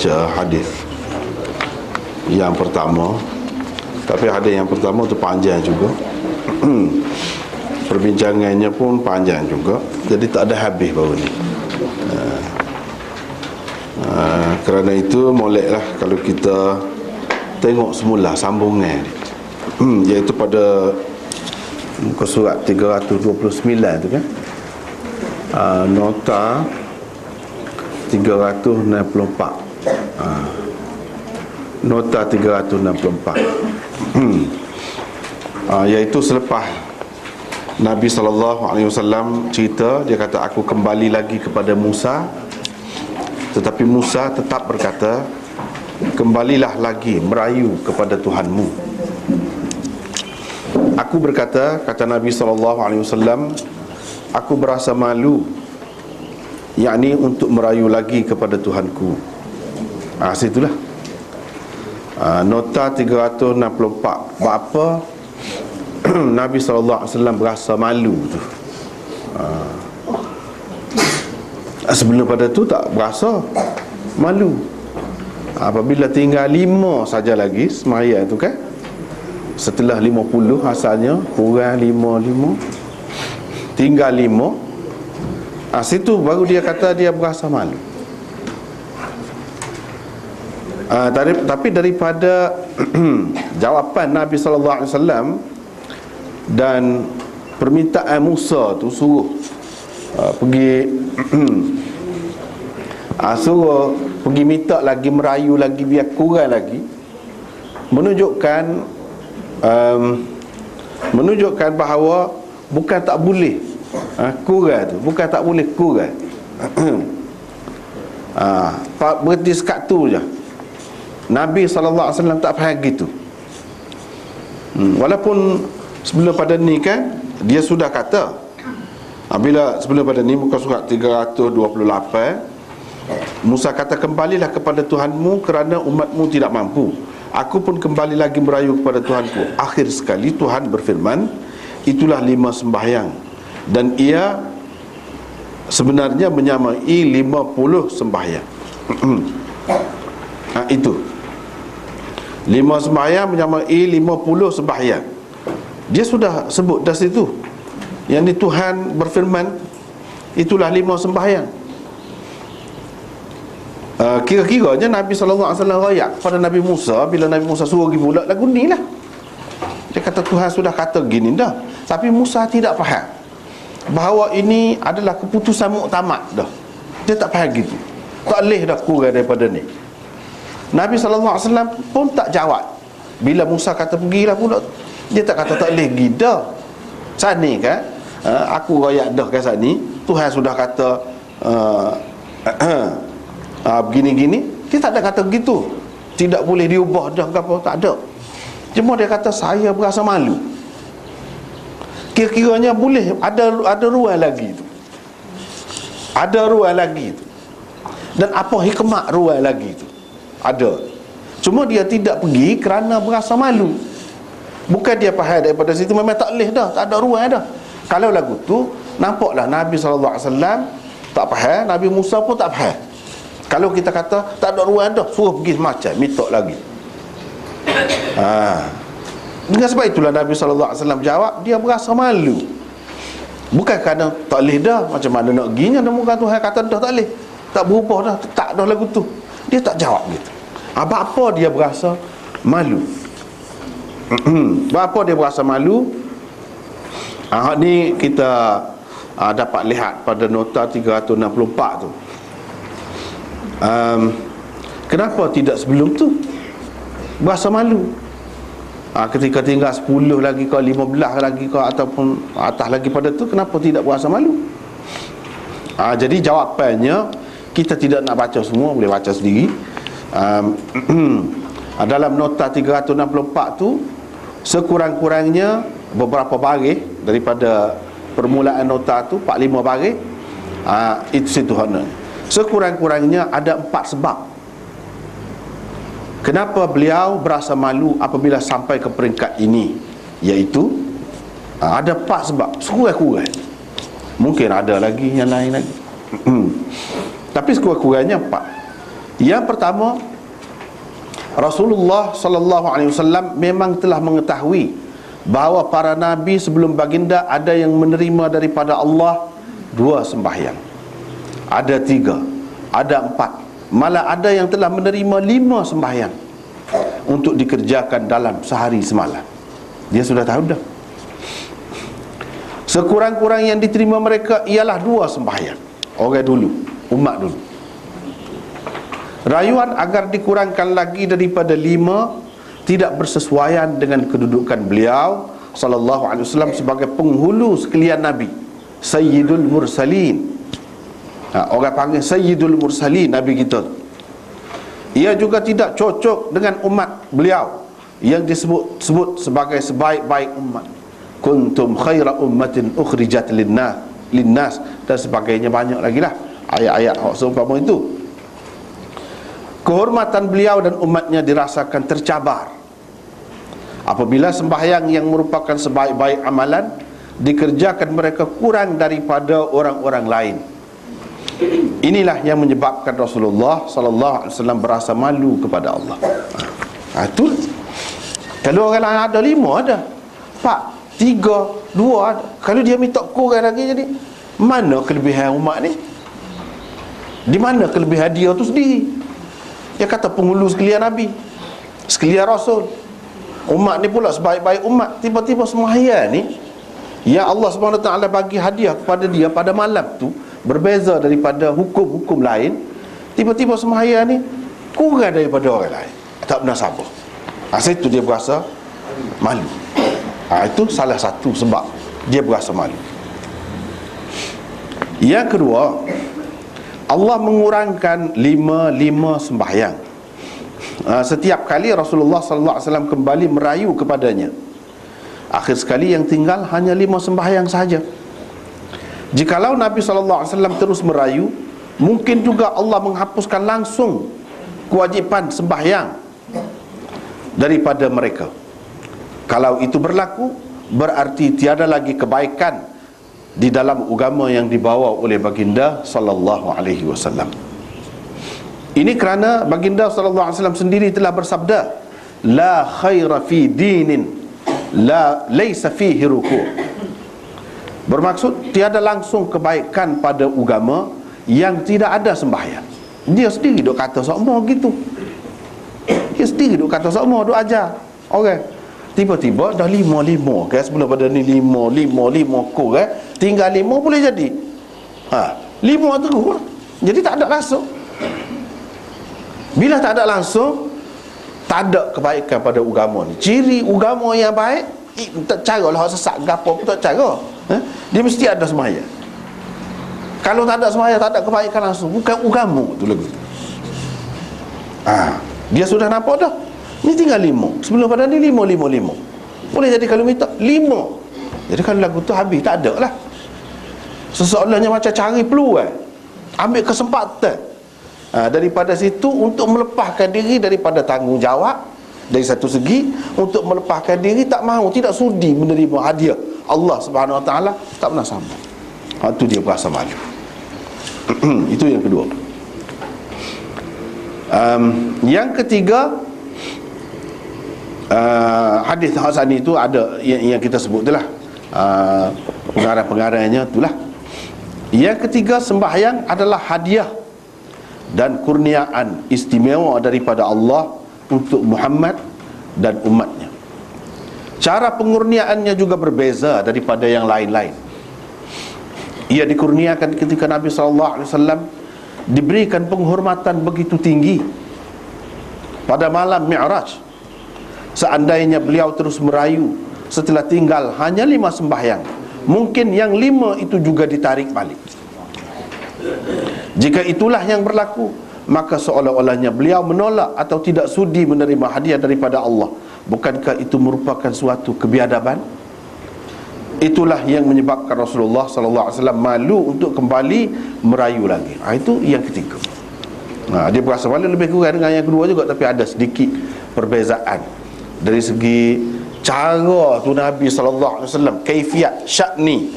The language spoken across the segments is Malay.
baca hadis yang pertama, tapi hadis yang pertama tu panjang juga. Perbincangannya pun panjang juga, jadi tak ada habis baru ni. Kerana itu moleklah kalau kita tengok semula sambungan iaitu pada muka surat 329 tu kan, nota 364, nota 364, iaitu selepas Nabi SAW cerita, dia kata aku kembali lagi kepada Musa, tetapi Musa tetap berkata, kembalilah lagi merayu kepada Tuhanmu. Aku berkata, kata Nabi SAW, aku berasa malu, yakni untuk merayu lagi kepada Tuhanku. Situlah nota 364. Apa Nabi SAW berasa malu tu. Sebelum pada tu tak berasa malu. Apabila tinggal 5 saja lagi semaya tu kan, setelah 50 asalnya, kurang 5 tinggal 5, situ baru dia kata dia berasa malu. Tapi daripada jawapan Nabi SAW dan permintaan Musa tu suruh pergi suruh pergi minta lagi, merayu lagi, biar kurang lagi, menunjukkan bahawa bukan tak boleh kurang tu, bukan tak boleh kurang. Berhenti sekat tu je. Nabi SAW tak faham gitu. Walaupun sebelum pada ni kan dia sudah kata, bila sebelum pada ni muka surat 328, Musa kata, kembalilah kepada Tuhanmu kerana umatmu tidak mampu. Aku pun kembali lagi merayu kepada Tuhanku. Akhir sekali Tuhan berfirman, itulah 5 sembahyang, dan ia sebenarnya menyamai 50 sembahyang. Itu 5 sembahyang menyamai 50 sembahyang. Dia sudah sebut dah situ. Yang ni Tuhan berfirman, itulah 5 sembahyang. Kira-kiranya Nabi SAW rayak pada Nabi Musa, bila Nabi Musa suruh pergi pula lagu ni lah. Dia kata Tuhan sudah kata gini dah. Tapi Musa tidak faham bahawa ini adalah keputusan muktamad dah. Dia tak faham gitu. Tak boleh dah kurang daripada ni. Nabi SAW pun tak jawab. Bila Musa kata pergilah pula, dia tak kata tak boleh pergi dah. Sani kan, aku rayak dah kan sani, Tuhan sudah kata begini-gini. Dia tak ada kata begitu, tidak boleh diubah dah ke apa, tak ada. Cuma dia kata saya berasa malu. Kira-kiranya boleh ada ruang lagi tu. Ada ruang lagi tu. Dan apa hikmat ruang lagi tu? Ada. Cuma dia tidak pergi kerana berasa malu. Bukan dia faham daripada situ memang tak boleh dah, tak ada ruang dah. Kalau lagu tu nampaklah Nabi SAW tak faham, Nabi Musa pun tak faham. Kalau kita kata tak ada ruang dah, suruh pergi semacam minta lagi. Dengan sebab itulah Nabi SAW jawab, dia berasa malu. Bukan kerana tak boleh dah, macam mana nak pergi, dan bukan Tuhan kata dah tak boleh, tak berubah dah, tak dah lagu tu. Dia tak jawab gitu. Apa dia berasa malu? Apa dia berasa malu? Ni kita dapat lihat pada nota 364 tu. Kenapa tidak sebelum tu berasa malu? Ketika tinggal 10 lagi ke 15 lagi ke ataupun atas lagi pada tu, kenapa tidak berasa malu? Jadi jawapannya kita tidak nak baca semua, boleh baca sendiri. Dalam nota 364 tu sekurang-kurangnya beberapa baris daripada permulaan nota tu, 4-5 baris, itu situ hana. Sekurang-kurangnya ada 4 sebab kenapa beliau berasa malu apabila sampai ke peringkat ini, iaitu ada 4 sebab sekurang-kurang. Mungkin ada lagi yang lain lagi, tapi sekurang-kurangnya 4. Yang pertama, Rasulullah sallallahu alaihi wasallam memang telah mengetahui bahawa para nabi sebelum baginda ada yang menerima daripada Allah 2 sembahyang, ada 3, ada 4, malah ada yang telah menerima 5 sembahyang untuk dikerjakan dalam sehari semalam. Dia sudah tahu dah. Sekurang-kurang yang diterima mereka ialah 2 sembahyang. Orang dulu, umat dulu. Rayuan agar dikurangkan lagi daripada 5 tidak bersesuaian dengan kedudukan beliau sallallahu alaihi wasallam sebagai penghulu sekalian nabi, Sayyidul Mursalin. Orang panggil Sayyidul Mursalin, nabi kita. Ia juga tidak cocok dengan umat beliau yang disebut sebagai sebaik-baik umat. Kuntum khaira ummatin ukhrijat linnas dan sebagainya, banyak lagi lah ayat-ayat seumpama itu. Kehormatan beliau dan umatnya dirasakan tercabar apabila sembahyang yang merupakan sebaik-baik amalan dikerjakan mereka kurang daripada orang-orang lain. Inilah yang menyebabkan Rasulullah sallallahu alaihi wasallam berasa malu kepada Allah. Itu kalau orang lain ada 5, ada 4, 3, 2 ada. Kalau dia minta kurang lagi, jadi mana kelebihan umat ni? Di mana kelebihan dia tu sendiri? Dia kata penghulu sekalian Nabi, sekalian Rasul. Umat ni pula sebaik-baik umat. Tiba-tiba sembahyang ni yang Allah Subhanahu Wa Taala bagi hadiah kepada dia pada malam tu berbeza daripada hukum-hukum lain. Tiba-tiba sembahyang ni kurang daripada orang lain, tak pernah sabar. Itu dia berasa malu. Itu salah satu sebab dia berasa malu. Yang kedua, Allah mengurangkan 5 sembahyang. Setiap kali Rasulullah sallallahu alaihi wasallam kembali merayu kepadanya, akhir sekali yang tinggal hanya 5 sembahyang sahaja. Jikalau Nabi sallallahu alaihi wasallam terus merayu, mungkin juga Allah menghapuskan langsung kewajipan sembahyang daripada mereka. Kalau itu berlaku, berarti tiada lagi kebaikan di dalam agama yang dibawa oleh baginda sallallahu alaihi wasallam. Ini kerana baginda sallallahu alaihi wasallam sendiri telah bersabda, la khaira fi dinin la laysa fihi ruku'. Bermaksud tiada langsung kebaikan pada agama yang tidak ada sembahyang. Dia sendiri duk kata sokmo gitu. Dia sendiri duk kata sokmo, duk ajar orang. Tiba-tiba dah 5 kan, sebelum pada ni 5 kurang, tinggal 5 boleh jadi 5 terus. Jadi tak ada langsung. Bila tak ada langsung, tak ada kebaikan pada agama ni. Ciri agama yang baik, tak cara lah sesat gapo pun tak cara. Dia mesti ada sembahyang. Kalau tak ada sembahyang, tak ada kebaikan langsung, bukan agama tu lagu. Dia sudah nampak dah. Ni tinggal 5. Sebelum pada ni 5. Boleh jadi kalau minta 5. Jadi kalau lagu tu habis, tak ada lah. Seseolahnya macam cari peluang, ambil kesempatan daripada situ untuk melepaskan diri daripada tanggungjawab. Dari satu segi, untuk melepaskan diri, tak mahu, tidak sudi menerima hadiah Allah Subhanahu Wa Taala, tak pernah sama. Itu dia berasa malu. Itu yang kedua. Yang ketiga, hadis hasan itu ada yang kita sebut itulah, pengarang-pengarangnya itulah. Yang ketiga, sembahyang adalah hadiah dan kurniaan istimewa daripada Allah untuk Muhammad dan umatnya. Cara pengurniaannya juga berbeza daripada yang lain-lain. Ia dikurniakan ketika Nabi SAW diberikan penghormatan begitu tinggi pada malam Mi'raj. Seandainya beliau terus merayu setelah tinggal hanya 5 sembahyang, mungkin yang 5 itu juga ditarik balik. Jika itulah yang berlaku, maka seolah-olahnya beliau menolak atau tidak sudi menerima hadiah daripada Allah. Bukankah itu merupakan suatu kebiadaban? Itulah yang menyebabkan Rasulullah SAW malu untuk kembali merayu lagi. Itu yang ketiga. Dia berasa malu lebih kurang dengan yang kedua juga, tapi ada sedikit perbezaan dari segi cara tu Nabi SAW, kaifiat sya'ni,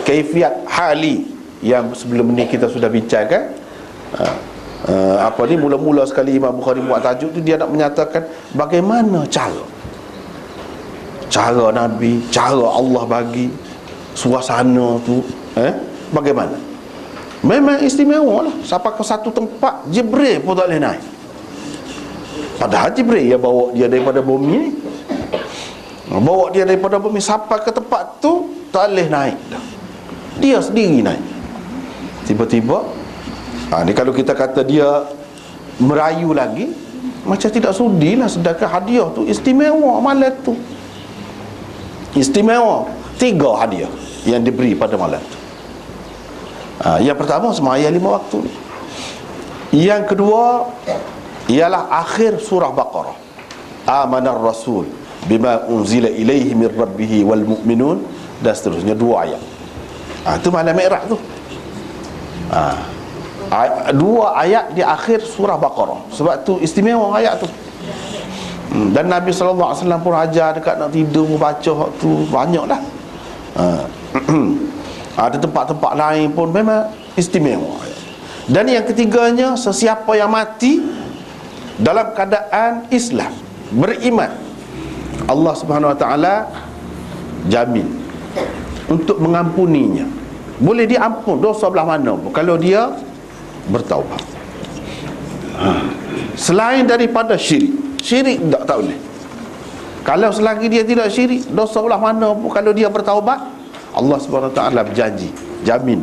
kaifiat hali, yang sebelum ni kita sudah bincangkan. Mula-mula sekali Imam Bukhari buat tajuk tu, dia nak menyatakan bagaimana cara Nabi, cara Allah bagi suasana tu, bagaimana. Memang istimewa lah. Sampai ke satu tempat Jibril pun tak boleh naik. Padahal Jibril yang bawa dia daripada bumi ni, sampai ke tempat tu tak boleh naik dah. Dia sendiri naik. Tiba-tiba ni kalau kita kata dia merayu lagi, macam tidak sudilah. Sedangkan hadiah tu istimewa. Malam tu istimewa. 3 hadiah yang diberi pada malam tu. Yang pertama sembahyang 5 waktu. Yang kedua ialah akhir surah Baqarah, amanar rasul bima unzila ilaihi min rabbih wal mu'minun, dan seterusnya 2 ayat. Itu malam Mi'raj tu. 2 ayat di akhir surah Baqarah. Sebab tu istimewa ayat tu. Dan Nabi SAW pun ajar dekat nak tidur baca tu banyak dah. Ada tempat-tempat lain pun memang istimewa. Dan yang ketiganya, sesiapa yang mati dalam keadaan Islam, beriman, Allah Subhanahu Wa Taala jamin untuk mengampuninya. Boleh diampun dosa belah mana pun kalau dia bertaubat. Selain daripada syirik tak boleh. Kalau selagi dia tidak syirik, dosa belah mana pun kalau dia bertaubat, Allah Subhanahu Wa Taala berjanji, jamin,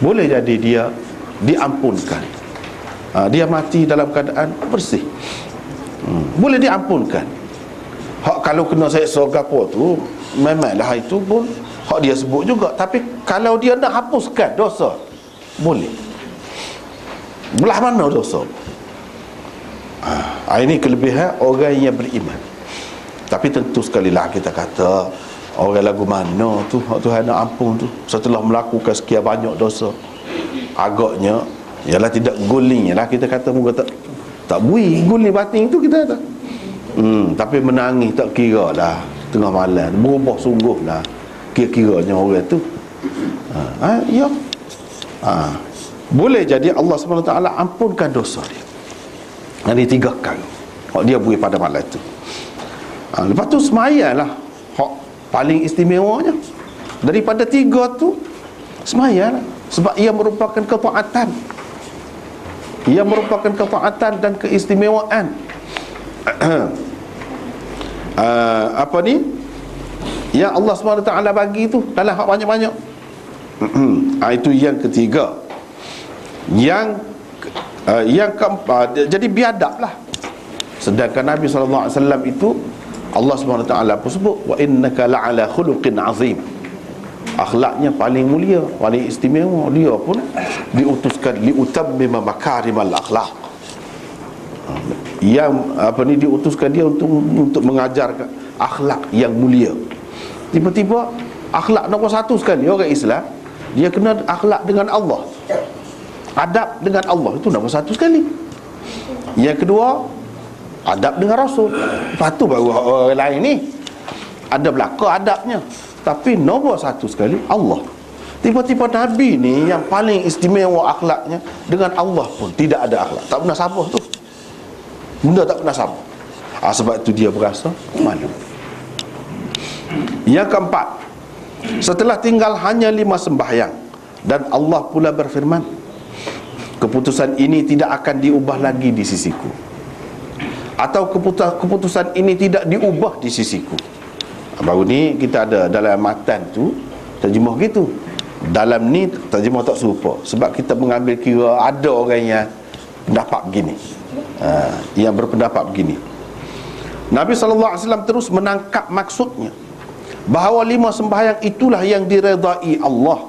boleh jadi dia diampunkan. Dia mati dalam keadaan bersih, boleh diampunkan. Kalau kena seksa ke apa tu, memanglah itu pun hak dia sebut juga. Tapi kalau dia nak hapuskan dosa, boleh. Belah mana dosa? Ini kelebihan orang yang beriman. Tapi tentu sekali lah kita kata, orang lagu mana tu hak Tuhan nak ampun tu setelah melakukan sekian banyak dosa? Agaknya ialah tidak guling lah, kita kata muka tak bui guling batin tu kita kata. Tapi menangis tak kira lah tengah malam, berubah sungguh lah kira-kiranya orang tu. Ya. Boleh jadi Allah SWT ampunkan dosa dia. Ini 3 kali hak dia bui pada malam tu. Lepas tu sembahyang lah hak paling istimewanya. Daripada 3 tu sembahyang lah. Sebab ia merupakan ketaatan. Ia merupakan ketaatan dan keistimewaan. Yang Allah SWT bagi tu dalam hak banyak-banyak. Itu yang ketiga. Yang keempat, jadi biadab lah. Sedangkan Nabi SAW itu Allah SWT pun sebut, wa innaka la'ala khuluqin azim. Akhlaknya paling mulia, paling istimewa. Dia pun diutuskan liutammima makarimal akhlak. Yang diutuskan dia untuk mengajarkan akhlak yang mulia. Tiba-tiba akhlak nombor 1 sekali orang Islam, dia kena akhlak dengan Allah, adab dengan Allah, itu nombor 1 sekali. Yang kedua, adab dengan Rasul. Lepas tu baru orang lain ni ada belaka adabnya. Tapi nombor 1 sekali Allah. Tiba-tiba Nabi ni yang paling istimewa akhlaknya, dengan Allah pun tidak ada akhlak, tak pernah sabar tu. Benda tak pernah sabar. Sebab itu dia berasa malu. Yang keempat, setelah tinggal hanya 5 sembahyang, dan Allah pula berfirman, keputusan ini tidak akan diubah lagi di sisiku, atau keputusan ini tidak diubah di sisiku. Baru ni kita ada dalam matan tu terjemah gitu. Dalam ni terjemah tak serupa, sebab kita mengambil kira ada orang yang pendapat begini, yang berpendapat begini. Nabi SAW terus menangkap maksudnya, bahawa 5 sembahyang itulah yang diredai Allah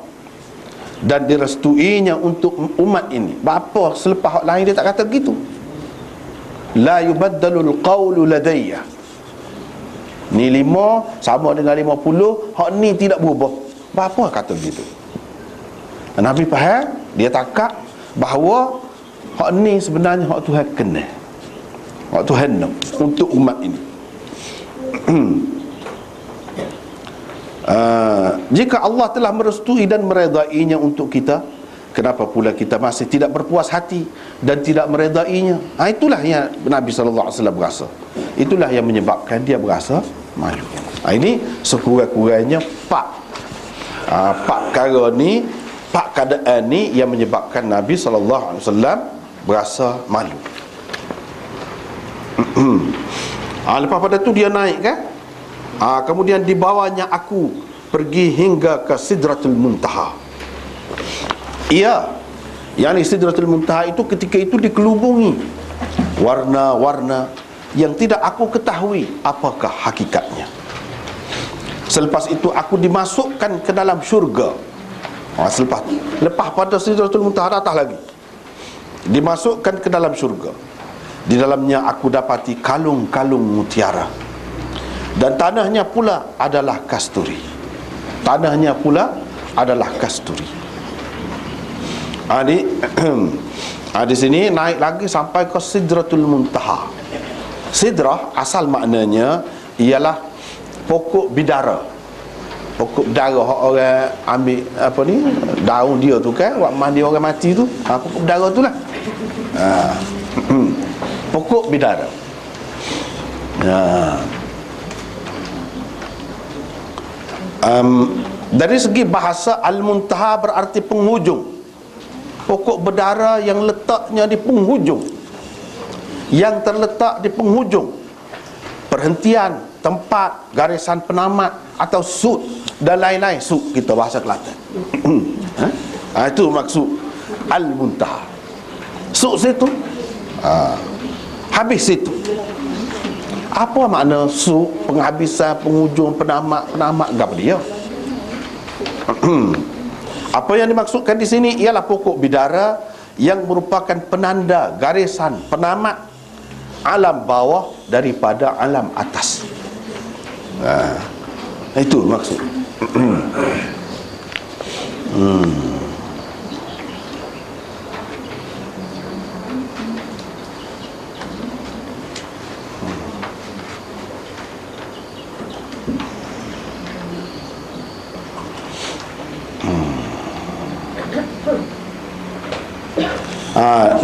dan direstuinya untuk umat ini. Bapa selepas hak lain dia tak kata begitu. La yubaddalul qawlu ladayya. Ni 5 sama dengan 50, hak ni tidak berubah. Bapa kata begitu. Nabi faham, dia tangkap bahawa hak ni sebenarnya hak Tuhan kenal, hak Tuhan nak untuk umat ini. Jika Allah telah merestui dan meredainya untuk kita, kenapa pula kita masih tidak berpuas hati dan tidak meredainya? Itulah yang Nabi SAW berasa. Itulah yang menyebabkan dia berasa malu. Ini sekurang-kurangnya empat perkara ni, empat keadaan ni yang menyebabkan Nabi SAW berasa malu. Lepas pada tu dia naik kan, kemudian dibawanya aku pergi hingga ke Sidratul Muntaha. Yang ni Sidratul Muntaha itu ketika itu dikelubungi warna-warna yang tidak aku ketahui apakah hakikatnya. Selepas itu aku dimasukkan ke dalam syurga. Lepas pada Sidratul Muntaha atas lagi, dimasukkan ke dalam syurga. Di dalamnya aku dapati kalung-kalung mutiara, dan tanahnya pula adalah kasturi. Tanahnya pula adalah kasturi. Di sini naik lagi sampai ke Sidratul Muntaha. Sidrah asal maknanya ialah pokok bidara. Pokok bidara orang ambil apa ni, daun dia tu kan, waktu mandi orang mati tu, pokok bidara tu lah. Pokok bidara. Dari segi bahasa, Al-Muntaha berarti penghujung. Pokok bidara yang letaknya di penghujung, yang terletak di penghujung, perhentian, tempat, garisan penamat atau sud dan lain-lain. Sud kita bahasa Kelantan. Itu maksud Al-Muntaha. Sud situ, habis situ. Apa makna sud, penghabisan, penghujung, penamat apa dia? Apa yang dimaksudkan di sini ialah pokok bidara yang merupakan penanda garisan penamat alam bawah daripada alam atas. Itu maksud.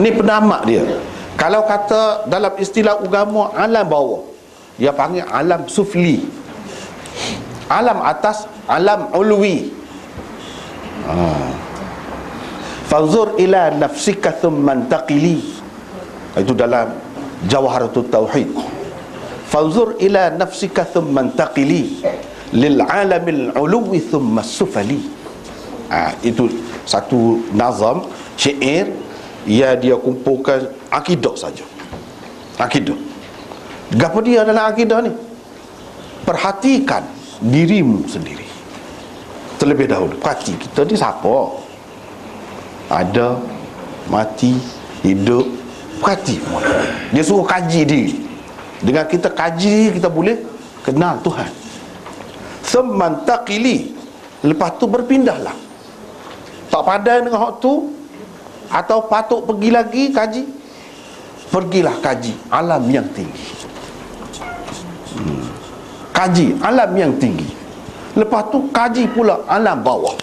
Ni penamak dia. Kalau kata dalam istilah agama, alam bawah dia panggil alam sufli, alam atas alam ulwi. Fanzur ila nafsika thumma intaqili, itu dalam Jawharatut Tauhid. Fanzur ila nafsika thumma intaqili lil alamil ulwi thumma sufali. Itu satu nazam syair ya, dia kumpulkan akidah saja. Akidah. Gapo dia dalam akidah ni? Perhatikan dirimu sendiri terlebih dahulu. Perhati kita ni siapa? Ada, mati, hidup. Perhati. Dia suruh kaji diri. Dengan kita kaji, kita boleh kenal Tuhan. Semantaqili. Lepas tu berpindahlah. Tak padan dengan hak tu, atau patut pergi lagi kaji, pergilah kaji alam yang tinggi. Kaji alam yang tinggi. Lepas tu kaji pula alam bawah.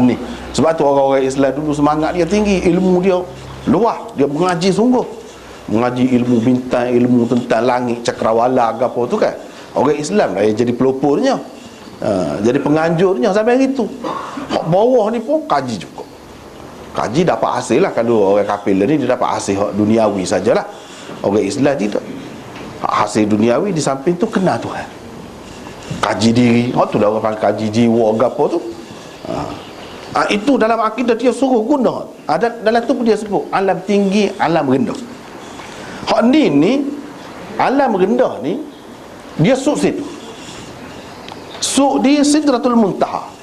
Ni sebab tu orang-orang Islam dulu semangat dia tinggi, ilmu dia luas, dia mengaji sungguh, mengaji ilmu bintang, ilmu tentang langit, cakrawala ke apa tu kan. Orang Islam lah yang jadi pelopornya, jadi penganjurnya sampai gitu. Hak bawah ni pun kaji juga. Kaji dapat hasil lah. Kalau orang kafir ni dia dapat hasil hak duniawi sajalah. Orang Islam tidak. Hasil duniawi di samping tu kenal Tuhan. Kaji diri. Tu dah orang panggil kaji jiwa ke apa tu. Itu dalam akidah dia suruh guna. Dalam tu pun dia sebut alam tinggi, alam rendah. Hak ni alam rendah ni dia suk situ. Suk di Sidratul Muntaha.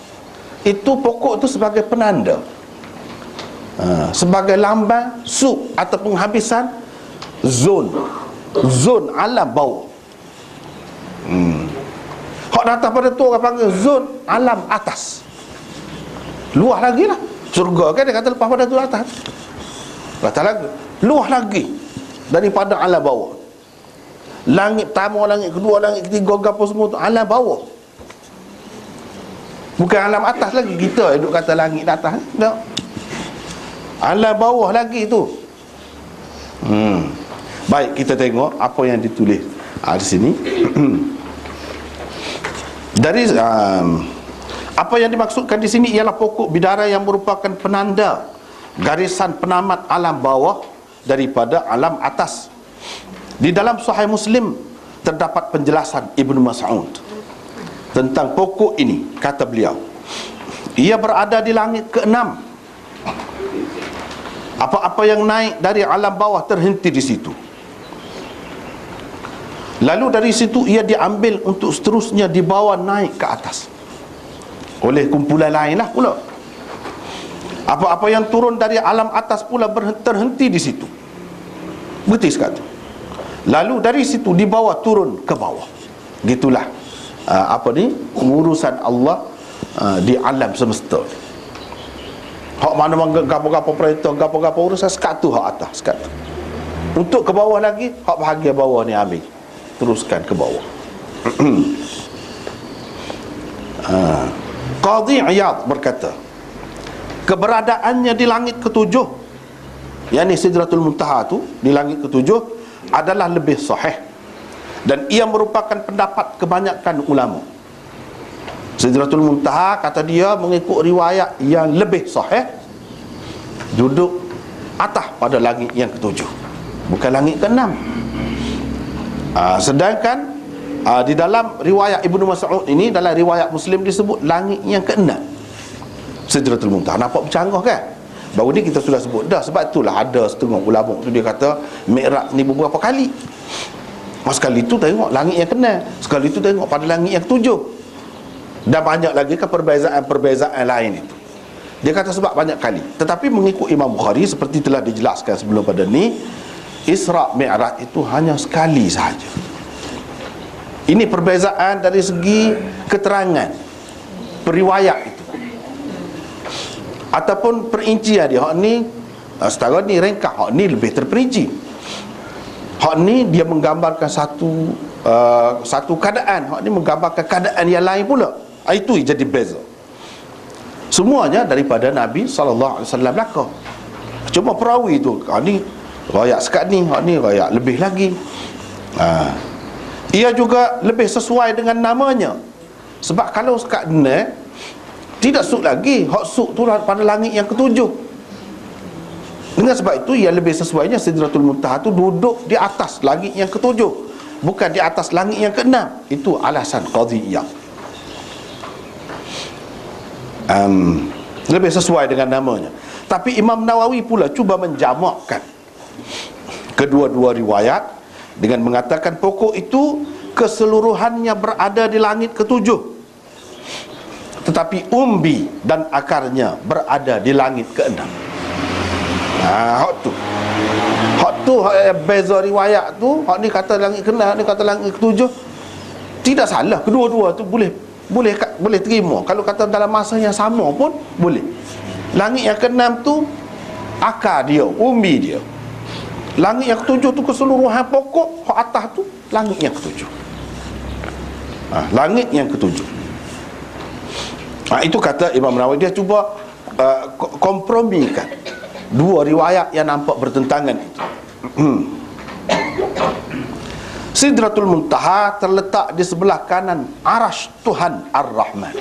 Itu pokok tu sebagai penanda, sebagai lambang suk atau penghabisan zon alam bawah. Hak datang pada tu orang panggil zon alam atas. Luah lagi lah. Surga kan dia kata lepas pada tu atas. Kata lagi luah lagi daripada alam bawah. Langit pertama, langit kedua, langit ketiga, apa semua tu alam bawah. Bukan alam atas lagi, kita duduk kata langit atas. Tak. Alam bawah lagi tu. Baik, kita tengok apa yang ditulis di sini. Dari apa yang dimaksudkan di sini ialah pokok bidara yang merupakan penanda garisan penamat alam bawah daripada alam atas. Di dalam Sahih Muslim terdapat penjelasan Ibnu Mas'ud tentang pokok ini. Kata beliau, ia berada di langit ke-6. Apa-apa yang naik dari alam bawah terhenti di situ. Lalu dari situ ia diambil untuk seterusnya dibawa naik ke atas oleh kumpulan lain lah pula. Apa-apa yang turun dari alam atas pula terhenti di situ. Berhenti sekali. Lalu dari situ dibawa turun ke bawah. Gitulah urusan Allah di alam semesta. Hak mana gapo-gapo perintah, gapo-gapo urusan sekat tu hak atas, sekat tu. Untuk ke bawah lagi, hak bahagian bawah ni ambil, teruskan ke bawah. Qadhi Iyad berkata, keberadaannya di langit ketujuh, yakni Sidratul Muntaha tu di langit ketujuh, adalah lebih sahih, dan ia merupakan pendapat kebanyakan ulama. Sidratul Muntaha, kata dia, mengikut riwayat yang lebih sahih, duduk atas pada langit yang ketujuh, bukan langit ke-6. Sedangkan di dalam riwayat Ibnu Mas'ud ini, dalam riwayat Muslim disebut langit yang ke-6, Sidratul Muntaha. Nampak bercanggah kan? Baru ni kita sudah sebut dah. Sebab itulah ada setengah ulama tu dia kata Mi'raj ni beberapa kali. Sekali tu tengok langit yang ke-6, sekali tu tengok pada langit yang ke-7, dan banyak lagi ke perbezaan lain itu. Dia kata sebab banyak kali. Tetapi mengikut Imam Bukhari, seperti telah dijelaskan sebelum pada ni, Isra' Mi'raj itu hanya sekali sahaja. Ini perbezaan dari segi keterangan periwayat itu ataupun perincian dia. Hak ni setara ni ringkas, hak ni lebih terperinci. Hak ni dia menggambarkan satu keadaan, hak ni menggambarkan keadaan yang lain pula. Itu jadi beza. Semuanya daripada Nabi SAW belaka. Cuma perawi tu, hak ni rakyat sekat ni, hak ni rakyat lebih lagi. Ia juga lebih sesuai dengan namanya. Sebab kalau sekat ni tidak suk lagi, hak suk tu pada langit yang ketujuh. Dengan sebab itu ia lebih sesuainya Sidratul Muntaha tu duduk di atas langit yang ketujuh, bukan di atas langit yang ke-6. Itu alasan Qadhi Iyad. Lebih sesuai dengan namanya. Tapi Imam Nawawi pula cuba menjamakkan kedua-dua riwayat dengan mengatakan pokok itu keseluruhannya berada di langit ketujuh, tetapi umbi dan akarnya berada di langit ke-6. Hak tu beza riwayat tu. Hak ni kata langit ke-6, hak ni kata langit ke-7. Tidak salah, kedua-dua tu boleh terima. Kalau kata dalam masa yang sama pun boleh. Langit yang ke-6 tu akar dia, umbi dia. Langit yang ke-7 tu keseluruhan pokok. Hak atas tu langit yang ke-7. Langit yang ke-7. Itu kata Imam Nawawi. Dia cuba kompromikan dua riwayat yang nampak bertentangan itu. Sidratul Muntaha terletak di sebelah kanan Arash Tuhan Ar-Rahman.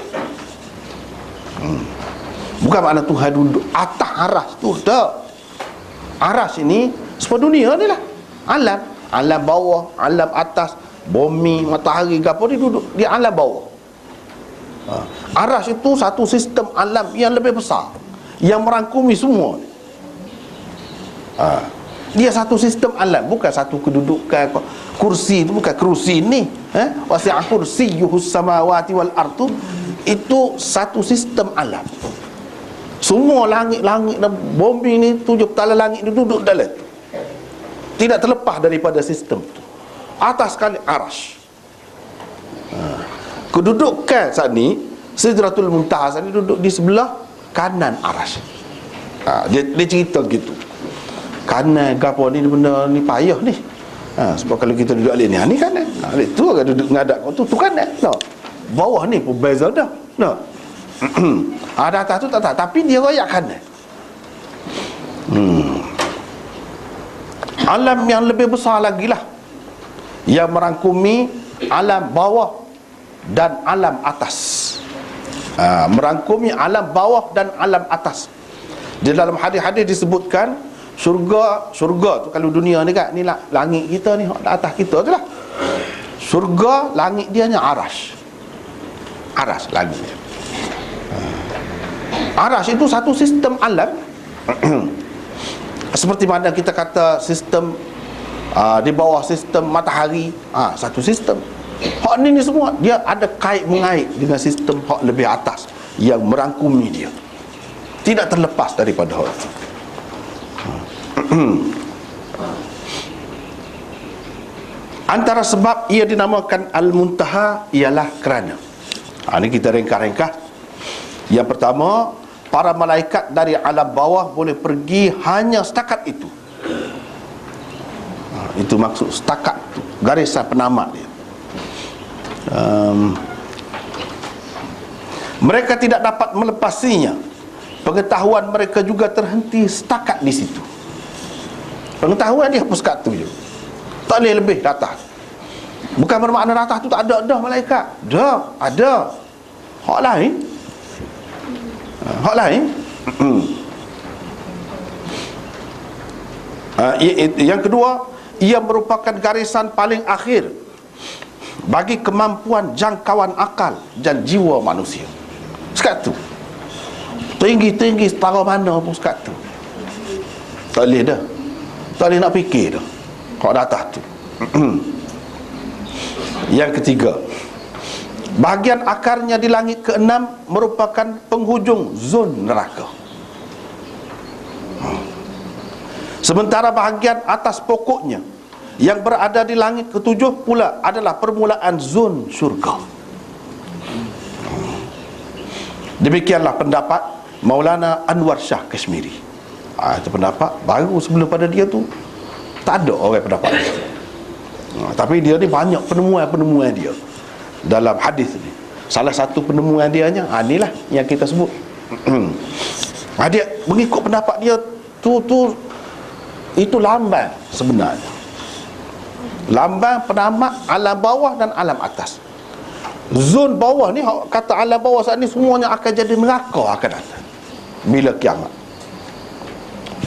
Bukan makna Tuhan duduk atas Arash tu, tak. Arash ini sepedunia ni lah. Alam bawah, alam atas, bumi, matahari, gapo ni duduk di alam bawah. Arash itu satu sistem alam yang lebih besar, yang merangkumi semua. Dia satu sistem alam, bukan satu kedudukan. Kursi itu bukan kursi ni, wasi'a kursiyyuhus samawati wal ardu. Itu satu sistem alam. Semua langit-langit dan bumi ni, 7 petala langit ni duduk dalam tu. Tidak terlepas daripada sistem tu. Atas sekali Arash. Kedudukan saat ni Sidratul Muntaha saat ni duduk di sebelah kanan Arash. Dia cerita gitu. Kanan gapo ni benda ni payah ni. Sebab kalau kita duduk alik ni kanan. Alik tu agak duduk ngadak kau tu kanan. No. Bawah ni pun beza dah. No. Ada atas tu tak tahu, tapi dia royak kanan. Alam yang lebih besar lagi lah, yang merangkumi alam bawah dan alam atas. Merangkumi alam bawah dan alam atas. Di dalam hadis-hadis disebutkan syurga tu, kalau dunia ni kan, ni lah langit kita ni, atas kita tu lah. Syurga, langit dia nya arash. Arash langit dia. Arash itu satu sistem alam. Seperti mana kita kata sistem di bawah sistem matahari, satu sistem. Hak ni semua dia ada kait mengait dengan sistem hak lebih atas yang merangkumi dia, tidak terlepas daripada hak itu. Antara sebab ia dinamakan Al-Muntaha ialah kerana, ini kita ringkas-ringkas. Yang pertama, para malaikat dari alam bawah boleh pergi hanya setakat itu. Itu maksud setakat itu, garisan penamat dia. Mereka tidak dapat melepasinya. Pengetahuan mereka juga terhenti setakat di situ. Pengetahuan dia hapus kat tu je, tak boleh lebih ke atas. Bukan bermakna atas tu tak ada dah malaikat. Dah ada. Hak lain. Hak lain. Yang kedua, ia merupakan garisan paling akhir bagi kemampuan jangkauan akal dan jiwa manusia. Sekat tu tinggi-tinggi setara mana pun sekat tu tak boleh dah, tak boleh nak fikir dah kalau dah atas tu. Yang ketiga, bahagian akarnya di langit keenam merupakan penghujung zon neraka. Sementara bahagian atas pokoknya yang berada di langit ketujuh pula adalah permulaan zon syurga. Demikianlah pendapat Maulana Anwar Shah Kashmiri. Itu pendapat baru, sebelum pada dia tu tak ada orang pendapat itu. Tapi dia ni banyak penemuan-penemuan dia dalam hadis ni. Salah satu penemuan dia nya, inilah yang kita sebut. Dia mengikut pendapat dia tu itu lambang sebenarnya, lambang penamat alam bawah dan alam atas. Zon bawah ni, kata alam bawah saat ni semuanya akan jadi neraka akan datang bila kiamat.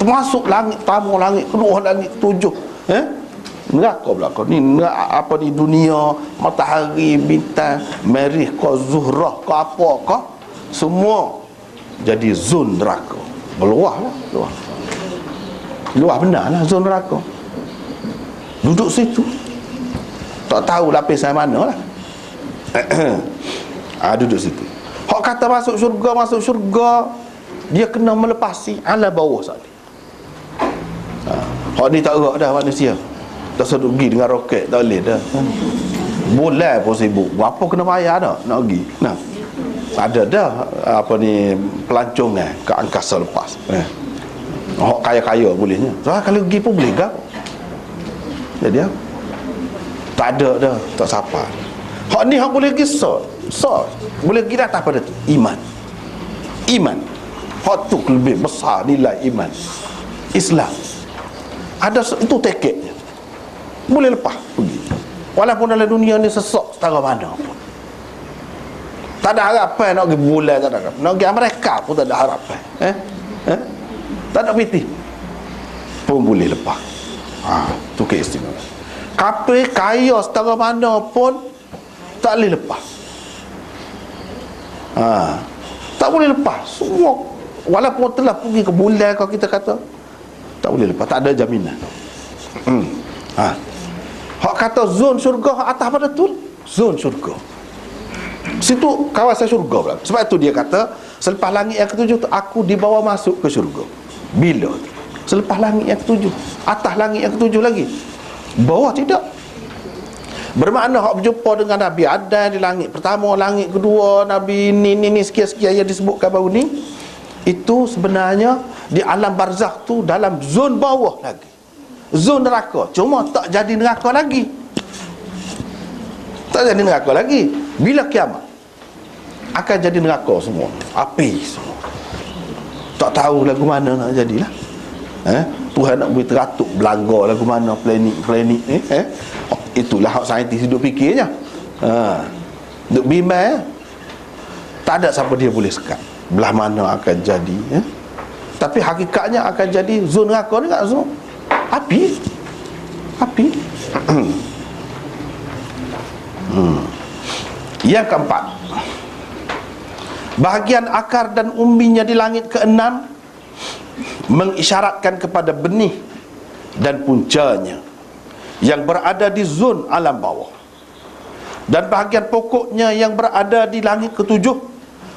Termasuk langit pertama, langit kedua, langit ketujuh, neraka belaka ni. Apa ni, dunia, matahari, bintang, Merih ke Zuhrah ke apa ke, semua jadi zon neraka. Berluah lah, luah benar lah zon neraka. Duduk situ tak tahu lapisan mana lah. Duduk situ. Hak kata masuk syurga, dia kena melepasi alam bawah saat ni. Hak ni tak gerak dah manusia, dah seduk pergi dengan roket, tak boleh dah. Bulan pun sibuk, berapa kena bayar dah nak pergi. Nah, ada dah apa ni, pelancongan ke angkasa lepas. Hak kaya-kaya bolehnya. Kalau pergi pun boleh gak. Jadi tak ada dah, tak siapa. Hak ni hak boleh pergi boleh pergi atas pada tu, iman. Hak tu lebih besar nilai iman Islam. Ada itu tiketnya, boleh lepas pergi. Walaupun dalam dunia ni sesak setara mana pun, tak ada harapan nak pergi bulan, tak ada harapan nak pergi Amerika pun, tak ada harapan. Tak ada piti pun boleh lepas. Tu keistimewaan. Kapal kaya setara mana pun tak boleh lepas. Tak boleh lepas semua. Walaupun telah pergi ke bulan, kalau kita kata tak boleh lepas, tak ada jaminan. Hak kata zon syurga, hak atas pada tu zon syurga, situ kawasan syurga pula. Sebab tu dia kata selepas langit yang ketujuh tu aku dibawa masuk ke syurga. Bila tu? Selepas langit yang ketujuh, atas langit yang ketujuh lagi, bawah tidak. Bermakna hak berjumpa dengan Nabi Adam di langit pertama, langit kedua, Nabi ni sekian-sekian yang disebutkan baru ni, itu sebenarnya di alam barzakh tu dalam zon bawah lagi, zon neraka. Cuma tak jadi neraka lagi, tak jadi neraka lagi bila kiamat. akan jadi neraka semua, api semua. Tak tahu lagu mana nak jadilah. Tuhan nak beri teratuk belaga lagu mana planet ni. Itulah hak saintis duk fikirnya. Duk bimbang. Tak ada siapa dia boleh sekat belah mana akan jadi. Tapi hakikatnya akan jadi zon neraka ni, kat zon api. Yang keempat, bahagian akar dan umbinya di langit keenam mengisyaratkan kepada benih dan puncanya yang berada di zon alam bawah, dan bahagian pokoknya yang berada di langit ketujuh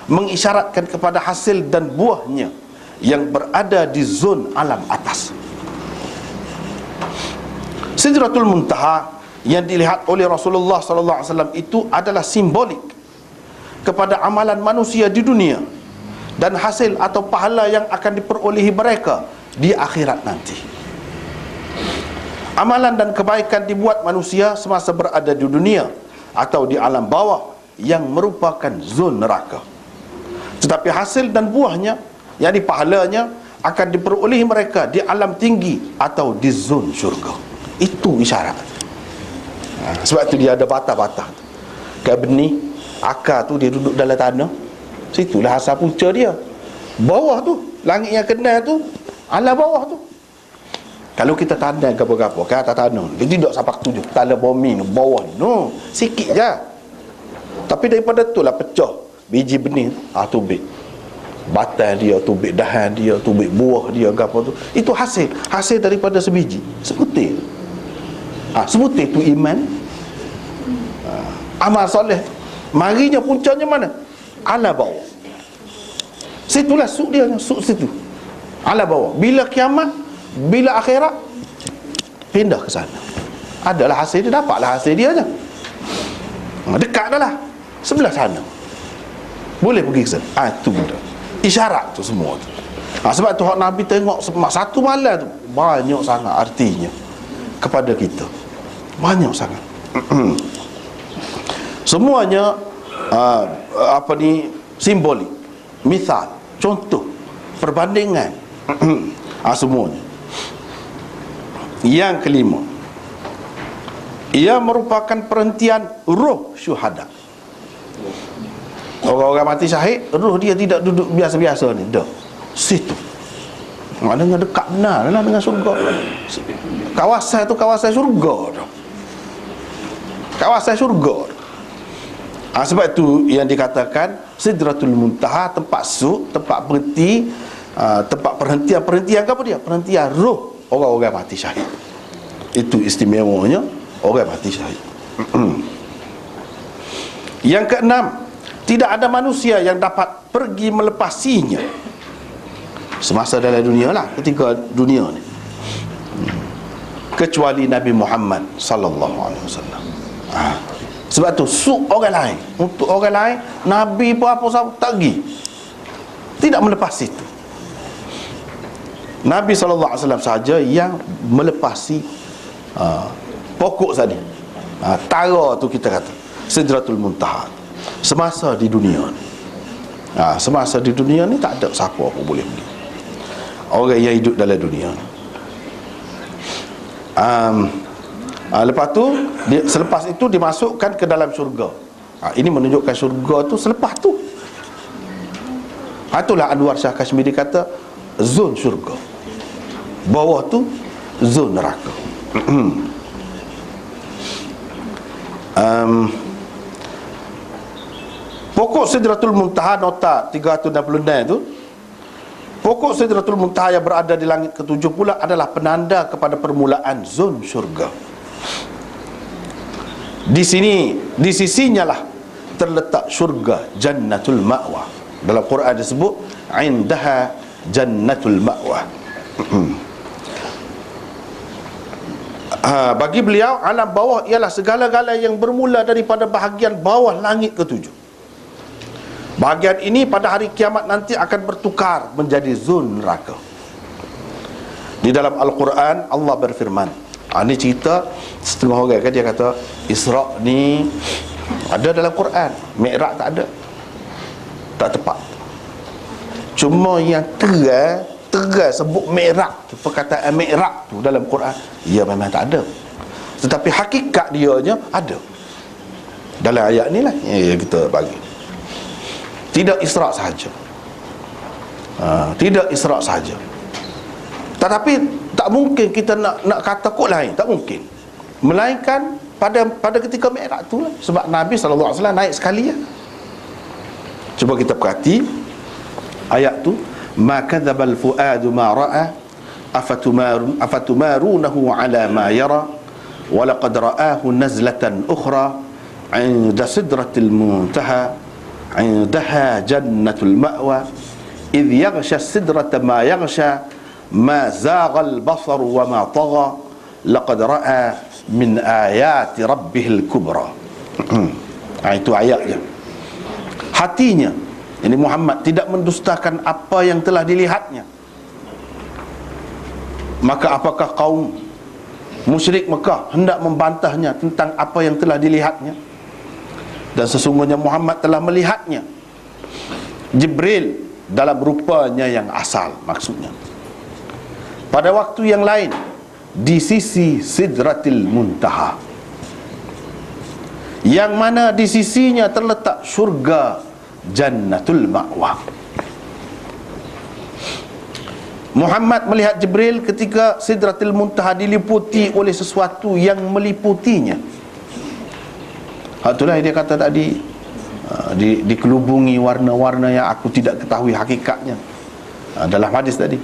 mengisyaratkan kepada hasil dan buahnya yang berada di zon alam atas. Sidratul Muntaha yang dilihat oleh Rasulullah SAW itu adalah simbolik kepada amalan manusia di dunia dan hasil atau pahala yang akan diperolehi mereka di akhirat nanti. Amalan dan kebaikan dibuat manusia semasa berada di dunia atau di alam bawah yang merupakan zon neraka. Tetapi hasil dan buahnya, yakni pahalanya, akan diperolehi mereka di alam tinggi atau di zon syurga. Itu isyarat. Sebab tu dia ada batah-batah. Kayak benih, akar tu dia duduk dalam tanah, situlah asal punca dia. Bawah tu, langit yang kenal tu, alam bawah tu. Kalau kita tandai apa-apa ke atas tanah, dia tidak sampai ketujuh tala bumi ni, bawah ni, no, sikit je. Tapi daripada tu lah pecah biji benih, tubik batang dia, tubik dahan dia, tubik buah dia ke apa tu. Itu hasil daripada sebiji, sebutir. Sebutir tu iman, amal soleh. Marinya puncanya mana? Ala bawah. Situlah suk dia, suk situ, ala bawah. Bila kiamat, bila akhirat, pindah ke sana. Adalah hasil dia, dapatlah hasil dia je. Dekat dah lah, sebelah sana, boleh pergi ke sana. Itu benda isyarat tu semua tu. Sebab tu hak Nabi tengok satu malam tu banyak sangat artinya kepada kita, banyak sangat. Semuanya simbolik, misal, contoh, perbandingan. Semuanya. Yang kelima, ia merupakan perhentian roh syuhada. Orang-orang mati syahid, roh dia tidak duduk biasa-biasa ni, dah situ. Maknanya dekat benar lah dengan syurga. Kawasan tu kawasan syurga dah. Kawasan syurga. Sebab tu yang dikatakan Sidratul Muntaha, tempat suk, tempat berhenti, tempat perhentian apa dia? Perhentian roh orang-orang mati syahid. Itu istimewanya orang mati syahid. Yang keenam, tidak ada manusia yang dapat pergi melepasinya semasa dalam dunia lah, ketika dunia ni, kecuali Nabi Muhammad sallallahu alaihi wasallam. Sebab tu suk orang lain, untuk orang lain, Nabi pun apa sahaja tak pergi, tidak melepas itu. Nabi sallallahu alaihi wasallam sahaja yang melepasi pokok tadi, tara tu kita kata Sidratul Muntaha semasa di dunia ni. Semasa di dunia ni tak ada siapa pun boleh pergi, orang yang hidup dalam dunia ni. Lepas tu selepas itu dimasukkan ke dalam syurga. Ini menunjukkan syurga tu selepas tu. Itulah Anwar Shah Kashmiri kata zon syurga, bawah tu zon neraka. Pokok Sidratul Muntaha nota 366 tu, pokok Sidratul Muntaha yang berada di langit ketujuh pula adalah penanda kepada permulaan zon syurga. Di sini, di sisinya lah terletak syurga Jannatul Ma'wa. Dalam Quran disebut indaha Jannatul Ma'wa. Bagi beliau, alam bawah ialah segala-gala yang bermula daripada bahagian bawah langit ketujuh. Bahagian ini pada hari kiamat nanti akan bertukar menjadi zon neraka. Di dalam Al-Quran Allah berfirman, ini cerita setengah orang kan, dia kata Isra' ni ada dalam Quran, Mi'raj tak ada. Tak tepat. Cuma yang terang sebut mi'raj tu, perkataan mi'raj tu dalam Quran, ya memang tak ada. Tetapi hakikat dianya ada. Dalam ayat ni lah yang kita bagi. Tidak Isra' sahaja. Tidak Isra' sahaja. Tetapi tak mungkin kita nak kata kod lain, tak mungkin. Melainkan pada ketika Mi'raj tu lah. Sebab Nabi SAW naik sekali ya. Cuba kita perhati ayat tu, ma kadzabal fuadu ma ra'a afatumarunahu ala ma yara wa laqad ra'ahu nazlatan ukhra 'inda sidratil muntaha 'indaha jannatul ma'wa idh yaghsha sidrata ma yaghsha ma zaghal basar wa ma tagha laqad ra'a min ayati rabbihil kubra. Itu ayatnya. Hatinya, ini Muhammad tidak mendustakan apa yang telah dilihatnya. Maka apakah kaum musyrik Mekah hendak membantahnya tentang apa yang telah dilihatnya? Dan sesungguhnya Muhammad telah melihatnya, Jibril dalam rupanya yang asal, maksudnya pada waktu yang lain di sisi Sidratil Muntaha, yang mana di sisinya terletak syurga Jannatul Ma'wa. Muhammad melihat Jibril ketika Sidratil Muntaha diliputi oleh sesuatu yang meliputinya. Itulah dia kata tadi, dikelubungi warna-warna yang aku tidak ketahui hakikatnya, dalam hadis tadi,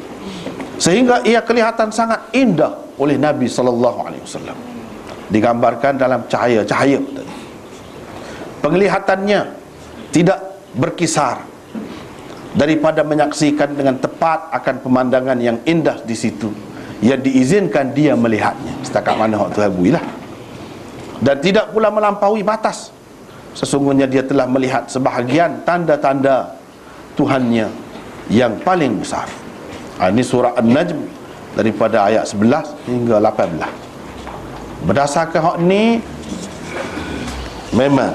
sehingga ia kelihatan sangat indah oleh Nabi SAW. Digambarkan dalam cahaya-cahaya tadi. Penglihatannya tidak berkisar daripada menyaksikan dengan tepat akan pemandangan yang indah di situ, yang diizinkan dia melihatnya setakat mana hak Tuhan builah, dan tidak pula melampaui batas. Sesungguhnya dia telah melihat sebahagian tanda-tanda Tuhannya yang paling besar. Ini surah An-Najm daripada ayat 11 hingga 18. Berdasarkan hak ni, memang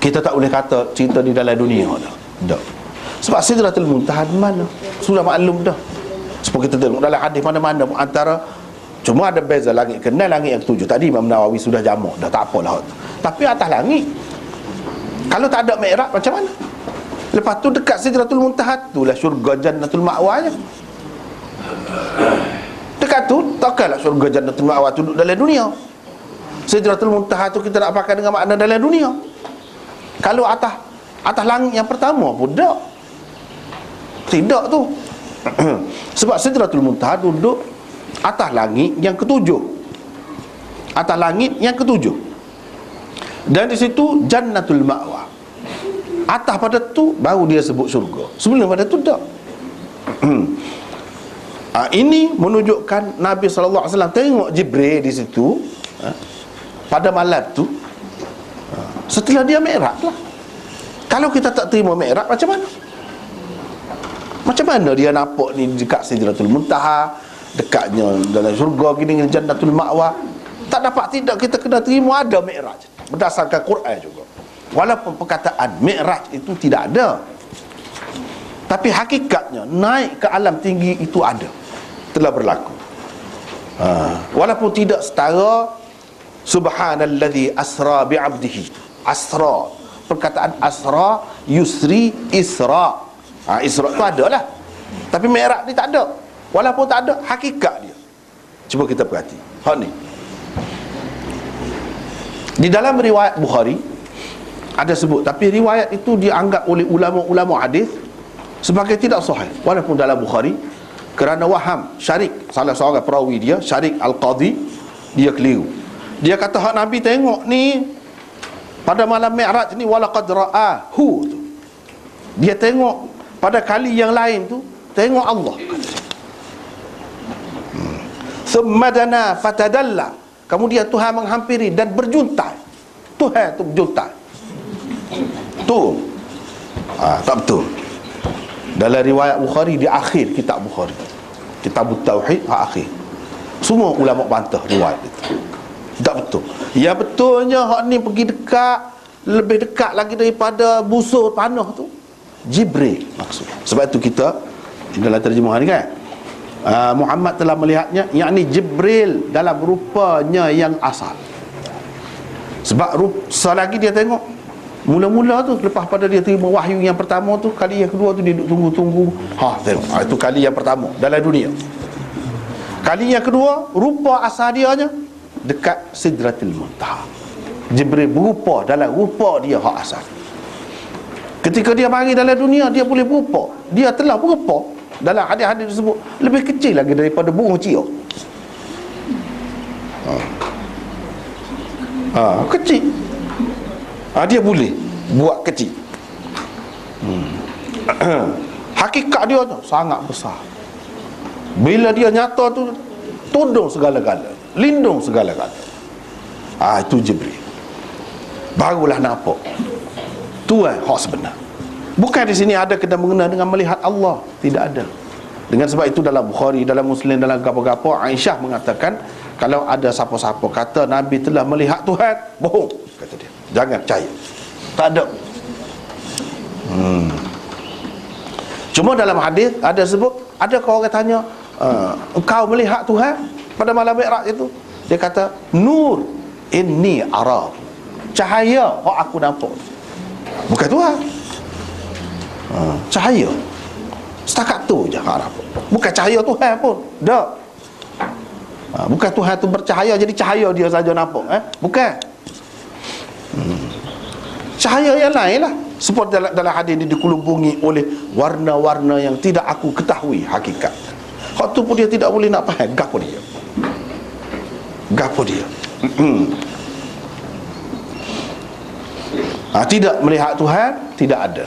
kita tak boleh kata cerita di dalam dunia dah. Sebab Sidratul Muntaha mana? Sudah maklum dah. Sebab kita tengok dalam hadis mana-mana antara, cuma ada beza langit ke-6, langit yang ke-7. Tadi Imam Nawawi sudah jamak dah, tak apalah. Tapi atas langit, kalau tak ada Mi'raj macam mana? Lepas tu dekat Sidratul Muntaha itulah syurga Jannatul Ma'wa-nya. Dekat tu takkanlah syurga Jannatul Ma'wa tu duduk dalam dunia. Sidratul Muntaha tu kita nak pakai dengan makna dalam dunia. Kalau atas langit yang pertama pun tidak tu. Sebab Sidratul Muntaha duduk atas langit yang ketujuh. Atas langit yang ketujuh. Dan di situ Jannatul Ma'wa. Atas pada tu baru dia sebut syurga. Sebelum pada tu tak. Ini menunjukkan Nabi SAW tengok Jibril di situ pada malam tu, setelah dia Mi'raj lah. Kalau kita tak terima Mi'raj, macam mana? Macam mana dia nampak ni dekat Sidratul Muntaha, dekatnya dalam syurga gini, Jannatul Ma'wa? Tak dapat tidak kita kena terima ada Mi'raj berdasarkan Quran juga. Walaupun perkataan Mi'raj itu tidak ada, tapi hakikatnya naik ke alam tinggi itu ada, telah berlaku. Walaupun tidak setara Subhanalladzi asra bi'abdihi. Asra, perkataan asra, yusri, isra. Isra tu ada lah, tapi Mi'raj ni tak ada. Walaupun tak ada, hakikat dia. Cuba kita perhati hak ni. Di dalam riwayat Bukhari ada sebut, tapi riwayat itu dianggap oleh ulama-ulama hadis sebagai tidak sahih walaupun dalam Bukhari, kerana waham Syarik, salah seorang perawi dia, Syarik Al-Qadhi, dia keliru. Dia kata hak Nabi tengok ni pada malam Mi'raj ni, walaqad ra'ahu tu, dia tengok pada kali yang lain tu, tengok Allah. Thumma dana fatadalla, kemudian Tuhan menghampiri dan berjuntai. Tuhan tu berjuntai tu, tak betul. Dalam riwayat Bukhari, di akhir kitab Bukhari, Kitab Tauhid, akhir, semua ulama bantah riwayat itu, tak betul. Yang betulnya hak ni pergi dekat lebih dekat lagi daripada busur panah tu? Jibril maksud. Sebab tu kita dalam terjemahan ni kan, Muhammad telah melihatnya, yakni Jibril dalam rupanya yang asal. Sebab selagi dia tengok mula-mula tu, lepas pada dia terima wahyu yang pertama tu, kali yang kedua tu dia duduk tunggu-tunggu. Tengok, itu kali yang pertama dalam dunia. Kali yang kedua, rupa asal dianya dekat Sidratil Muntaha. Jibril berupa dalam rupa dia hak asal. Ketika dia mari dalam dunia, dia boleh berupa, dia telah berupa dalam hadis-hadis tersebut lebih kecil lagi daripada burung ciok. Kecil. Dia boleh buat kecil. Hakikat dia tu sangat besar. Bila dia nyata tu, todong segala-gala, lindung segala-gala. Itu Jibril. Barulah nampak Tuhan hak sebenar. Bukan di sini ada kena mengena dengan melihat Allah, tidak ada. Dengan sebab itu dalam Bukhari, dalam Muslim, dalam gapo-gapo, Aisyah mengatakan, kalau ada siapa-siapa kata Nabi telah melihat Tuhan, bohong, kata dia. Jangan percaya. Tak ada. Cuma dalam hadis ada sebut, adakah orang tanya, engkau melihat Tuhan pada malam Mi'raj itu? Dia kata, nur inni ara, cahaya hak aku nampak. Bukan Tuhan. Cahaya. Setakat tu je hak nampak. Bukan cahaya Tuhan pun. Tak. Bukan Tuhan tu bercahaya jadi cahaya dia saja nampak. Bukan. Cahaya yang lain lah. Seperti dalam hadis ini dikelubungi oleh warna-warna yang tidak aku ketahui hakikat. Hak tu pun dia tidak boleh nak faham. Gapo dia? Gapo dia? Tidak melihat Tuhan, tidak ada.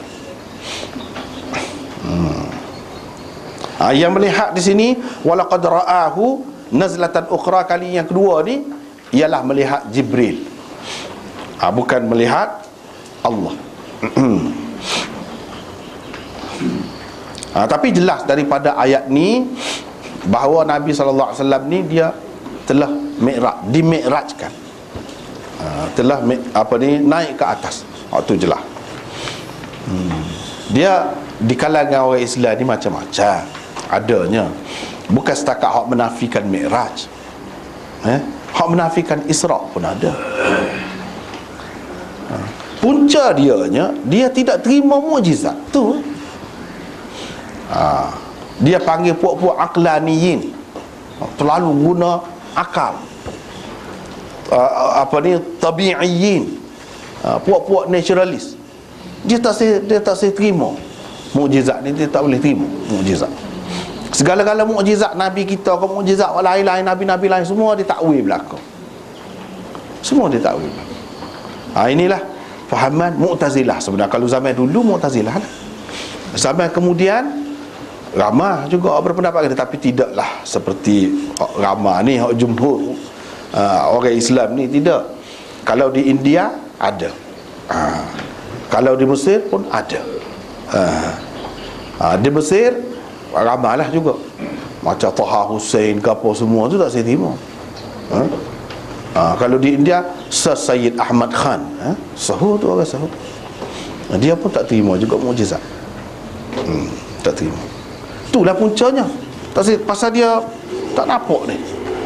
Yang melihat di sini, walaqad ra'ahu nazlatan ukhra, kali yang kedua ni ialah melihat Jibril. Bukan melihat Allah. Tapi jelas daripada ayat ni bahawa Nabi sallallahu alaihi wasallam ni dia telah dimi'rajkan. Telah naik ke atas. Itu jelas. Dia di kalangan orang Islam ni macam-macam adanya. Bukan setakat hak menafikan Mi'raj, hak menafikan Isra pun ada. Punca dianya, dia tidak terima mukjizat tu. Dia panggil puak-puak aqlaniyin, terlalu guna akal. Tabi'iyin, puak-puak naturalis. Dia tak saya terima mukjizat ni. Dia tak boleh terima mukjizat. Segala-gala mukjizat Nabi kita, ke mukjizat lain-lain, Nabi-Nabi lain, semua ditakwil belaka. Semua ditakwil. Inilah fahaman Mu'tazilah sebenarnya. Kalau zaman dulu Mu'tazilah lah. Zaman kemudian ramah juga berpendapat, tetapi tidaklah seperti ramah ni, jumhur orang Islam ni tidak. Kalau di India ada, kalau di Mesir pun ada. Di Mesir ramahlah juga, macam Taha Hussein ke apa semua tu tak saya terima. Kalau di India Sir Syed Ahmad Khan, sahur tu orang sahur, dia pun tak terima juga mukjizat. Tak terima. Itulah puncanya. Pasal dia tak nampak ni.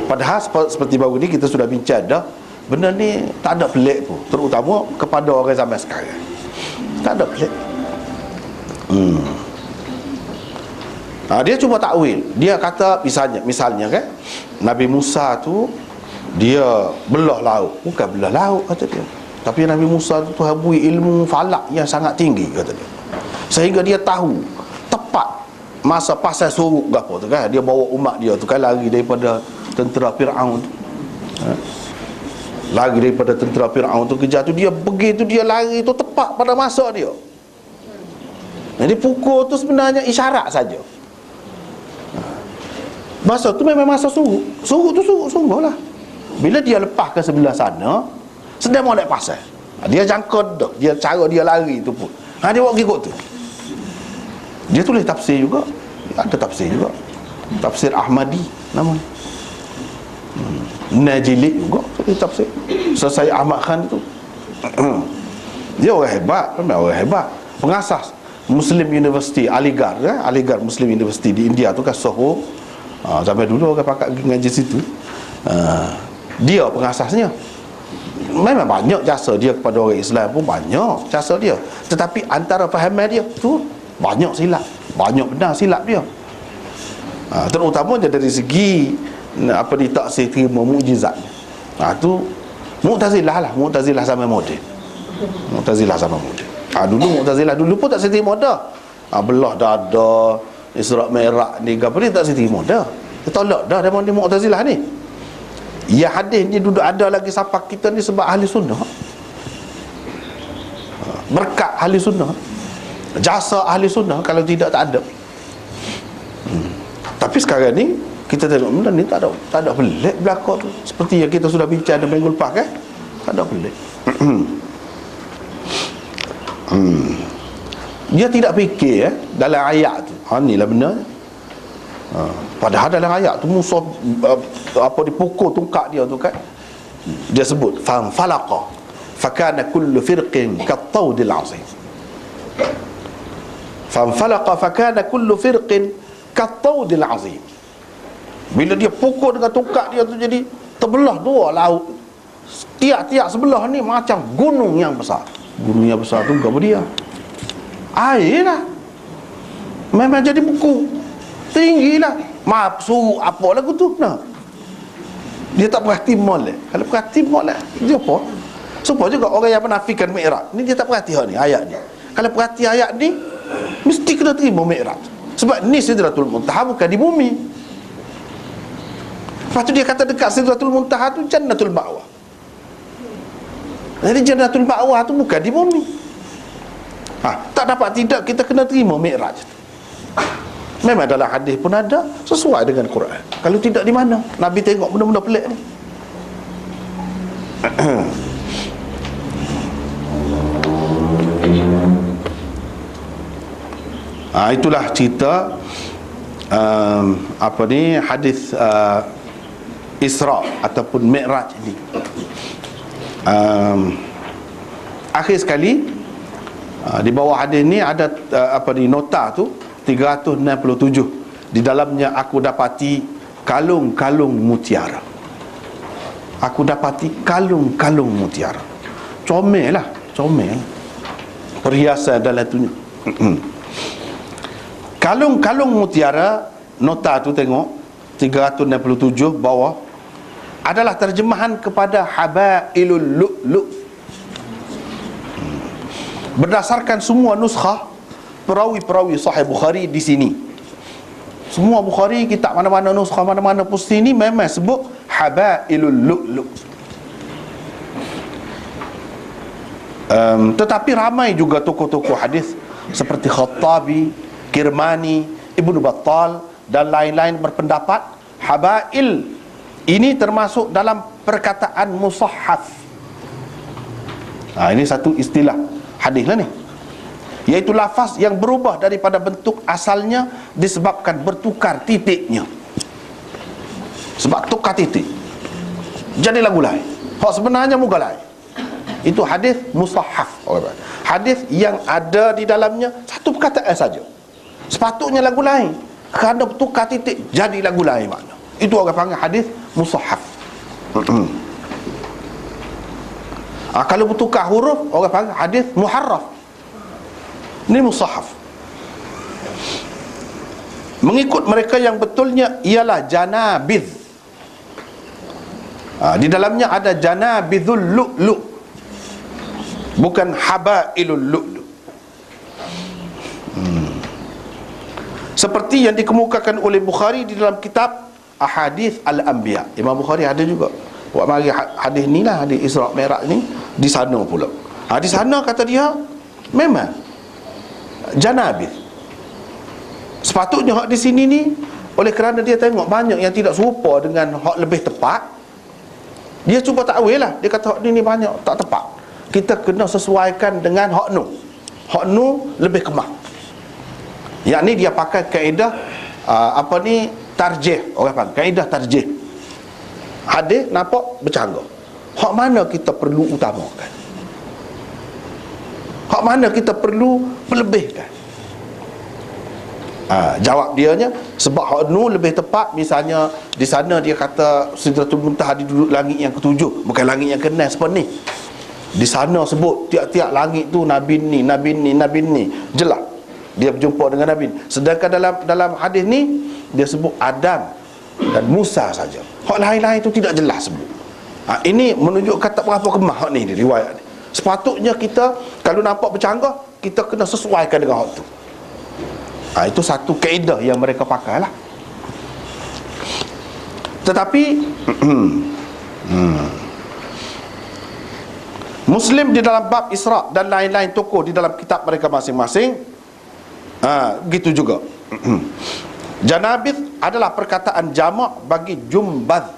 Padahal seperti baru ni kita sudah bincang dah, benda ni tak ada pelik pun, terutama kepada orang zaman sekarang. Tak ada pelik. Dia cuba takwil. Dia kata misalnya kan, Nabi Musa tu dia belah laut. Bukan belah laut kata dia, tapi Nabi Musa tu Tuhan beri ilmu falak yang sangat tinggi kata dia, sehingga dia tahu tepat masa pasal surut ke apa tu kan. Dia bawa umat dia tu kan lari daripada tentera Fir'aun tu. Lari daripada tentera Fir'aun tu, kejar tu dia pergi tu, dia lari tu tepat pada masa dia. Jadi pukul tu sebenarnya isyarat saja. Masa tu memang masa surut. Surut tu surut sungguh lah. Bila dia lepas ke sebelah sana, sedang mau naik pasal, dia jangkut dah. Dia cara dia lari tu pun, dia buat ikut tu. Dia tulis tafsir juga. Ada tafsir juga, tafsir Ahmadi namanya. Najili juga tulis tafsir Sir Ahmad Khan itu. Dia orang hebat, memang orang hebat. Pengasas Muslim University Aligarh, Aligarh Muslim University di India tu kan Soho. Sampai dulu orang pakat pergi ngaji situ. Dia pengasasnya. Memang banyak jasa dia kepada orang Islam pun, banyak jasa dia. Tetapi antara fahaman dia tu banyak silap, banyak benar silap dia. Terutamanya dari segi apa ni, taksir terima mukjizat. Tu Mu'tazilah lah, Mu'tazilah sama moden. Mu'tazilah sama moden. Dulu Mu'tazilah dulu pun tak terima dah. Belah dada, Isra' Mi'raj ni apa ni tak terima dah. Dia tolak dah daripada Mu'tazilah ni. Ya, hadis ni duduk ada lagi sampai kita ni sebab ahli sunnah. Berkat ahli sunnah, jasa ahli sunnah, kalau tidak tak ada. Tapi sekarang ni kita tengok benda ni tak ada pelik berlaku tu. Seperti yang kita sudah bincang dalam minggu lepas kan, tak ada pelik. Dia tidak fikir dalam ayat tu, inilah benar. Padahal dalam ayat tu musuh apa dipukul tungkak dia tu kan, dia sebut falaqa fakana kullu firqin kattawdil azim. Falaqa fakana kullu firqin kattawdil azim. Bila dia pukul dengan tungkak dia tu, jadi terbelah dua laut. Tiap-tiap sebelah ni macam gunung yang besar. Gunung yang besar tu apa dia? Air lah. Memang jadi buku tinggi lah. Maaf, suruh apa lagu tu? Nah, dia tak perhati molek. Kalau perhati molek, dia apa? Supaya juga orang yang menafikan Mi'raj ni, dia tak perhati ni ayat ni. Kalau perhati ayat ni, mesti kena terima Mi'raj. Sebab ni Sidratul Muntaha, bukan di bumi. Lepas tu dia kata dekat Sidratul Muntaha tu Jannatul Ma'wa. Jadi Jannatul Ma'wa tu bukan di bumi. Tak dapat tidak, kita kena terima Mi'raj. Memang dalam hadis pun ada, sesuai dengan Quran. Kalau tidak, di mana Nabi tengok benda-benda pelik ni? Itulah cerita apa ni, hadis Isra ataupun Mi'raj ini. Akhir sekali, di bawah hadis ni ada apa ni, nota tu 367. Di dalamnya aku dapati kalung-kalung mutiara. Aku dapati kalung-kalung mutiara. Comel lah, comel. Perhiasan dalam tu. Kalung-kalung mutiara, nota tu tengok 367 bawah, adalah terjemahan kepada habailul lu'lu'. Berdasarkan semua nuskhah perawi-perawi Sahih Bukhari di sini, semua Bukhari, kitab mana-mana, nuskhah mana-mana pun sini memang sebut habailul lu'lu'. Tetapi ramai juga tokoh-tokoh hadis seperti Khattabi, Kirmani, Ibnu Battal dan lain-lain berpendapat habail ini termasuk dalam perkataan musahhaf. Ini satu istilah hadis lah ni, iaitu lafaz yang berubah daripada bentuk asalnya disebabkan bertukar titiknya. Sebab tukar titik jadi lagu lain, hak sebenarnya muka lain. Itu hadis musahhaf. Hadis yang ada di dalamnya satu perkataan saja, sepatutnya lagu lain, kerana bertukar titik jadi lagu lain makna. Itu orang panggil hadis musahhaf. Kalau bertukar huruf, orang panggil hadis muharraf. Ini musahhaf. Mengikut mereka yang betulnya ialah janabidh. Di dalamnya ada janabidhul lu'lu', bukan habailul lu'lu'. Seperti yang dikemukakan oleh Bukhari di dalam kitab Ahadith Al-Anbiya. Imam Bukhari ada juga buat mari hadis ni lah, hadis Isra' Mi'raj ni di sana pula. Di sana kata dia memang janabith. Sepatutnya hak di sini ni, oleh kerana dia tengok banyak yang tidak serupa dengan hak lebih tepat, dia cuba takwil lah. Dia kata hak ni banyak tak tepat, kita kena sesuaikan dengan hak nu. Hak nu lebih kemah. Yang ni dia pakai kaedah apa ni, tarjih. Orang panggil kaedah tarjih. Hadis nampak bercanggah, hak mana kita perlu utamakan. Hak mana kita perlu pelebihkan? Jawab dianya, sebab hak nu lebih tepat. Misalnya di sana dia kata Sidratul Muntaha dia duduk langit yang ketujuh, bukan langit yang ke-6 seperti ni. Di sana sebut tiap-tiap langit tu Nabi ni, Nabi ni, Nabi ni. Jelas dia berjumpa dengan Nabi. Sedangkan dalam hadis ni dia sebut Adam dan Musa saja. Hak lain-lain tu tidak jelas sebut. Ini menunjukkan tak berapa kemah hak ni, riwayat ni. Sepatutnya kita kalau nampak bercanggah, kita kena sesuaikan dengan hak tu. Itu satu kaedah yang mereka pakai lah. Tetapi Muslim di dalam bab Isra dan lain-lain tokoh di dalam kitab mereka masing-masing gitu juga. Janabith adalah perkataan jamak bagi jumbad.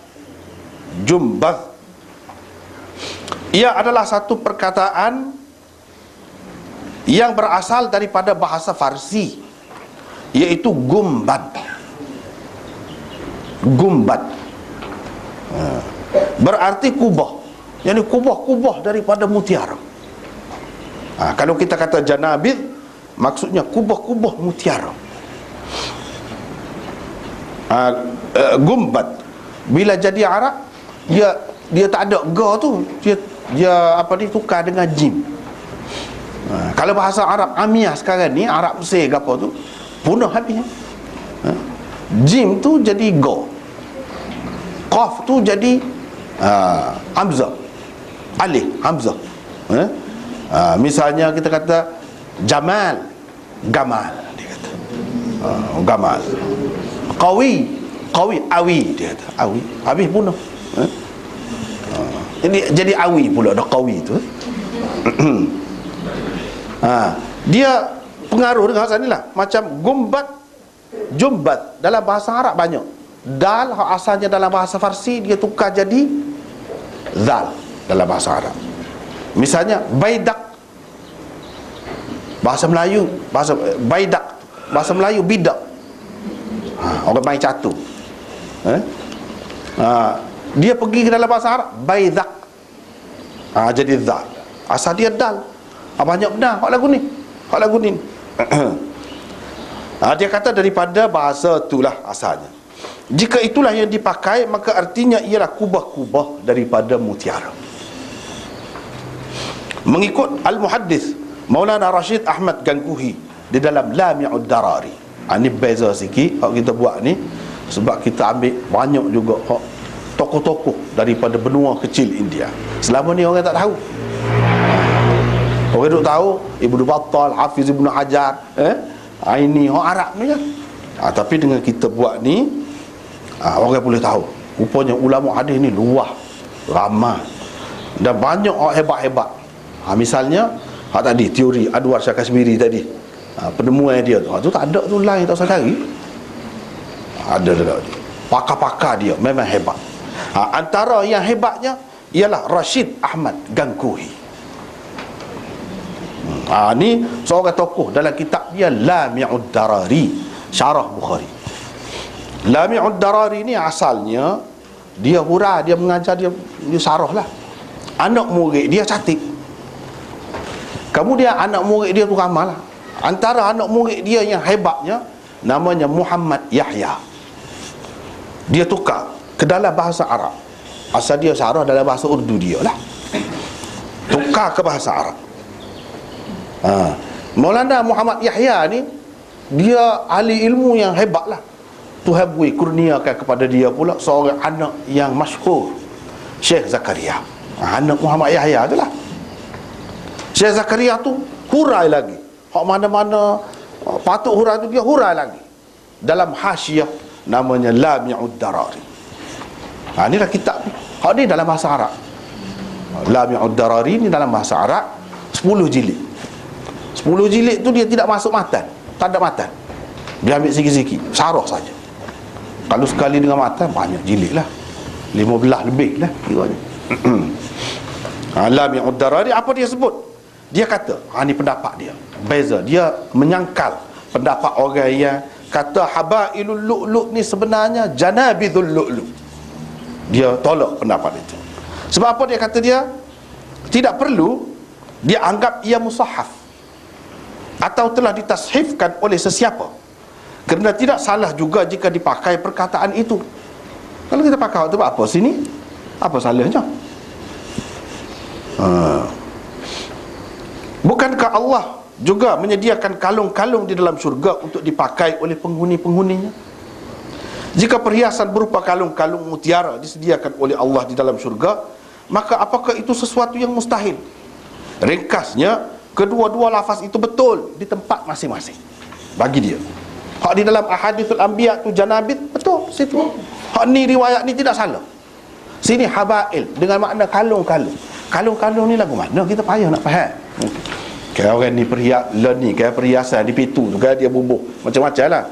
Jumbad, ia adalah satu perkataan yang berasal daripada bahasa Farsi, iaitu gumbad. Gumbad berarti kubah, yakni kubah-kubah daripada mutiara. Kalau kita kata janabith, maksudnya kubah-kubah mutiara. Gumbad bila jadi Arab, dia tak ada ga tu, dia apa ni, tukar dengan jim. Kalau bahasa Arab Amiyah sekarang ni, Arab Mesir ke apa tu, punah habisnya. Jim tu jadi ga, qaf tu jadi hamzah, alif hamzah. Misalnya kita kata Jamal, Gamal, dia kata Gamal. Qawi, Qawi, Awi, dia kata Awi, habis punah. Jadi Awi pula dah Qawi tu. Dia pengaruh dengan bahasa ni lah. Macam gumbat, jumbat dalam bahasa Arab banyak. Dal asalnya dalam bahasa Farsi, dia tukar jadi zal dalam bahasa Arab. Misalnya baidak, bahasa Melayu, bahasa baidak, bahasa Melayu bidak. Orang main catur. Dia pergi ke dalam bahasa Arab, baidak, jadi zal. Asal dia dal. Banyak benar hak lagu ni, hak lagu ni. Dia kata daripada bahasa itulah asalnya. Jika itulah yang dipakai, maka artinya ialah kubah-kubah daripada mutiara. Mengikut Al-Muhaddis Maulana Rashid Ahmad Ganguhi di dalam Lami'ud Darari. Ini beza sikit hak kita buat ni, sebab kita ambil banyak juga hak tokoh-tokoh daripada benua kecil India. Selama ni orang tak tahu. Orang duk tahu Ibnu Battal, Hafiz Ibnu Hajar, ini hak Arab ni kan. Tapi dengan kita buat ni, orang boleh tahu. Rupanya ulama hadis ni luah, ramai, dan banyak orang hebat-hebat. Misalnya hak tadi teori Anwar Shah Kashmiri tadi, penemuan dia tu tak ada tu lain, tak usah cari. Ada pakar-pakar dia memang hebat. Antara yang hebatnya ialah Rashid Ahmad Ganguhi. Ni seorang tokoh dalam kitab dia Lami'ud Darari, syarah Bukhari. Lami'ud Darari ni asalnya dia hurah, dia mengajar, dia syarah lah. Anak murid dia cantik. Kemudian anak murid dia tu ramai lah. Antara anak murid dia yang hebatnya namanya Muhammad Yahya. Dia tukar ke dalam bahasa Arab. Asal dia syarah dalam bahasa Urdu dia lah, tukar ke bahasa Arab. Maulana Muhammad Yahya ni, dia ahli ilmu yang hebat lah. Tuhan beri kurniakan kepada dia pula seorang anak yang masyhur, Syekh Zakaria. Anak Muhammad Yahya tu lah. Syekh Zakaria tu hurai lagi, hak mana-mana patut hurai tu dia hurai lagi dalam hasyiah namanya Lami'ud Darari. Inilah kitab ni. Hak ni dalam bahasa Arab. Lami'ud Darari ni dalam bahasa Arab 10 jilid. 10 jilid tu dia tidak masuk matan, tak ada matan. Dia ambil sikit-sikit, syarah saja. Kalau sekali dengan matan, banyak jilid lah, 15 lebih lah kiranya. Lami'ud Darari, apa dia sebut? Dia kata, ni pendapat dia beza. Dia menyangkal pendapat orang yang kata habailul lu'lu' ni sebenarnya janabidul lu'lu'. Dia tolak pendapat itu. Sebab apa dia kata? Dia tidak perlu dia anggap ia musahaf. atau telah ditashifkan oleh sesiapa, kerana tidak salah juga jika dipakai perkataan itu. Kalau kita pakai waktu apa sini, apa salahnya? Bukankah Allah juga menyediakan kalung-kalung di dalam syurga untuk dipakai oleh penghuni-penghuninya? Jika perhiasan berupa kalung-kalung mutiara disediakan oleh Allah di dalam syurga, maka apakah itu sesuatu yang mustahil? Ringkasnya, kedua-dua lafaz itu betul di tempat masing-masing bagi dia. Hak di dalam ahadithul anbiya tu janabit, betul situ. Hak ni riwayat ni tidak salah. Sini habail dengan makna kalung-kalung. Kalung-kalung ni lagu mana kita payah nak faham. Kayak orang ni kayak perhiasan di pitu tu, kayak dia bubuh macam-macam lah.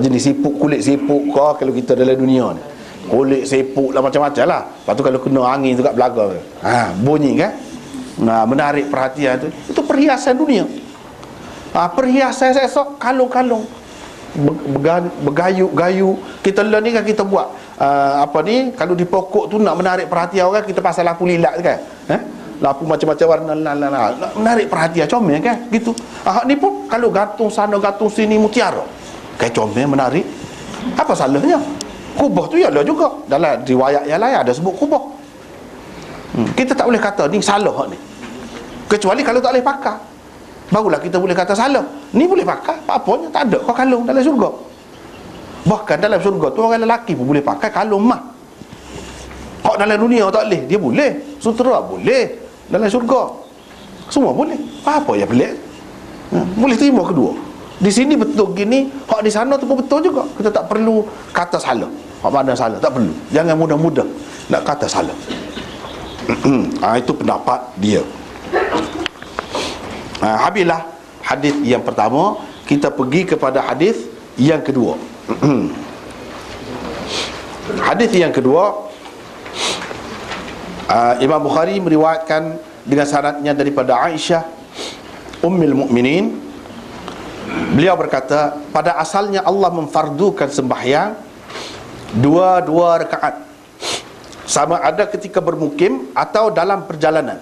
Jenis siput, kulit siput kau kalau kita dalam dunia ni. Kulit siput lah macam-macam lah. Lepas tu kalau kena angin tu kat belakang, bunyi kan, menarik perhatian tu. Itu perhiasan dunia. Perhiasan esok kalung-kalung, bergayu-gayu. Kita ni kan kita buat kalau di pokok tu nak menarik perhatian orang, kita pasal lampu lilat kan, lampu macam-macam warna, nak menarik perhatian, comel kan gitu. Ni pun kalau gantung sana gantung sini mutiara, kayak comel, menarik. Apa salahnya? Kubah tu ialah juga dalam riwayat yang lain ada sebut kubah. Kita tak boleh kata ni salah ni, kecuali kalau tak boleh pakai, barulah kita boleh kata salah. Ni boleh pakai, apa-apanya tak ada kau kalung dalam syurga. Bahkan dalam syurga tu orang lelaki pun boleh pakai kalung mah. Kau dalam dunia tak boleh, dia boleh. Sutera boleh, dalam syurga semua boleh. Apa yang pelik? Boleh terima kedua. Di sini betul gini, hak di sana tu pun betul juga. Kita tak perlu kata salah. Hak mana salah, tak perlu. Jangan mudah-mudah nak kata salah. Itu pendapat dia. Habislah hadis yang pertama, kita pergi kepada hadis yang kedua. Hadis yang kedua, Imam Bukhari meriwayatkan dengan sanadnya daripada Aisyah Ummul Mukminin. Beliau berkata, pada asalnya Allah memfardukan sembahyang dua rakaat, sama ada ketika bermukim atau dalam perjalanan.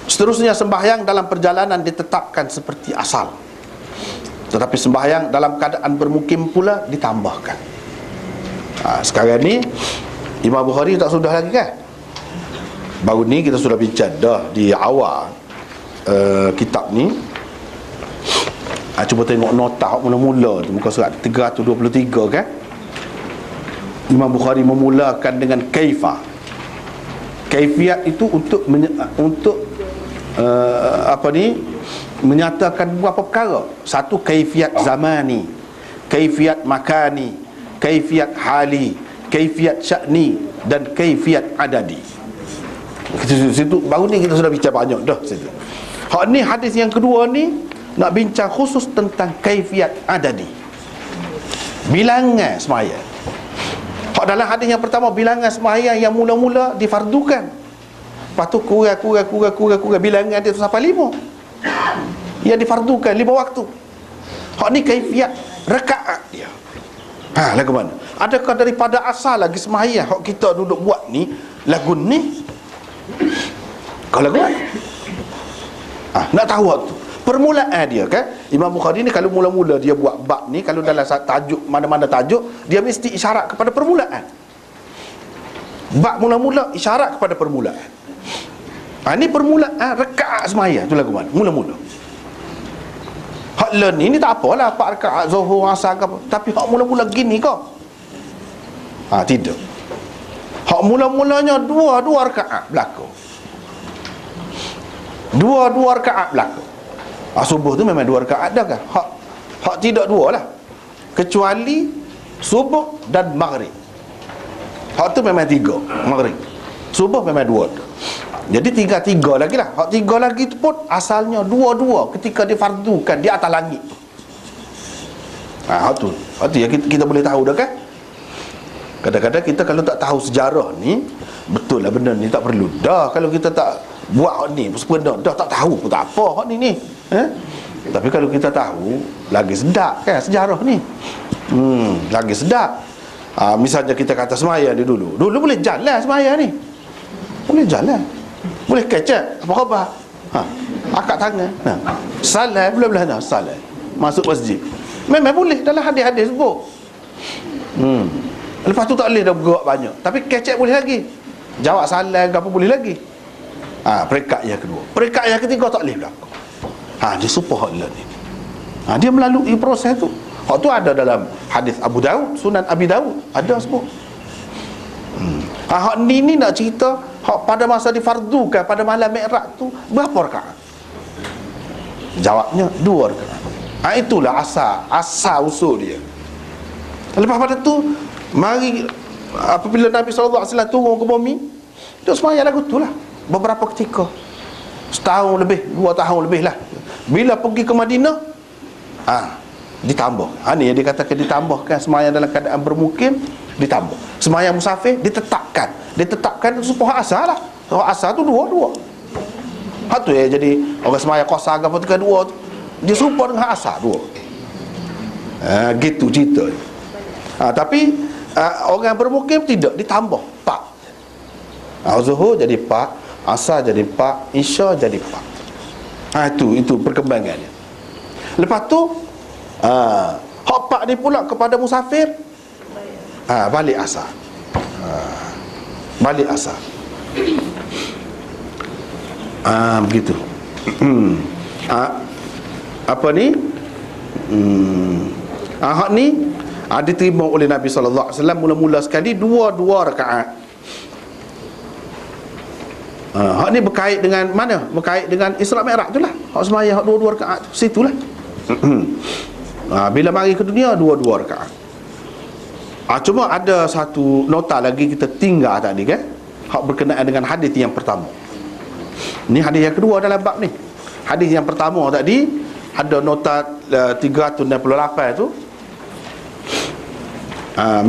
Seterusnya sembahyang dalam perjalanan ditetapkan seperti asal, tetapi sembahyang dalam keadaan bermukim pula ditambahkan. Sekarang ni Imam Bukhari tak sudah lagi kan? Baru ni kita sudah bincang dah di awal kitab ni. Cuba tengok nota mula-mula tu, muka surat 323 kan. Imam Bukhari memulakan dengan kaifa. Kaifiat itu untuk menyatakan beberapa perkara. Satu, kaifiat zamani, kaifiat makani, kaifiat hali, kaifiat sya'ni, dan kaifiat adadi. Situ baru ni kita sudah bincang banyak dah situ. Hak ni hadis yang kedua ni nak bincang khusus tentang kaifiat adadi, bilangan sembahyang. Hak dalam hadis yang pertama, bilangan sembahyang yang mula-mula difardukan, lepas tu kurang bilangan dia tu sampai 5 yang difardukan 5 waktu. Hak ni kaifiat rakaat dia. Lagu mana? Adakah daripada asal lagi sembahyang hak kita duduk buat ni lagu ni? Kalau lagu nak tahu waktu permulaan dia kan. Imam Bukhari ni kalau mula-mula dia buat bab ni, kalau dalam tajuk mana-mana tajuk, dia mesti isyarat kepada permulaan. Bab mula-mula isyarat kepada permulaan. Ni permulaan rakaat sembahyang tu lagu mana? Mula-mula. Hak learn ni tak apalah 4 rakaat zuhur asar ke apa, tapi hak mula-mula gini kau. Tidak. Hak mula-mulanya dua rakaat berlaku. Dua rakaat berlaku. Subuh tu memang 2 rakaat dah kan. Hak tidak 2 lah, kecuali subuh dan maghrib. Hak tu memang 3. Maghrib, subuh memang 2. Jadi tinggal 3 lagi lah. Hak 3 lagi tu pun asalnya 2 ketika difardukan di atas langit. Hak tu ya kita boleh tahu dah kan. Kadang-kadang kita kalau tak tahu sejarah ni, betul lah benda ni tak perlu dah. Kalau kita tak buat hak ni sebenarnya dah tak tahu pun tak apa hak ni. Tapi kalau kita tahu, lagi sedap kan sejarah ni. Lagi sedap. Misalnya kita kata semaya dia dulu boleh jalan semaya ni, boleh jalan, boleh kecek apa khabar. Akak tangan. Salam belah-belah dah, salam. Masuk masjid. Memang boleh dalam hadis-hadis sebut. Lepas tu tak boleh dah bergerak banyak. Tapi kecek boleh lagi. Jawab salam ke apa boleh lagi. Peringkat yang kedua. Peringkat yang ketiga tak boleh berlaku. Dia supah hak ni. Dia melalui proses tu. Hak tu ada dalam hadis Abu Daud, Sunan Abi Daud, ada sebut. Hak ni nak cerita hak pada masa difardukan pada malam Mi'raj tu berapa rakaat? Jawabnya 2 rakaat. Itulah asal usul dia. Lepas pada tu mari apabila Nabi SAW turun ke bumi, dia sembahyang lagu tu lah beberapa ketika, setahun lebih, 2 tahun lebih lah. Bila pergi ke Madinah, ditambah. Ni yang dikatakan ditambahkan. Sembahyang dalam keadaan bermukim ditambah. Sembahyang musafir ditetapkan. Ditetapkan itu supaya asal lah. Supaya asal tu 2. Hak tu ya, jadi orang sembahyang qasar ke apa tu kedua tu, dia serupa dengan asal 2. Gitu cerita. Tapi orang bermukim tidak, ditambah 4. Zuhur jadi 4, asar jadi 4, isya jadi 4. Itu perkembangannya. Lepas tu hak 4 ni pula kepada musafir, balik asar. Balik asar. Begitu. Apa ni? Hak ni diterima oleh Nabi sallallahu alaihi wasallam mula-mula sekali 2 rakaat. Hak ni berkait dengan mana? Berkait dengan Isra Mi'raj tu lah. Hak sembahyang hak 2 rakaat tu, situlah. Bila mari ke dunia 2 rakaat. Cuma ada satu nota lagi kita tinggal tadi kan, hak berkenaan dengan hadis yang pertama. Ni hadis yang kedua dalam bab ni. Hadis yang pertama tadi ada nota 368 tu.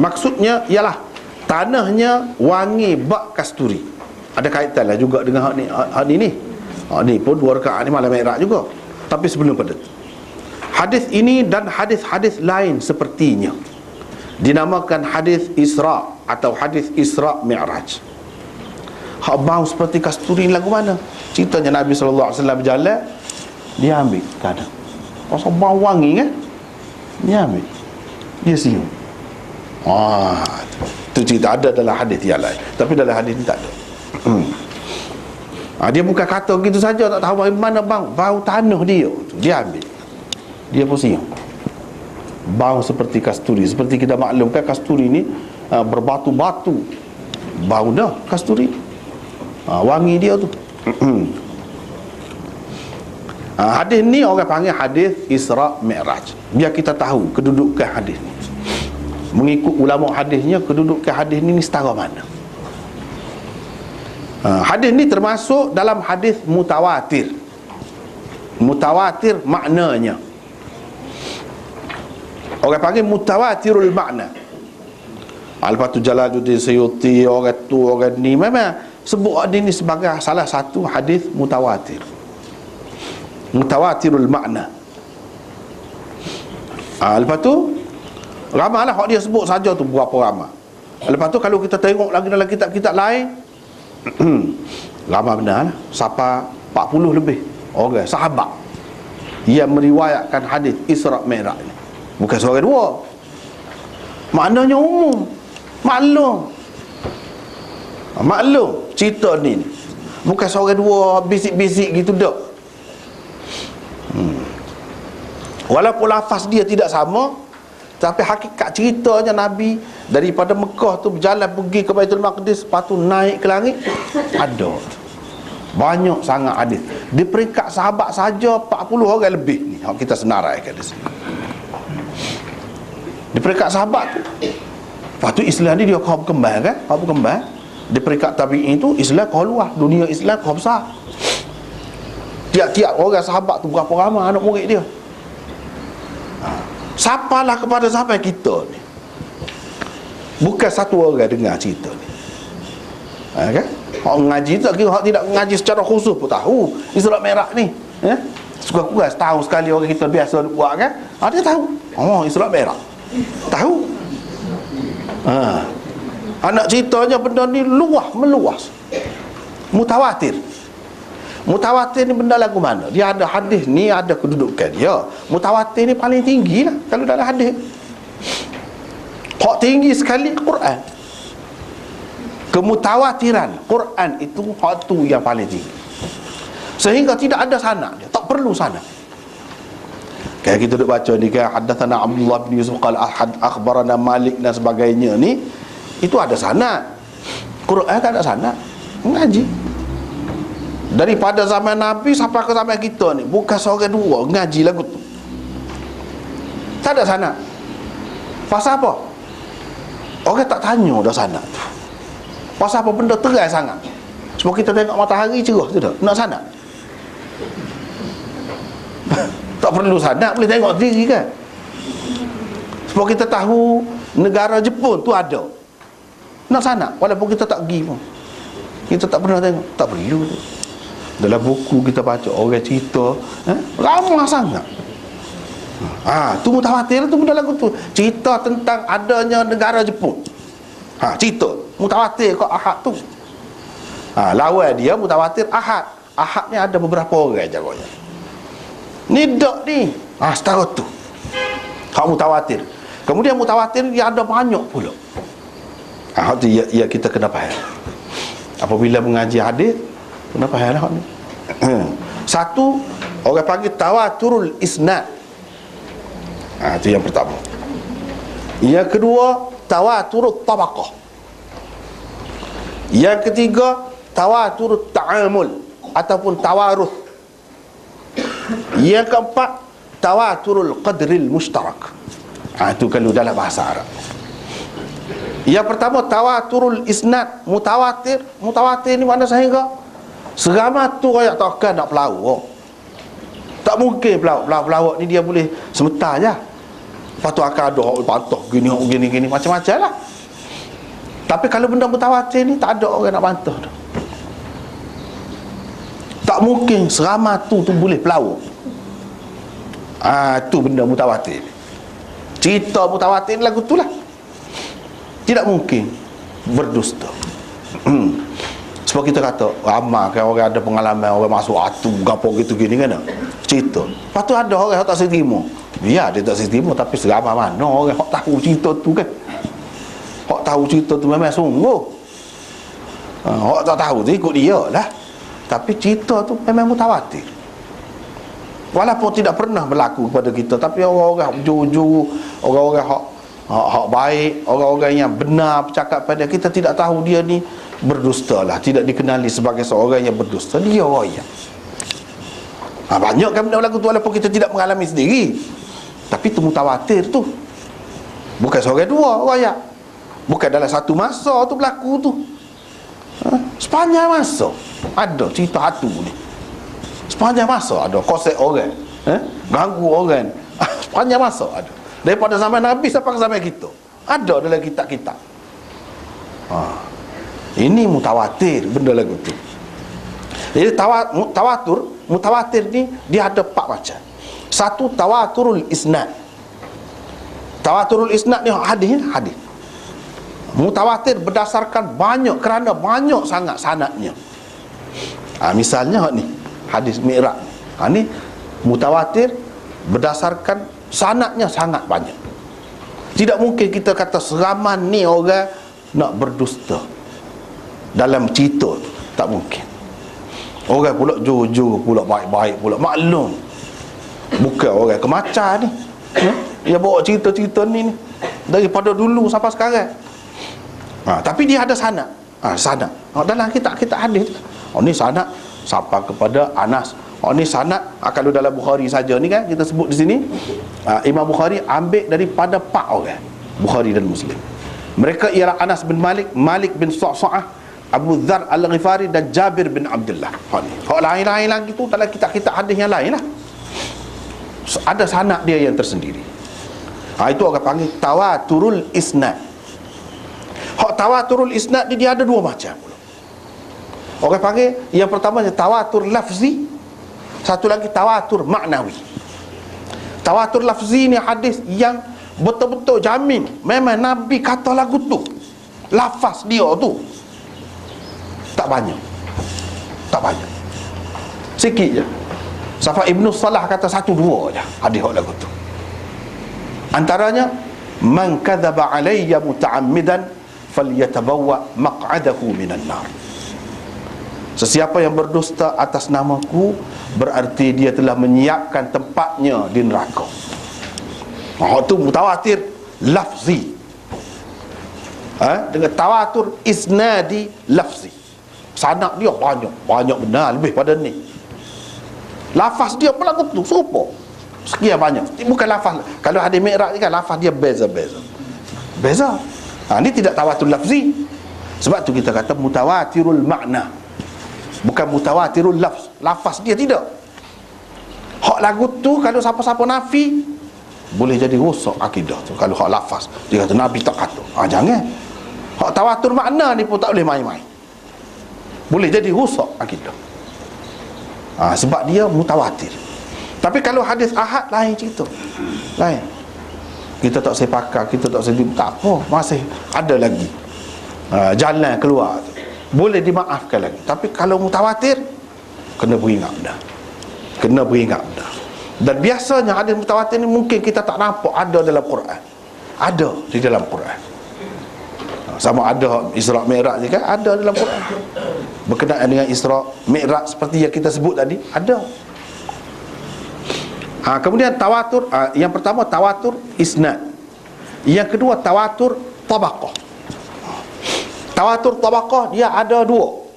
Maksudnya ialah tanahnya wangi bak kasturi. Ada kaitan lah juga dengan hak ni. Hak ni pun 2 rakaat ni malam Mi'raj juga. Tapi sebelum pada tu, hadis ini dan hadis-hadis lain sepertinya dinamakan hadis Isra atau hadis Isra Mi'raj. Hak bau seperti kasturi lagu mana? Ceritanya Nabi SAW berjalan, dia ambil kadang pasal bau wangi kan, dia ambil, dia sium. Itu cerita ada dalam hadis yang lain, tapi dalam hadis ni tak ada. Dia bukan kata gitu saja, tak tahu mana bau tanah dia ambil, dia pun sium. Bau seperti kasturi. Seperti kita maklumkan, kasturi ni berbatu-batu, bau dah kasturi, wangi dia tu. Hadis ni orang panggil hadis Isra Mi'raj. Biar kita tahu kedudukan hadis ni. Mengikut ulama hadisnya, kedudukan hadis ni setara mana. Hadis ni termasuk dalam hadis mutawatir. Mutawatir maknanya, orang panggil mutawatirul makna. Lepas tu Jalaluddin Suyuti, orang tu orang ni memang sebut hadis ni sebagai salah satu hadis mutawatir. Mutawatirul makna. Lepas tu ramai lah hak dia sebut saja tu, berapa ramai. Lepas tu kalau kita tengok lagi dalam kitab-kitab lain, ramai benar lah, sampai 40 lebih orang sahabat yang meriwayatkan hadis Isra Mi'raj ni. Bukan seorang dua. Maknanya umum, maklum cerita ni bukan seorang dua bisik-bisik gitu dak. Walaupun lafaz dia tidak sama, tapi hakikat ceritanya Nabi daripada Mekah tu berjalan pergi ke Baitul Maqdis, lepas tu naik ke langit, ada banyak sangat hadis. Di peringkat sahabat saja 40 orang lebih ni, kita senaraikan di sini. Di peringkat sahabat tu, lepas tu Islam ni dia kau berkembang kan, kau berkembang. Di peringkat tabi'in tu Islam kau luas, dunia Islam kau besar. Tiap-tiap orang sahabat tu berapa ramai anak murid dia. Sapalah kepada sahabat kita ni, bukan satu orang dengar cerita ni, kan? Hak ngaji tak kira, hak tidak ngaji secara khusus pun tahu Isra Mi'raj ni, suka-suka setahun sekali orang kita biasa buat kan, dia tahu Isra Mi'raj, tahu. Anak ceritanya benda ni luas meluas, mutawatir. Mutawatir ni benda lagu mana? Dia ada hadis ni, ada kedudukan dia. Mutawatir ni paling tinggi lah kalau dalam hadis. Hak tinggi sekali Quran. Kemutawatiran Quran itu hak tu yang paling tinggi. Sehingga tidak ada sanad dia, tak perlu sanad. Kayak kita duk baca ni kan, hadatsana Abdullah bin Yusuf qala akhbarana Malik dan sebagainya ni, itu ada sanad. Quran tak ada sanad. Ngaji daripada zaman Nabi sampai ke zaman kita ni, bukan seorang dua ngaji lagu tu. Tak ada sanad. Pasal apa? Orang tak tanya dah sanad tu. Pasal apa? Benda terang sangat. Sebab kita tengok matahari cerah tu dah. Nak sanad? Tak perlu sanad, boleh tengok sendiri kan. Sebab kita tahu negara Jepun tu ada. Nak sanad walaupun kita tak pergi pun. Kita tak pernah tengok, tak perlu tu. Dalam buku kita baca orang cerita, ramah sangat. Tu mutawatir tu benda lagu tu. Cerita tentang adanya negara Jepun. Cerita mutawatir kau ahad tu. Lawan dia mutawatir ahad. Ahad ni ada beberapa orang jaganya. Ni dak ni. Setara tu. Hak mutawatir. Kemudian mutawatir dia ada banyak pula. Hak tu ya kita kena faham. Apabila mengaji hadis, kena faham lah hak ni. Satu, orang panggil tawaturul isnad. Itu yang pertama. Yang kedua, tawaturut tabaqah. Yang ketiga, tawaturut ta'amul ataupun tawaruth. Yang keempat, tawaturul qadril mushtarak. Itu kalau dalam bahasa Arab. Yang pertama, tawaturul isnad. Mutawatir. Mutawatir ni mana sehingga seramai tu rakyat takkan nak pelawak. Tak mungkin pelawak ni dia boleh sebentar je. Lepas tu akan ada orang pantah gini macam-macam lah. Tapi kalau benda mutawatir ni tak ada orang nak bantah dah. Tak mungkin seramai tu boleh pelawak. Tu benda mutawatir. Cerita mutawatir lagu tu lah. Tidak mungkin berdusta. Sebab kita kata ramai kan orang ada pengalaman, orang masuk atu gapo gitu gini kan cerita. Lepas tu ada orang yang tak seterima. Biar dia tak seterima, tapi seramai mana orang yang tahu cerita tu kan. Hak tahu cerita tu memang sungguh. Hak tak tahu tu ikut dia lah. Tapi cerita tu memang mutawatir. Walaupun tidak pernah berlaku kepada kita, tapi orang-orang jujur, orang-orang hak baik, orang-orang yang benar bercakap pada kita, tidak tahu dia ni berdusta lah, tidak dikenali sebagai seorang yang berdusta. Dia orang yang banyak kan benda berlaku tu walaupun kita tidak mengalami sendiri. Tapi tu mutawatir tu. Bukan seorang dua orang. Bukan dalam satu masa tu berlaku tu. Sepanjang masa ada cerita hatu ni. Sepanjang masa ada konsep orang, ganggu orang. Sepanjang masa ada. Daripada zaman Nabi sampai ke zaman kita. Ada dalam kitab-kitab. Ini mutawatir benda lagu tu. Jadi mutawatir ni dia ada 4 macam. Satu, tawaturul isnad. Tawaturul isnad ni hadis. Mutawatir berdasarkan banyak, kerana banyak sangat sanadnya. Misalnya ni hadis Mi'raj. Ni mutawatir berdasarkan sanadnya sangat banyak. Tidak mungkin kita kata seramai ni orang nak berdusta dalam cerita tu. Tak mungkin. Orang pula jujur, pula baik-baik, pula maklum. Bukan orang kemacar ni. Dia bawa cerita-cerita ni daripada dulu sampai sekarang. Tapi dia ada sanad. Sanad. Dalam kita hadis. Ni sanad sampai kepada Anas. Ni sanad kalau dalam Bukhari saja ni kan kita sebut di sini, Imam Bukhari ambil daripada 4 orang, Bukhari dan Muslim. Mereka ialah Anas bin Malik, Malik bin Sa'sa'ah, Abu Dzar Al-Ghifari dan Jabir bin Abdullah. Hak lain-lain lagi tu dalam kitab-kitab hadis yang lain lah. Ada sanad dia yang tersendiri. Itu orang panggil tawaturul isnad. Hak tawaturul isnad dia ada 2 macam. Orang panggil yang pertamanya tawatur lafzi, satu lagi tawatur maknawi. Tawatur lafzi ni hadis yang betul-betul jamin memang Nabi kata lagu tu, lafaz dia tu. Tak banyak. sikit je. Sampai Ibnu Salah kata 1-2 je hadis hak lagu tu. Antaranya, man kadzaba alayya muta'ammidan falyatabawwa maq'adahu minan nar. Sesiapa yang berdusta atas namaku, berarti dia telah menyiapkan tempatnya di neraka. Hak tu mutawatir lafzi. Dengan tawatur isnadi lafzi. Sanad dia banyak benar lebih pada ni. Lafaz dia pula tu serupa. Sekian banyak. Bukan lafaz. Kalau hadis Mi'raj ni kan lafaz dia beza-beza. Beza. Ni tidak tawatur lafzi. Sebab tu kita kata mutawatirul makna, bukan mutawatirul lafz. Lafaz dia tidak. Hak lagu tu kalau siapa-siapa nafi, boleh jadi rosak akidah tu. Kalau hak lafaz dia kata Nabi tak kata, jangan. Hak tawatur makna ni pun tak boleh main-main, boleh jadi rosak akidah. Sebab dia mutawatir. Tapi kalau hadis ahad lain cerita, lain. Kita tak sepakat, kita tak setuju, tak apa, masih ada lagi jalan keluar tu, boleh dimaafkan lagi. Tapi kalau mutawatir, kena beringat dah, kena beringat dah. Dan biasanya hadis mutawatir ni mungkin kita tak nampak ada dalam Quran, ada di dalam Quran. Sama ada Isra' Mi'raj ni kan ada dalam Quran, berkenaan dengan Isra' Mi'raj seperti yang kita sebut tadi, ada. Kemudian tawatur, yang pertama tawatur isnad, yang kedua tawatur tabaqah. Tawatur tabaqah dia ada dua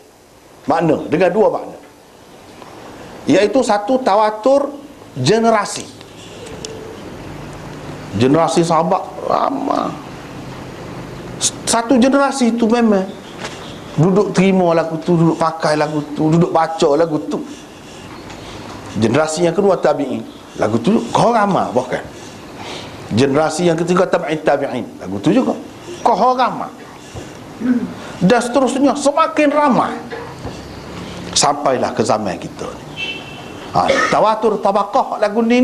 makna, dengan dua makna, iaitu satu tawatur generasi. Generasi sahabat ramai, satu generasi tu memang duduk terima lagu tu, duduk pakai lagu tu, duduk baca lagu tu. Generasi yang kedua tabi'in, lagu tu kau ramai bahkan. Generasi yang ketiga tabi'in, lagu tu juga kau ramai. Dan seterusnya semakin ramai sampailah ke zaman kita ni. Tawatur tabaqah lagu ni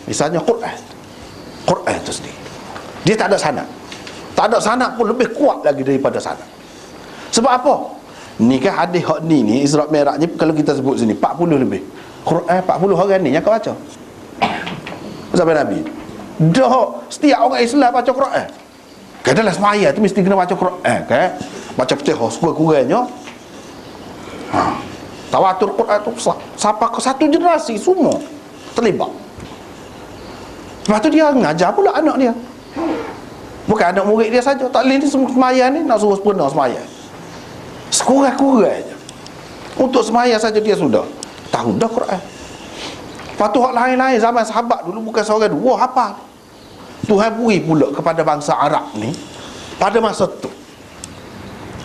misalnya Quran tu sendiri, dia tak ada sanad. Tak ada sanad pun lebih kuat lagi daripada sanad. Sebab apa? Ni kan hadis hak ni Isra' Mi'raj ni, kalau kita sebut sini 40 lebih. Quran 40 orang ni yang kau baca sampai Nabi. Dah setiap orang Islam baca Quran. Kadalah semaya tu mesti kena baca Quran kan. Baca Fatihah sekurang-kurangnya. Tawatur Quran tu sampai ke satu generasi semua terlibat. Lepas tu dia ngajar pula anak dia. Bukan anak murid dia saja, tak boleh ni semaya ni nak suruh sempurna semaya. Sekurang-kurangnya untuk semaya saja dia sudah tahu dah Quran. Lepas tu hak lain-lain zaman sahabat dulu bukan seorang dua hafal. Tuhan beri pula kepada bangsa Arab ni pada masa tu.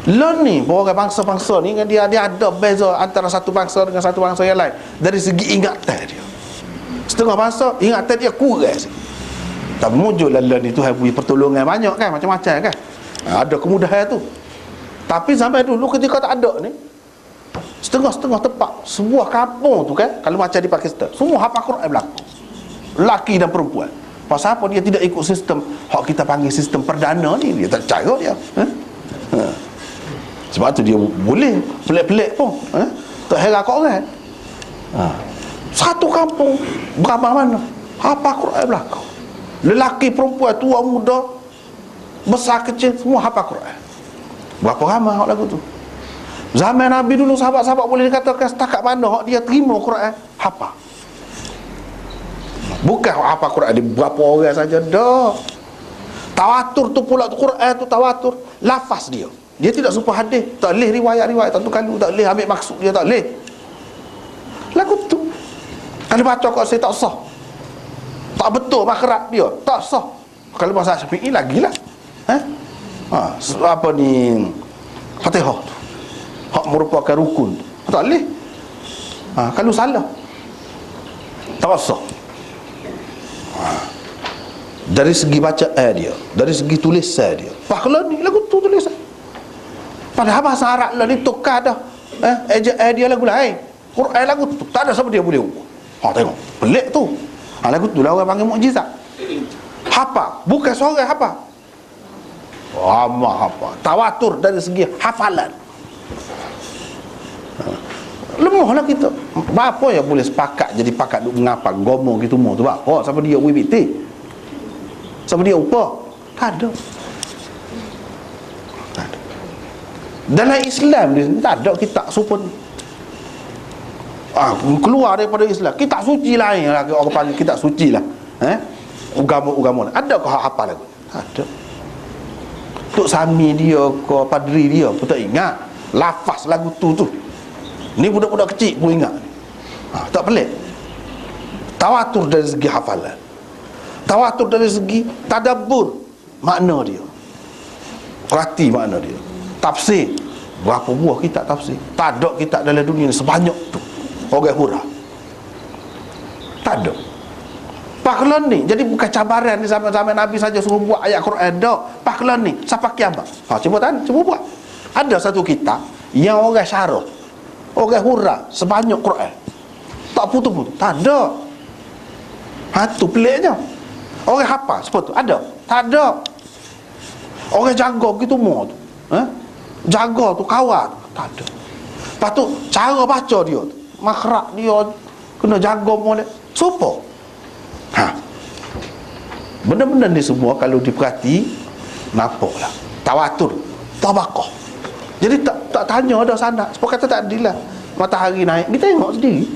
Lah ni orang bangsa-bangsa ni dia ada beza antara satu bangsa dengan satu bangsa yang lain dari segi ingatan dia. Setengah bangsa ingatan dia kurang sikit. Tapi muncullah ni Tuhan beri pertolongan banyak kan, macam-macam kan. Ada kemudahan tu. Tapi sampai dulu ketika tak ada ni, setengah-setengah tempat, sebuah kampung tu kan, kalau macam di Pakistan, semua hafal Quran berlaku, lelaki dan perempuan. Pasal apa? Dia tidak ikut sistem hak kita panggil sistem perdana ni. Dia tak percaya dia. Sebab tu dia boleh pelik-pelik pun. Tak heran kau orang. Satu kampung berapa mana hafal Quran berlaku, lelaki perempuan, tua muda, besar kecil, semua hafal Quran. Berapa ramai hak lagu tu. Zaman Nabi dulu sahabat-sahabat boleh dikatakan setakat mana hak dia terima Quran hafal. Bukan hafal Quran dia berapa orang saja dah. Tawatur tu pula tu Quran tu tawatur lafaz dia. Dia tidak serupa hadis, tak boleh riwayat-riwayat satu kali, tak boleh ambil maksud dia, tak boleh. Lagu tu kalau baca kat saya tak sah, tak betul makhraj dia, tak sah. Kalau bahasa Syafi'i lagilah. Apa ni Fatihah tu hak merupakan rukun, tak boleh. Kalau salah tak sah. Dari segi bacaan dia, dari segi tulisan dia. Kalau ni lagu tu tulisan, padahal bahasa Arab lah ni tukar dah. Ejaan dia lagu lain, Quran lagu tu tak ada siapa dia boleh ubah. Tengok pelik tu. Lagu tu lah orang panggil mukjizat. Hafal, bukan seorang hafal, ramai hafal. Tawatur dari segi hafalan. Lemahlah kita. Apa yang boleh sepakat jadi pakat duk mengapa ngomong gitu mau tu apa? Siapa dia WBT? Siapa dia upah? Tak ada. Tak ada. Dalam Islam ni tak ada kitab supun. Keluar daripada Islam. Kitab suci lain lah, orang panggil kitab suci lah. Agama-agama ada ke hak apa lagu? Tak ada. Tok Sami dia ke padri dia pun tak ingat lafaz lagu tu. Ni budak-budak kecil pun ingat. Tak pelik. Tawatur dari segi hafalan, tawatur dari segi tadabbur makna dia, perhati makna dia. Tafsir, berapa buah kitab tafsir? Tak ada kitab dalam dunia ni sebanyak tu orang hurah. Tak ada. Paklon ni jadi bukan cabaran ni zaman Nabi saja suruh buat ayat Quran dak. Paklon ni siapa kiamat. Cuba buat. Ada satu kitab yang orang syarah, orang hurah sebanyak Quran. Tak putus-putus. Tak ada. Tu peliknya. Orang hafal seperti tu ada? Tak ada. Orang jaga gitu mau tu. Jaga tu kawat. Tak ada. Lepas tu cara baca dia tu, makhraj dia kena jaga molek. Siapa? Benda-benda ni semua kalau diperhati nampaklah tawatur, tabaqah. Jadi tak tanya ada sana. Sebab kata tak adil lah. Matahari naik, kita tengok sendiri.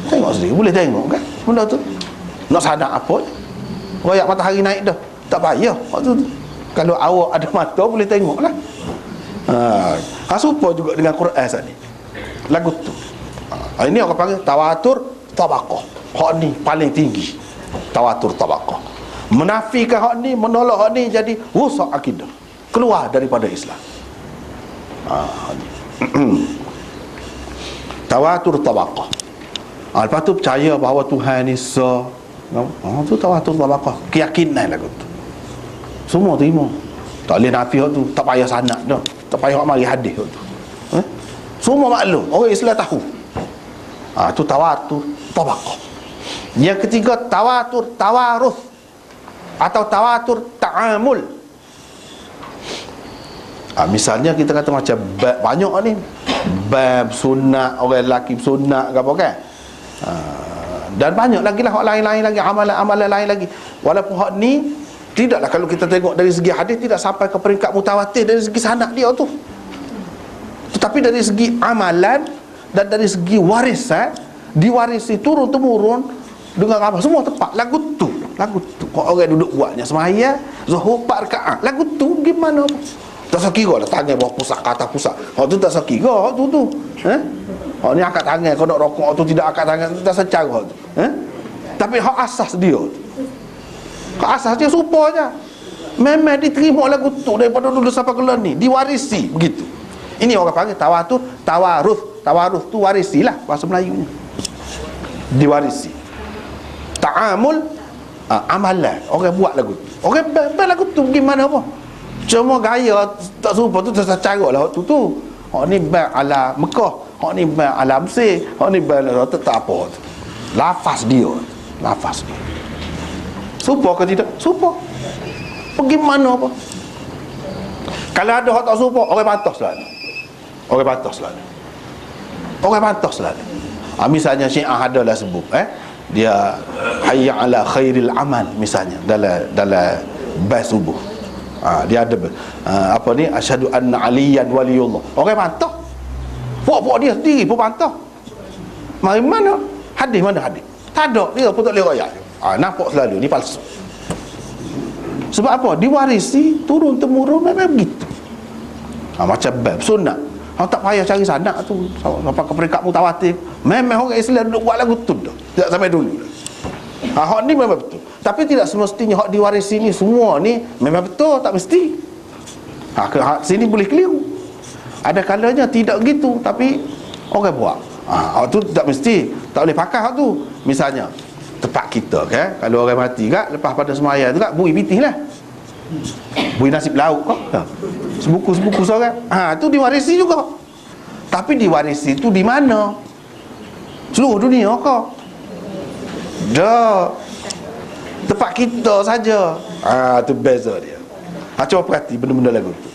Tengok sendiri, boleh tengok kan benda tu. Nak sadar apa? Royak matahari naik dah, tak payah waktu tu. Kalau awak ada mata boleh tengok lah. Serupa juga dengan Quran saat ni. Lagu tu. Ini orang panggil tawatur tabaqah. Hak ni paling tinggi. Tawatur tabaqah. Menafikan hak ni, menolak hak ni, jadi rusak akidah, keluar daripada Islam. Tawatur tabaqah. Lepas tu percaya bahawa Tuhan ni tu tawatur tabaqah. Keyakinan lagu tu semua terima. Tak boleh nafi hak tu, tak payah sanad dah, tak payah mari hadis hak tu. Semua maklum, orang Islam tahu. Tu tawatur tabaqah. Yang ketiga tawatur tawaruth atau tawatur ta'amul. Misalnya kita kata macam bab banyak ni, bab sunat, orang lelaki sunat ke apa kan, dan banyak lagi lah hak lain-lain lagi, amalan-amalan lain lagi. Walaupun hak ni tidaklah, kalau kita tengok dari segi hadis tidak sampai ke peringkat mutawatir dari segi sanad dia tu, tetapi dari segi amalan dan dari segi warisan, diwarisi turun temurun dengan apa semua tepat. Lagu tu kau orang duduk buatnya semaya zuhur 4 rakaat, lagu tu gimana apa? Tak sekira lah tangan bawah pusat ke atas pusat. Hak tu tak sekira, hak tu hak ni angkat tangan, kau nak rokok tu tidak angkat tangan, tak secara tu. Tapi hak asas dia, hak asas dia supaya memang diterima lagu tu daripada dulu sampai kelan ni, diwarisi begitu. Ini orang panggil tawatur, tawaruth tu warisilah bahasa Melayunya. Diwarisi. Ta'amul, amalan orang buat lagu tu. Orang buat lagu tu gimana apa? Cuma gaya tak serupa tu, tersecara lah waktu tu. Hak ni bang ala Mekah, hak ni bang ala Mesir, hak ni bang ala tak apa tu. Lafaz dia. Serupa ke tidak? Serupa. Bagaimana apa? Kalau ada hak tak serupa, orang pantas selalu. Orang pantas selalu. Misalnya Syiah adalah sebut dia hayya ala khairil amal misalnya dalam bais subuh. Dia ada apa ni, asyhadu anna aliyan waliyullah. Orang bantah. Puak-puak dia sendiri pun bantah. Mari mana? Mana hadis? Tak ada. Dia pun tak boleh royak. Nampak selalu ni palsu. Sebab apa? Diwarisi turun temurun memang begitu. Macam bab sunnah. Tak payah cari sanad tu sampai ke peringkat mutawatir. Memang orang Islam duduk buat lagu tu dah. Tidak sampai dulu dah. Hak ni memang betul. Tapi tidak semestinya hak diwarisi ni semua ni memang betul, tak mesti. Hak sini boleh keliru. Ada kalanya tidak gitu tapi orang buat. Hak tu tak mesti, tak boleh pakai hak tu. Misalnya tempat kita kan, kalau orang mati kan lepas pada sembahyang tu kan bui pitih lah. Bui nasib lauk kau. Sebuku-sebuku seorang. Tu diwarisi juga. Tapi diwarisi tu di mana? Seluruh dunia kau. Dah. Tempat kita saja. Tu beza dia. Cuba perhati benda-benda lagu tu.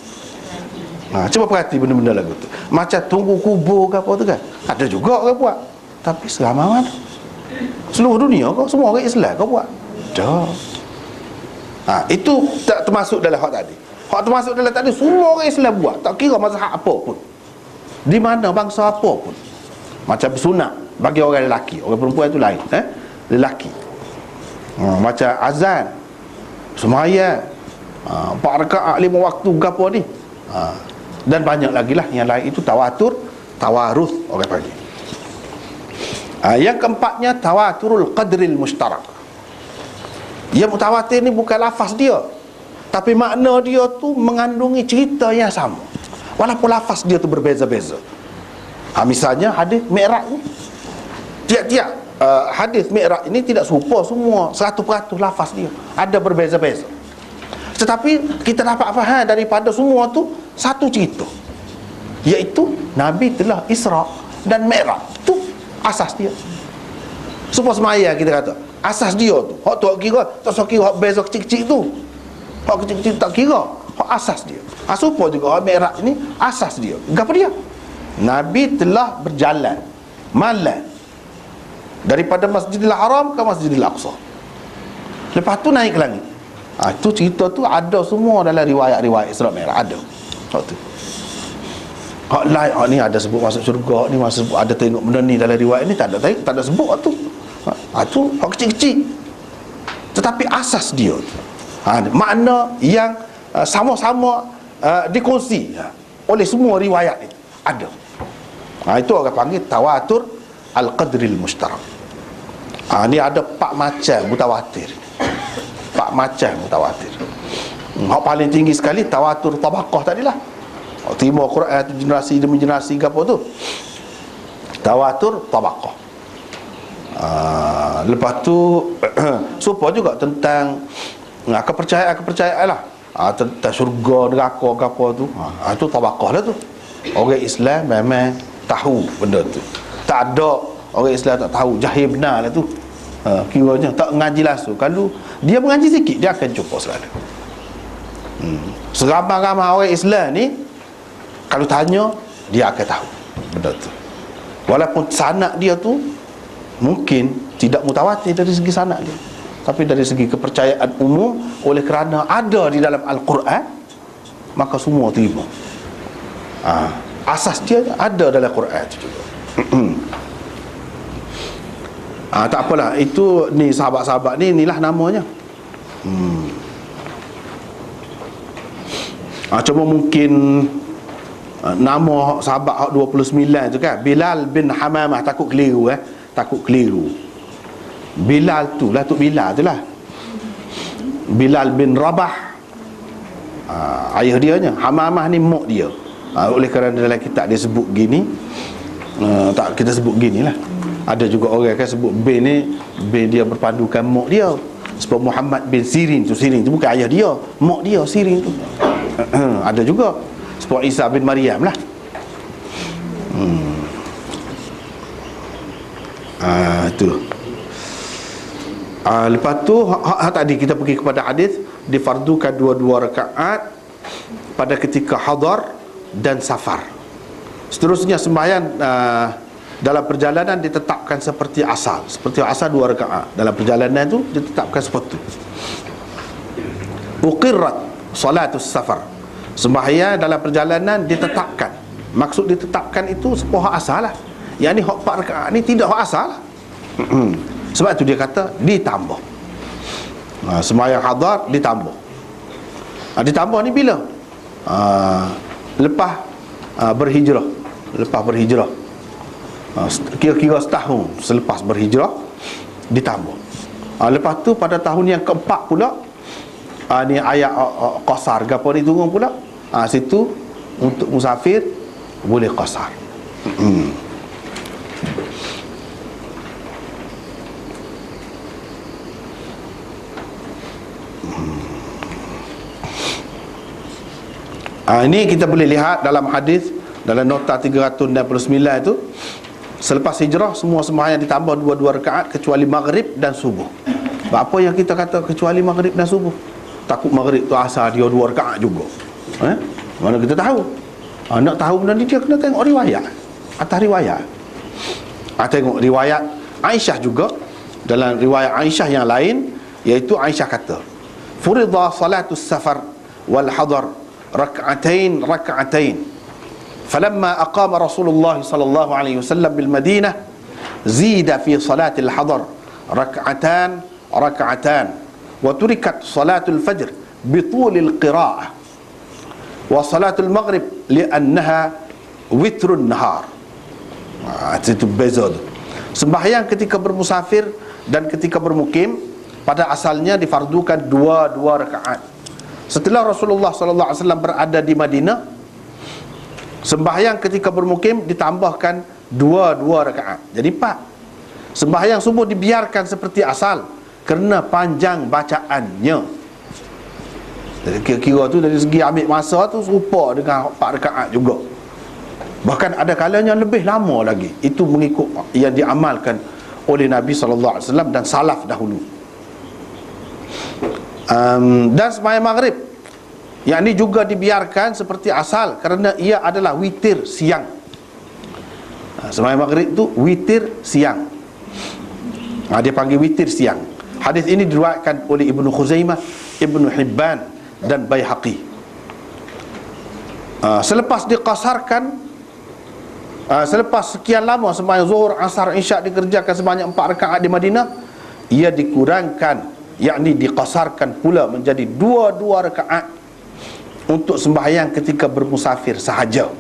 Cuba perhati benda-benda lagu tu. Macam tunggu kubur ke apa tu kan, ada juga orang buat. Tapi seramai mana? Seluruh dunia kau, semua orang Islam kau buat? Dah. Itu tak termasuk dalam hak tadi. Hak termasuk dalam tadi, semua orang Islam buat, tak kira mazhab apa pun, di mana bangsa apa pun. Macam sunat bagi orang lelaki, orang perempuan itu lain, lelaki. Macam azan, semaya, 4 rakaat 5 waktu gapo ni. Dan banyak lagi lah yang lain. Itu tawatur, tawarus orang panggil. Yang keempatnya tawaturul qadril mushtarak. Yang mutawatir ni bukan lafaz dia, tapi makna dia tu mengandungi cerita yang sama, walaupun lafaz dia tu berbeza-beza. Misalnya hadis Mi'raj ni, tiap-tiap hadis Mi'raj ini tidak serupa semua 100% lafaz dia, ada berbeza-beza. Tetapi kita dapat faham daripada semua tu satu cerita, iaitu Nabi telah Isra dan Mi'raj. Tu asas dia. Supaya semaya kita kata asas dia tu, hak tu kira, tak usah kira hak beza kecil-kecil tu. Hak kecil-kecil tak kira, hak asas dia. Supaya juga hak Mi'raj ni asas dia. Apa dia? Nabi telah berjalan malam daripada Masjidil Haram ke Masjidil Aqsa. Lepas tu naik ke langit. Itu cerita tu ada semua dalam riwayat-riwayat Isra Mi'raj ada. Hak tu. Hak lain, hak ni ada sebut masuk syurga, ni masuk sebut ada tengok benda ni dalam riwayat ni, tak ada sebut tu. Tu hak kecil-kecil. Tetapi asas dia tu, makna yang sama-sama dikongsi oleh semua riwayat itu ada. Itu orang panggil tawatur al-qadril mushtarak. Ni ada 4 macam mutawatir. 4 macam mutawatir. Hak paling tinggi sekali tawatur tabaqah tadilah. Terima Quran tu generasi demi generasi ke apa tu, tawatur tabaqah. Lepas tu supaya juga tentang kepercayaan lah, tentang syurga, neraka ke apa tu, itu tabaqah lah tu. Orang Islam memang tahu benda tu. Tak ada orang Islam tak tahu, jahil benar lah tu. Kiranya tak mengaji langsung, kalau dia mengaji sikit dia akan jumpa selalu. Seramai-ramai orang Islam ni, kalau tanya dia akan tahu benda tu, walaupun sanad dia tu mungkin tidak mutawatir dari segi sanad dia, tapi dari segi kepercayaan umum, oleh kerana ada di dalam Al-Quran, maka semua terima. Asas dia ada dalam Quran tu juga. Tak apalah, itu ni sahabat-sahabat ni, inilah namanya. Cuma mungkin nama sahabat hak 29 tu kan, Bilal bin Hamamah, takut keliru takut keliru. Bilal tu lah, tu Bilal tu lah, Bilal bin Rabah, ayah dia nya. Hamamah ni mak dia. Oleh kerana dalam kitab dia sebut gini, tak kita sebut gini lah. Ada juga orang kan sebut bin ni, bin dia berpandukan mak dia. Sebab Muhammad bin Sirin tu bukan ayah dia, mak dia Sirin tu. Ada juga sebab Isa bin Maryam lah. Itu. Lepas tu tadi kita pergi kepada hadis difardukan 2 rakaat pada ketika hadar dan safar. Seterusnya sembahyang dalam perjalanan ditetapkan seperti asal 2 rakaat. Dalam perjalanan tu ditetapkan seperti itu. Uqirrat salatus safar, sembahyang dalam perjalanan ditetapkan. Maksud ditetapkan itu sebuah asal lah. Yang ni hak 4 rakaat ni tidak hak asal lah. Sebab tu dia kata ditambah. Sembahyang hadar ditambah. Ditambah ni bila? Lepas berhijrah. Kira-kira setahun selepas berhijrah ditambah. Lepas tu pada tahun yang keempat pula, ni ayat qasar ke apa ni turun pula. Situ untuk musafir boleh qasar. Ini kita boleh lihat dalam hadis, dalam nota 369 itu, selepas hijrah semua sembahyang ditambah 2 rakaat kecuali maghrib dan subuh. Apa yang kita kata kecuali maghrib dan subuh? Takut maghrib tu asal dia 2 rakaat juga. Mana kita tahu? Nak tahu benda ni dia kena tengok riwayat, atas riwayat. Tengok riwayat Aisyah juga. Dalam riwayat Aisyah yang lain, iaitu Aisyah kata, furidha salatus safar wal hadar rak'atain rak'atain, falamma aqama Rasulullah sallallahu alaihi wasallam bil Madinah zida fi salatil hadar rak'atan rak'atan, wa turikat salatul fajr bitulil qira'ah, wa salatul maghrib li'annaha witrun nahar. Itu beza tu. Sembahyang ketika bermusafir dan ketika bermukim pada asalnya difardukan dua rakaat. Setelah Rasulullah sallallahu alaihi wasallam berada di Madinah, sembahyang ketika bermukim ditambahkan dua rakaat, jadi 4. Sembahyang subuh dibiarkan seperti asal kerana panjang bacaannya. Jadi kira-kira tu dari segi ambil masa tu serupa dengan 4 rakaat juga. Bahkan ada kalanya lebih lama lagi. Itu mengikut yang diamalkan oleh Nabi SAW dan salaf dahulu. Dan sembahyang maghrib, yang ini juga dibiarkan seperti asal kerana ia adalah witir siang. Sembahyang maghrib tu witir siang. Dia panggil witir siang. Hadis ini diriwayatkan oleh Ibnu Khuzaimah, Ibnu Hibban dan Baihaqi. Selepas diqasarkan, selepas sekian lama sembahyang zuhur, asar, isyak dikerjakan sebanyak 4 rakaat di Madinah, ia dikurangkan, yakni diqasarkan pula menjadi 2 rakaat untuk sembahyang ketika bermusafir sahaja.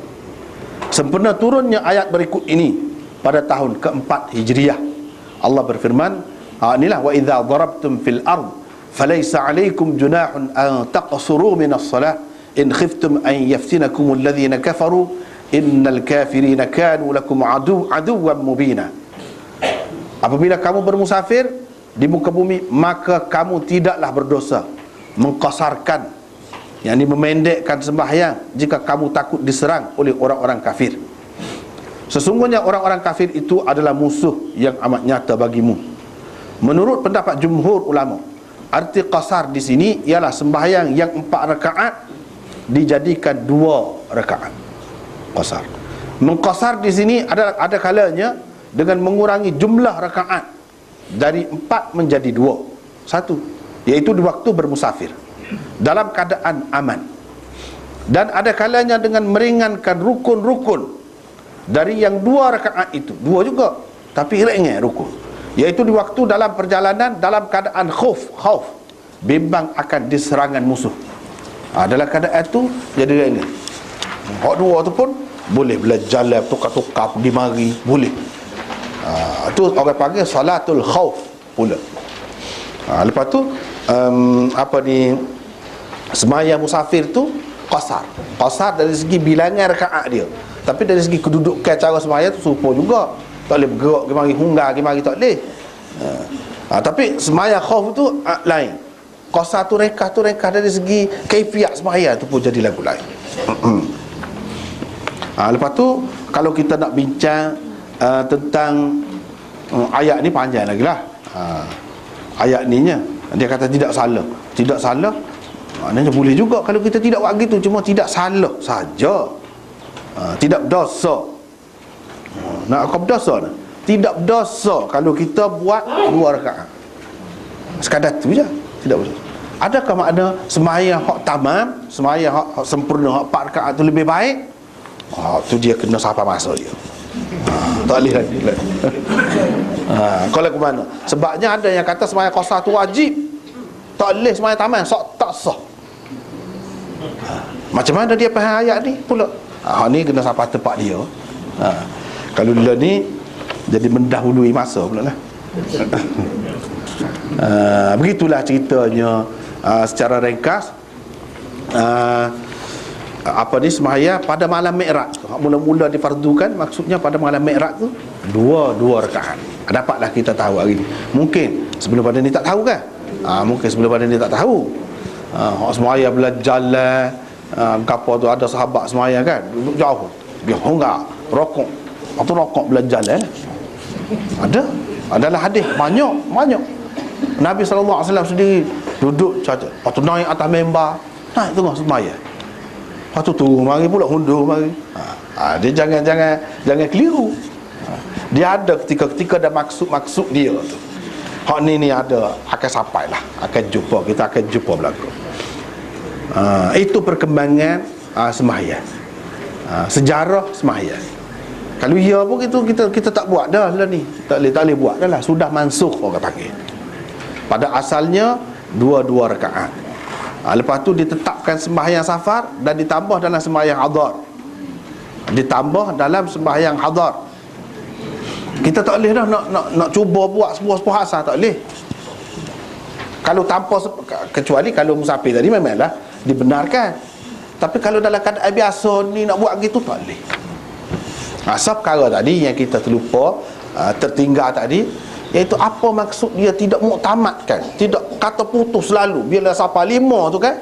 Sempena turunnya ayat berikut ini pada tahun keempat Hijriah, Allah berfirman, inilah wa idza darabtum fil ard falaysa alaykum junahun an taqsuru minas salah in khiftum an yaftinakum alladhina kafaru innal kafirina kanu lakum aduwwan mubina. Apabila kamu bermusafir di muka bumi, maka kamu tidaklah berdosa mengqasarkan, yakni memendekkan sembahyang jika kamu takut diserang oleh orang-orang kafir. Sesungguhnya orang-orang kafir itu adalah musuh yang amat nyata bagimu. Menurut pendapat jumhur ulama, arti qasar di sini ialah sembahyang yang 4 rakaat dijadikan 2 rakaat. Qasar. Mengqasar di sini ada kalanya dengan mengurangi jumlah rakaat dari 4 menjadi 2. 1, iaitu di waktu bermusafir dalam keadaan aman. Dan ada kalanya dengan meringankan rukun-rukun dari yang 2 rakaat itu. 2 juga, tapi ringan rukun, iaitu di waktu dalam perjalanan dalam keadaan khauf, bimbang akan diserangan musuh. Dalam keadaan itu jadi ringan. Hak 2 tu pun boleh belajar, tukar-tukar pergi mari, boleh. Itu orang panggil salatul khauf pula. Lepas tu sembahyang musafir tu qasar dari segi bilangan rakaat dia, tapi dari segi kedudukan cara sembahyang tu serupa juga. Tak boleh bergerak ke mari, hunggar ke mari, tak boleh. Tapi sembahyang khauf tu lain. Qasar tu reka dari segi kaifiat sembahyang tu pun jadi lagu lain. Lepas tu kalau kita nak bincang tentang ayat ni panjang lagi lah. Ayat ni nya dia kata tidak salah, maknanya boleh juga kalau kita tidak buat gitu, cuma tidak salah saja, tidak berdosa. Nak kau berdosa ni? Tidak berdosa kalau kita buat 2 rakaat sekadar tu je, tidak berdosa. Adakah makna sembahyang hak tamam, sembahyang hak sempurna, hak 4 rakaat tu lebih baik? Tu dia kena sampai masa dia. Tak boleh lagi. Kalau ke mana? Sebabnya ada yang kata sembahyang qasar tu wajib, tak boleh sembahyang tamam, tak sah. Macam mana dia faham ayat ni pula? Ni kena sampai tempat dia. Kalau dia ni jadi mendahului masa pula lah. Begitulah ceritanya secara ringkas. Sembahyang pada malam Mi'raj tu, mula-mula difardukan, maksudnya pada malam Mi'raj tu 2 rakaat. Dapatlah kita tahu hari ni. Mungkin sebelum pada ni tak tahu kan? Mungkin sebelum pada ni tak tahu. Sembahyang belajar apa tu, ada sahabat sembahyang kan, duduk jauh, dia honggar, rokok. Waktu rokok belajar adalah hadis banyak. Nabi SAW sendiri duduk saja, waktu naik atas membar, naik tengah sembahyang. Lepas tu turun mari pula, hundur mari. Dia jangan keliru. Dia ada ketika-ketika ada maksud dia tu. Hak ni ada akan sampai lah, akan jumpa, kita akan jumpa berlaku. Itu perkembangan sembahyang, sejarah sembahyang. Kalau ia pun kita tak buat dah lah ni, tak boleh buat dah lah, sudah mansukh orang panggil. Pada asalnya dua rakaat. Lepas tu ditetapkan sembahyang safar dan ditambah dalam sembahyang hadar. Ditambah dalam sembahyang hadar. Kita tak boleh dah nak cuba buat sebuah asal, tak boleh. Kalau tanpa, kecuali kalau musafir tadi memanglah dibenarkan. Tapi kalau dalam keadaan biasa ni nak buat gitu, tak boleh. Asal perkara tadi yang kita terlupa, tertinggal tadi, iaitu apa maksud dia tidak muktamadkan, tidak kata putus selalu. Bila sampai 5 tu kan,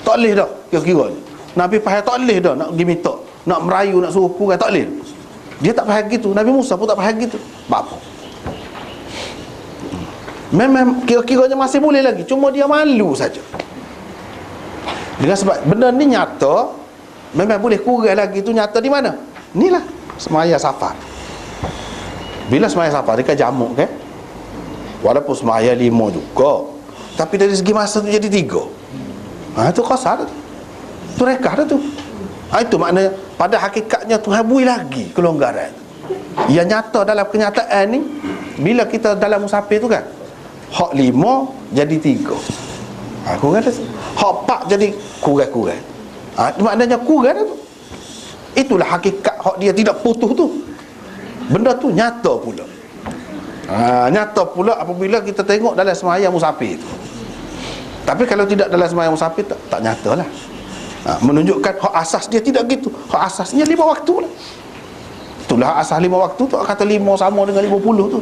tak boleh dah kira-kira. Nabi faham tak boleh dah nak pergi minta, nak merayu, nak suruh kurang, tak boleh. Dia tak faham gitu. Nabi Musa pun tak faham gitu. Apa? Memang kira-kiranya masih boleh lagi, cuma dia malu saja. Dengan sebab benda ni nyata, memang boleh kurang lagi. Tu nyata di mana? Inilah sembahyang safar. Bila sembahyang safar dia kan jamuk kan, walaupun sembahyang 5 juga, tapi dari segi masa tu jadi 3. Itu qasar tu, rekah dah tu. Itu maknanya pada hakikatnya Tuhan beri lagi kelonggaran. Yang nyata dalam kenyataan ni, bila kita dalam musafir tu kan, hak 5 jadi 3. Kurang dah. Hak 4 jadi kurang-kurang. Maknanya kurang dah tu. Itulah hakikat hak dia tidak putus tu. Benda tu nyata pula. Nyata pula apabila kita tengok dalam sembahyang musafir tu. Tapi kalau tidak dalam sembahyang musafir, tak nyata lah. Menunjukkan hak asas dia tidak gitu. Hak asasnya 5 waktu lah. Itulah hak asas 5 waktu tu. Kata 5 sama dengan 50 tu.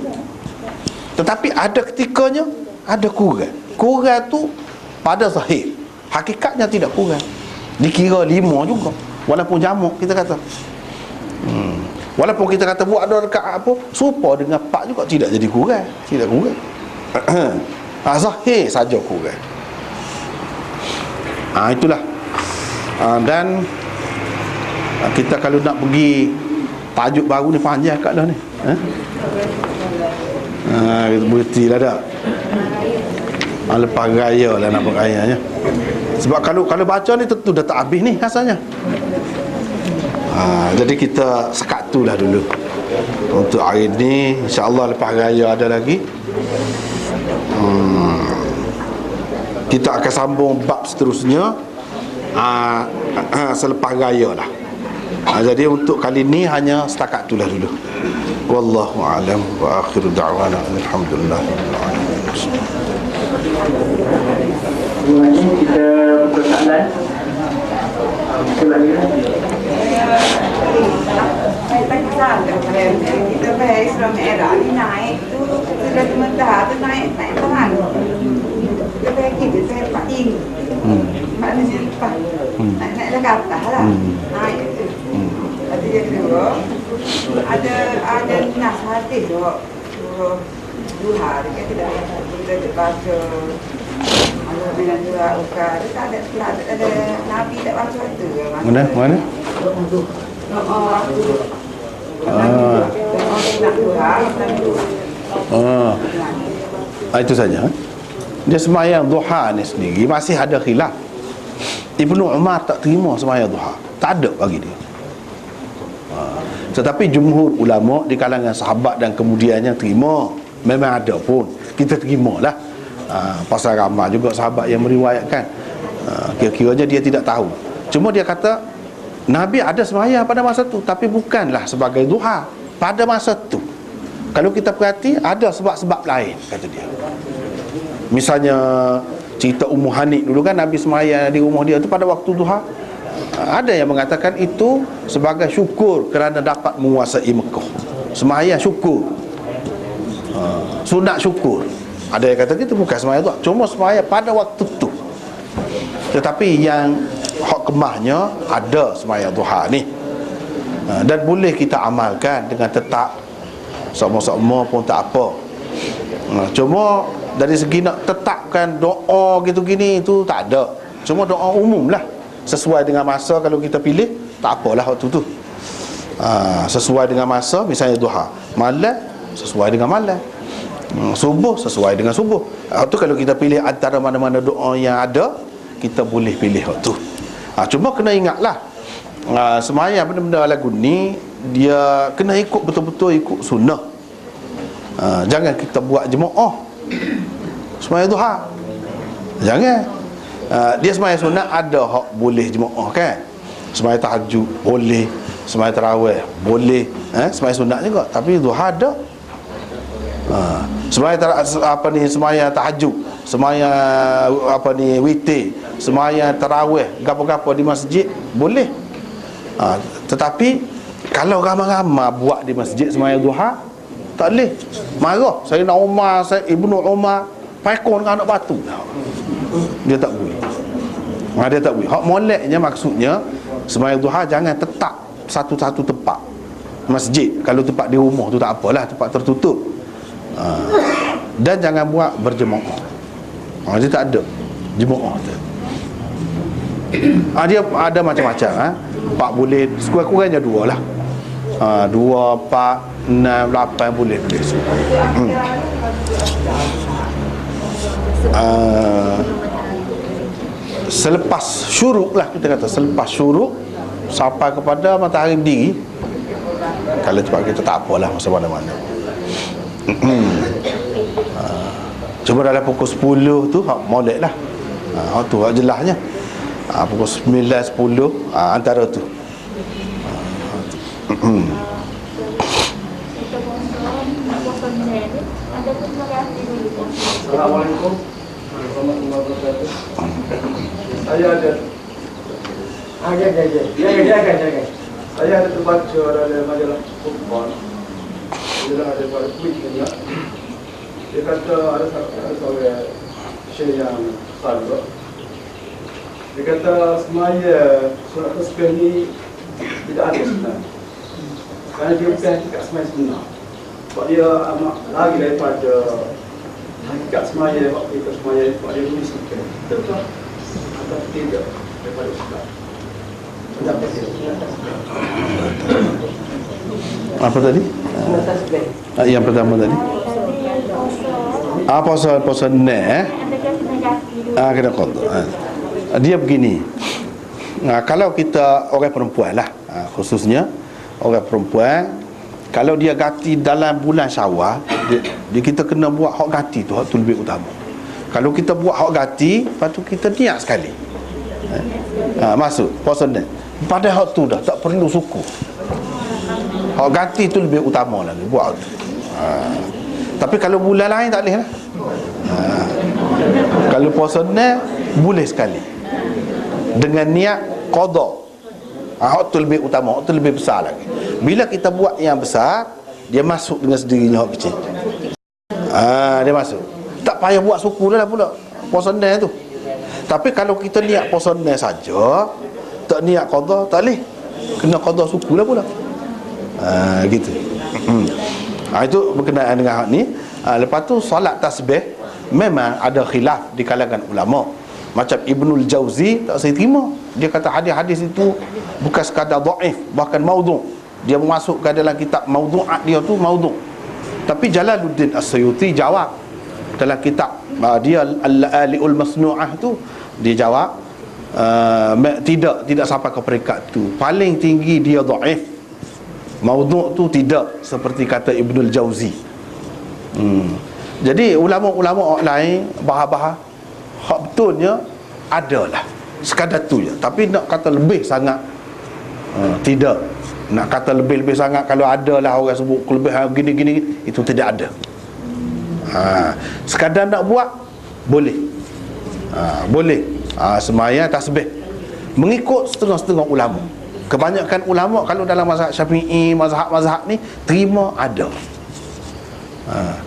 Tetapi ada ketikanya ada kurang. Kurang tu pada zahir, hakikatnya tidak kurang. Dikira 5 juga, walaupun jamuk kita kata. Walaupun kita kata buat 2 rakaat apa, serupa dengan 4 juga, tidak jadi kurang. Tidak kurang. Zahir saja kurang. Itulah. Dan kita kalau nak pergi tajuk baru ni panjang kat dah ni. Kita berhenti lah dah. Lepas raya lah nak berayanya. Sebab kalau baca ni tentu dah tak habis ni rasanya. Jadi kita sekat tu lah dulu untuk hari ni. InsyaAllah lepas raya ada lagi. Kita akan sambung bab seterusnya selepas raya lah. Jadi untuk kali ni hanya setakat itulah dulu. Wallahu a'lam wa akhiru da'wana alhamdulillah. Ini kita persoalan. Kita bahas Islam era ni naik tu sudah sementara tu naik pelan. Kita bahas kita saya paling. Maknanya apa? Naik dah kata lah. Naik tu. Ada yang kedua, ada nasihat tu. Duha, kita baca. Bila dua ukar, tak ada Nabi tak baca tu. Mana? Itu saja. Dia sembahyang duha ni sendiri masih ada khilaf. Ibnu Umar tak terima sembahyang duha, tak ada bagi dia. Tetapi jumhur ulama di kalangan sahabat dan kemudiannya terima. Memang ada pun, kita terimalah. Pasal ramai juga sahabat yang meriwayatkan. Kira-kiranya dia tidak tahu. Cuma dia kata Nabi ada sembahyang pada masa tu, tapi bukanlah sebagai duha pada masa tu. Kalau kita perhati, ada sebab-sebab lain, kata dia. Misalnya cerita Ummu Hanik dulu kan, Nabi sembahyang di rumah dia tu pada waktu duha. Ada yang mengatakan itu sebagai syukur kerana dapat menguasai Mekah. Sembahyang syukur, sunat syukur. Ada yang kata gitu, bukan sembahyang duha, cuma sembahyang pada waktu tu. Tetapi yang hak kemahnya ada sembahyang duha ni, dan boleh kita amalkan dengan tetap sama-sama pun tak apa. Cuma dari segi nak tetapkan doa gitu gini itu tak ada. Cuma doa umum lah. sesuai dengan masa. Kalau kita pilih, tak apalah waktu tu. Sesuai dengan masa, misalnya duha. Malam sesuai dengan malam. Subuh sesuai dengan subuh. Waktu kalau kita pilih antara mana-mana doa yang ada, kita boleh pilih waktu. Cuma kena ingatlah, semayang benda-benda lagu ni, dia kena ikut betul-betul ikut sunnah. Jangan kita buat jemaah semayang duha. Jangan. Dia semayang sunat ada hak boleh jemaah kan. Semayang tahajud boleh, semayang tarawih boleh, semayang sunat juga. Tapi duha ada. Semayang tahajud, semayang witir, semayang tarawih, gapo-gapo di masjid boleh. Tetapi kalau ramai-ramai buat di masjid semayang duha, tak boleh. Marah Sayyidina Umar, Ibnu Umar paikon dengan anak batu. Dia tak boleh. Dia tak boleh. Hak moleknya maksudnya semayang duha jangan tetap satu-satu tempat masjid. Kalau tempat di rumah tu tak apalah, tempat tertutup. Dan jangan buat berjemaah. Dia tak ada jemaah tu. Dia ada macam-macam. Pak boleh, sekurang-kurangnya 2 lah. 2, 4, 6, 8 boleh. Selepas syuruk lah, kita kata selepas syuruk sampai kepada matahari berdiri. Kalau tempat kita tak apalah, masa mana-mana. Cuma dalam pukul 10 tu hak molek lah. Tu hak jelasnya. Pukul 9, 10 antara tu. Assalamualaikum warahmatullahi wabarakatuh. Saya ada saya ada terbaca dalam majalah Football. Dia ada buat tweet dia. Dia kata ada seorang syekh yang besar. Dia kata semaya surat tasbih ni tidak ada sebenarnya. Kerana dia bukan hakikat semaya sebenar. Sebab dia amat lari daripada hakikat semaya, waktu kita semaya, sebab dia tulis sikit. Betul atau tidak daripada Islam. Pendapat dia. Apa tadi? Yang pertama tadi. Puasa ni kena qada. Dia begini. Kalau kita orang perempuan lah, khususnya orang perempuan, kalau dia gati dalam bulan Syawal, dia kita kena buat hak gati tu, hak tu lebih utama. Kalau kita buat hak gati, lepas tu kita niat sekali. Masuk puasa ni. Pada hak tu dah tak perlu suku. Hak gati tu lebih utama lagi buat tu. Tapi kalau bulan lain tak boleh lah. Kalau puasa ni boleh sekali dengan niat qada. Hak tu lebih utama, hak tu lebih besar lagi. Bila kita buat yang besar, dia masuk dengan sendirinya hak kecil. Dia masuk. Tak payah buat suku dah lah pula puasa ni tu. Tapi kalau kita niat puasa ni saja, tak niat qada, tak boleh. Kena qada suku lah pula. Gitu. Itu berkenaan dengan hak ni. Lepas tu solat tasbih memang ada khilaf di kalangan ulama. Macam Ibnul Jauzi tak saya terima. Dia kata hadis-hadis itu bukan sekadar dhaif, bahkan maudhu'. Dia memasukkan dalam kitab maudhu'at dia tu maudhu'. Tapi Jalaluddin As-Suyuti jawab dalam kitab dia Al-La'ali'ul Masnu'ah tu, dia jawab tidak sampai ke peringkat tu. Paling tinggi dia dhaif. Maudhu' tu tidak seperti kata Ibnul Jauzi. Jadi ulama-ulama lain bahas-bahas hak betulnya adalah sekadar tu je. Tapi nak kata lebih sangat tidak. Nak kata lebih-lebih sangat, kalau ada lah orang sebut kelebihan gini-gini, itu tidak ada. Sekadar nak buat boleh. Boleh semayang tasbih mengikut setengah-setengah ulama. Kebanyakan ulama kalau dalam mazhab Syafi'i, mazhab-mazhab ni terima ada.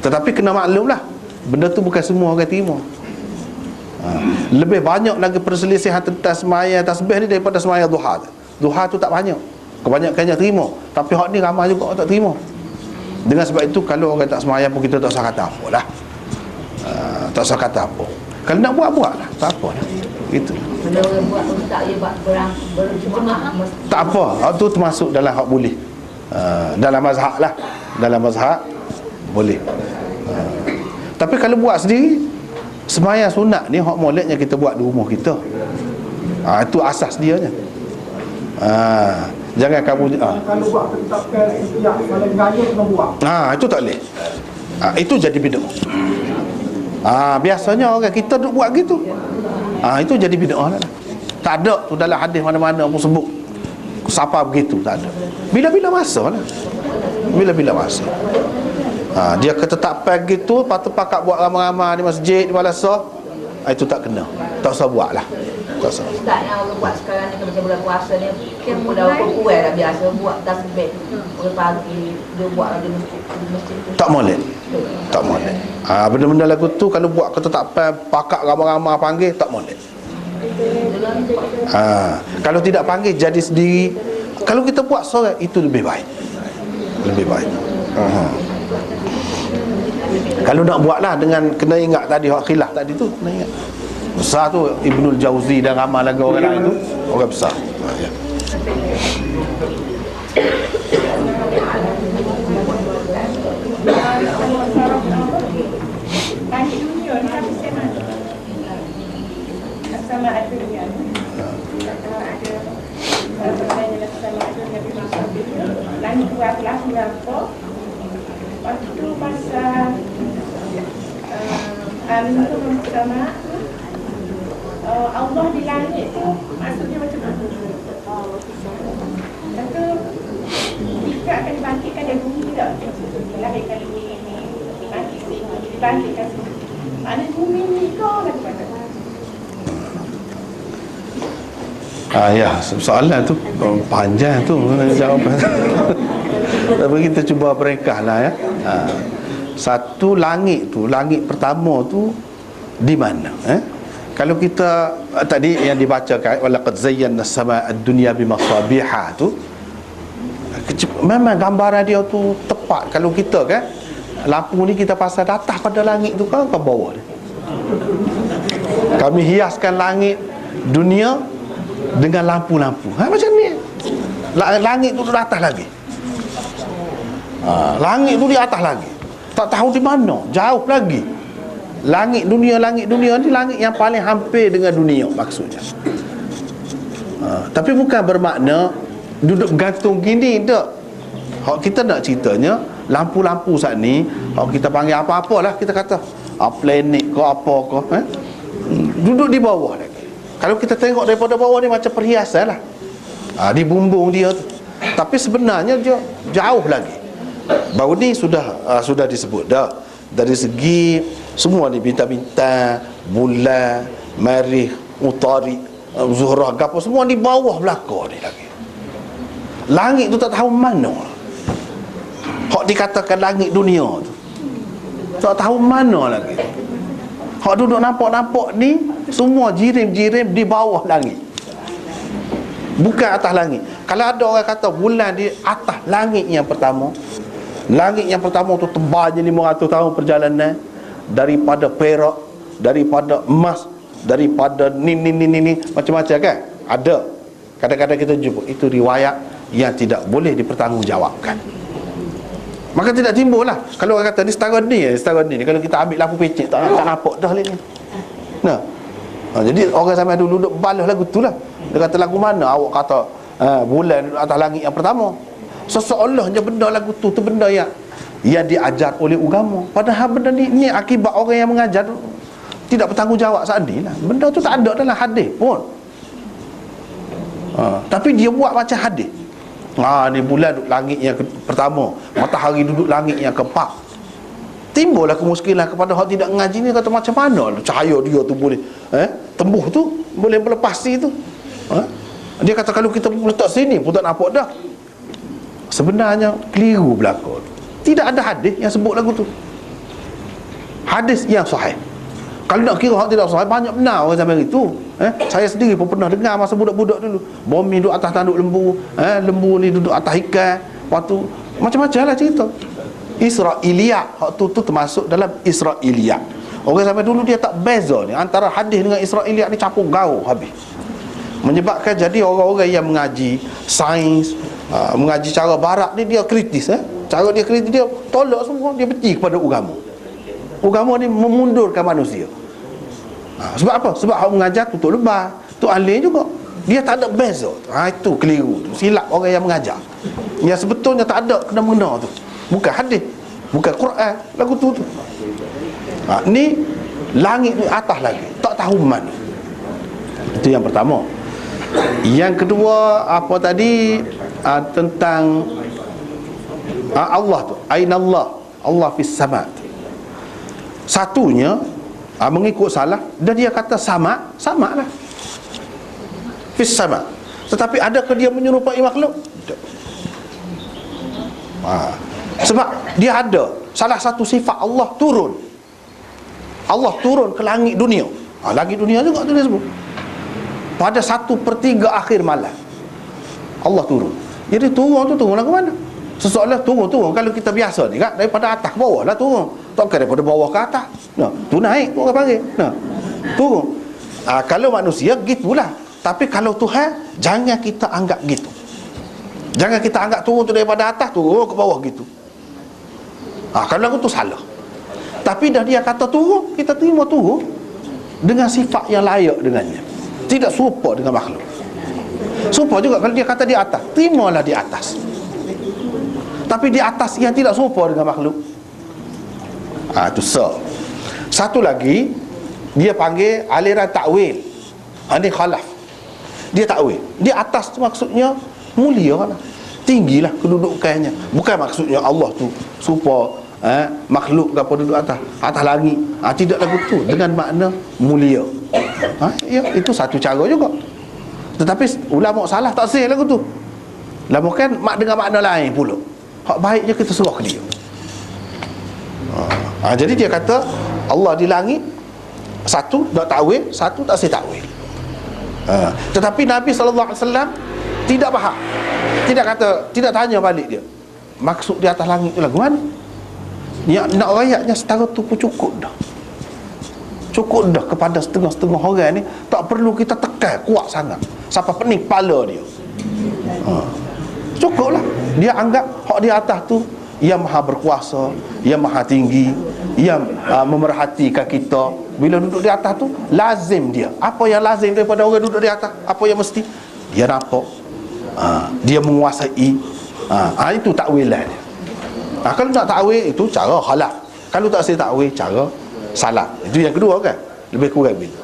Tetapi kena maklumlah, benda tu bukan semua orang terima. Lebih banyak lagi perselisihan tentang semayang tasbih ni daripada semayang duha. Duha tu tak banyak, kebanyakannya terima. Tapi hak ni ramai juga orang tak terima. Dengan sebab itu kalau orang tak semayang pun kita tak usah kata apa lah. Tak usah kata apa. Kalau nak buat, buat lah, tak apa lah. Gitu. Kalau orang buat ustaz dia buat berjemaah Tak apa, tu termasuk dalam hak boleh. Dalam mazhab lah. Dalam mazhab boleh. Tapi kalau buat sendiri, sembahyang sunat ni hak moleknya kita buat di rumah kita. Itu asas dia je. Jangan kamu Kalau buat tetapkan yang malam raya kena buat. itu tak boleh. Itu jadi bid'ah. Biasanya orang kita duk buat gitu. Itu jadi bid'ah lah. Tak ada tu dalam hadis mana-mana pun sebut siapa begitu, tak ada. Bila-bila masa lah. Bila-bila masa. Dia ketetapan gitu, patut pakat buat ramai-ramai di masjid, di madrasah, itu tak kena. Tak usah buat lah. Tak usah. Ustaz yang orang buat sekarang ni macam bulan puasa ni, kan dah kuat dah biasa buat tasbih. Orang pagi dia buat di masjid. Tak molek. Tak molek. Benda-benda lagu tu kalau buat ketetapan pakat ramai-ramai panggil, tak molek. Kalau tidak panggil jadi sendiri. Kalau kita buat seorang, itu lebih baik. Lebih baik. Kalau nak buatlah dengan kena ingat tadi hak khilaf tadi tu, kena ingat. Besar tu Ibnul Jauzi dan ramai lagi orang lain tu, orang besar. Ya. Langit dunia ni habis sama. Sama ada dunia. Kalau ada pertanyaan sama ada Nabi Muhammad. Langit berapa lah berapa? Waktu masa Amin sama Allah di langit tu maksudnya macam mana? Kata jika akan dibangkitkan dari bumi tak? Dilahirkan bumi ini, dibangkitkan sini. Mana bumi ni kau lagi pada? Ya, soalan tu panjang tu jawapan. Tapi kita cuba peringkas lah ya. Satu, langit tu, langit pertama tu di mana? Kalau kita tadi yang dibacakan walaqad zayyana as-samaa ad-dunya bimasabiha tu, memang gambaran dia tu tepat. Kalau kita kan lampu ni kita pasang atas pada langit tu kan ke bawah dia. Kami hiaskan langit dunia dengan lampu-lampu. Macam ni. Langit tu di atas lagi. Langit tu di atas lagi. Tak tahu di mana, jauh lagi. Langit dunia ni langit yang paling hampir dengan dunia maksudnya. Tapi bukan bermakna duduk gantung gini tak. Hak kita nak ceritanya lampu-lampu saat ni, hak kita panggil apa-apalah kita kata planet ke apa ke, duduk di bawah lagi. Kalau kita tengok daripada bawah ni macam perhiasan lah, di bumbung dia tu. Tapi sebenarnya dia jauh lagi. Baru ni sudah disebut dah. Dari segi semua ni bintang-bintang, bulan, marikh, utarik, zuhrah, gapo semua di bawah belakang ni lagi. Langit tu tak tahu mana. Hak dikatakan langit dunia tu tak tahu mana lagi. Hak duduk nampak-nampak ni semua jirim-jirim di bawah langit, bukan atas langit. Kalau ada orang kata bulan di atas langit yang pertama, langit yang pertama tu tebalnya 500 tahun perjalanan, daripada perak, daripada emas, daripada ni macam-macam kan. Ada. Kadang-kadang kita jumpa itu riwayat yang tidak boleh dipertanggungjawabkan. Maka tidak timbul lah. Kalau orang kata ni setara ni, kalau kita ambil lampu pecik tak nampak dah ni. Nah. Jadi orang zaman dulu duduk balas lagu tu lah. Dia kata lagu mana awak kata bulan atas langit yang pertama. Seseolahnya benda lagu tu benda yang diajar oleh agama. Padahal benda ni akibat orang yang mengajar tidak bertanggungjawab saat ni lah. Benda tu tak ada dalam hadis pun. Tapi dia buat macam hadis. Ni bulan duduk langit yang pertama, matahari duduk langit yang keempat. Timbullah kemuskilan kepada orang tidak mengaji ni, kata macam mana cahaya dia tu boleh tembus tu, boleh melepasi tu. Dia kata kalau kita letak sini pun tak nampak dah. Sebenarnya keliru belakang. Tidak ada hadis yang sebut lagu tu. Hadis yang sahih. Kalau nak kira hak tidak sahih, banyak benar orang zaman itu. Saya sendiri pun pernah dengar masa budak-budak dulu. Bumi duduk atas tanduk lembu, lembu ni duduk atas ikan. Waktu macam-macam lah cerita. Israiliyat, hak tu termasuk dalam Israiliyat. Orang sampai dulu dia tak beza ni antara hadis dengan Israeliat ni, campur gaul habis. Menyebabkan jadi orang-orang yang mengaji sains, mengaji cara barat ni, dia kritis. Cara dia kritis, dia tolak semua, dia benci kepada agama. Agama ni memundurkan manusia. Sebab apa? Sebab hak mengajar tutup lebar, tu alim juga. Dia tak ada beza. Itu keliru tu. Silap orang yang mengajar. Yang sebetulnya tak ada kena-mengena tu. Bukan hadis, bukan Quran, lagu tu. Ni langit ni atas lagi, tak tahu mana. Itu yang pertama. Yang kedua, apa tadi, tentang Allah tu, ainallah, Allah fis sama. Satunya mengikut salah, dan dia kata sama lah, fis sama. Tetapi adakah dia menyerupai makhluk? Tak. Sebab dia ada salah satu sifat Allah turun. Allah turun ke langit dunia. Langit dunia juga tu dia sebut. Pada 1/3 akhir malam Allah turun. Jadi turun lah ke mana? Sesoalan turun. Kalau kita biasa ni kan, daripada atas ke bawah lah turun. Tak daripada bawah ke atas. Tu naik, tu orang panggil. Turun. Kalau manusia gitulah. Tapi kalau Tuhan, jangan kita anggap gitu. Jangan kita anggap turun tu daripada atas, turun ke bawah gitu. Kalau aku tu salah. Tapi dah dia kata turun, kita terima turun dengan sifat yang layak dengannya. Tidak serupa dengan makhluk. Serupa juga kalau dia kata di atas, terimalah di atas. Tapi di atas yang tidak serupa dengan makhluk. Itu satu lagi, dia panggil aliran takwil. Ini khalaf. Dia takwil. Di atas tu maksudnya mulia lah, tinggilah kedudukannya. Bukan maksudnya Allah tu serupa makhluk ke apa duduk atas langit. Tidak lagu tu dengan makna mulia. Ya, itu satu cara juga. Tetapi ulama salah tak sih lagu tu. Lama kan dengan makna lain pula. Hak baiknya kita suruh ke dia. Jadi dia kata Allah di langit, satu tak takwil, satu tak sih takwil. Tetapi Nabi SAW tidak faham. Tidak tanya balik dia. Maksud di atas langit tu lagu mana? Nak rayaknya setara tu pun cukup dah. Cukup dah kepada setengah-setengah orang ni. Tak perlu kita tekan kuat sangat sampai pening kepala dia. Cukup lah. Dia anggap hak di atas tu yang maha berkuasa, yang maha tinggi, yang memerhatikan kita. Bila duduk di atas tu, lazim dia. Apa yang lazim daripada orang duduk di atas? Apa yang mesti? Dia nampak, dia menguasai. Itu takwilan dia. Kalau nak takwil, itu cara khalaf. Kalau tak saya takwil, cara salah. Itu yang kedua kan, lebih kurang begitu.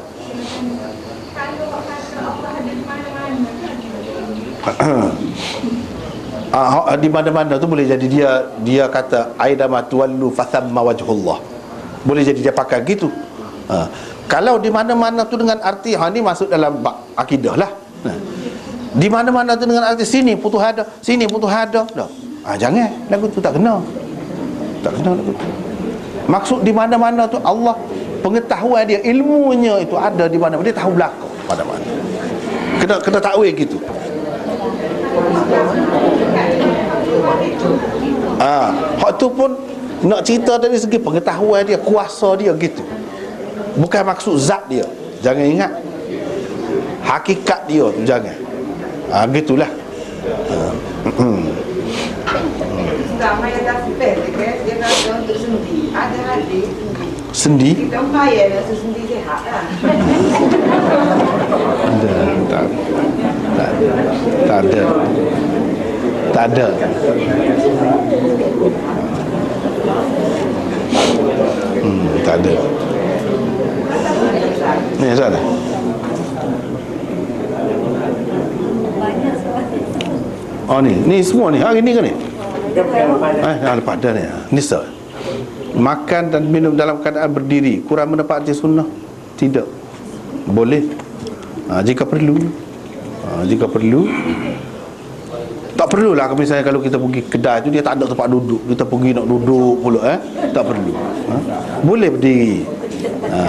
Di mana-mana tu boleh jadi dia kata aidama tuwallu fathamma wajhullah. Boleh jadi dia pakai gitu. Kalau di mana-mana tu dengan arti ni masuk dalam bab akidah lah. Di mana-mana tu dengan arti sini putus hada, sini putus hada dah. Jangan, lagu tu tak kena. Tak kena lagu tu. Maksud di mana-mana tu Allah, pengetahuan dia, ilmunya itu ada di mana. Dia tahu belakang pada mana. Kena takwil gitu. Hak tu pun nak cerita dari segi pengetahuan dia, kuasa dia gitu. Bukan maksud zat dia. Jangan ingat hakikat dia tu, jangan. Gitulah. Ramai yang tak spek, dia kata untuk sendi. Ada hadis Sendi? kita bayar rasa sendi sihat lah. Tak ada. Tak ada. Tak ada. Ni salah. Ni semua ni hari ni ke ni? Lepas dah ni. Nisa. Makan dan minum dalam keadaan berdiri kurang menepati sunnah? Tidak. Boleh. Jika perlu. Jika perlu. Tak perlulah misalnya kalau kita pergi kedai tu dia tak ada tempat duduk, kita pergi nak duduk pula tak perlu. Boleh berdiri.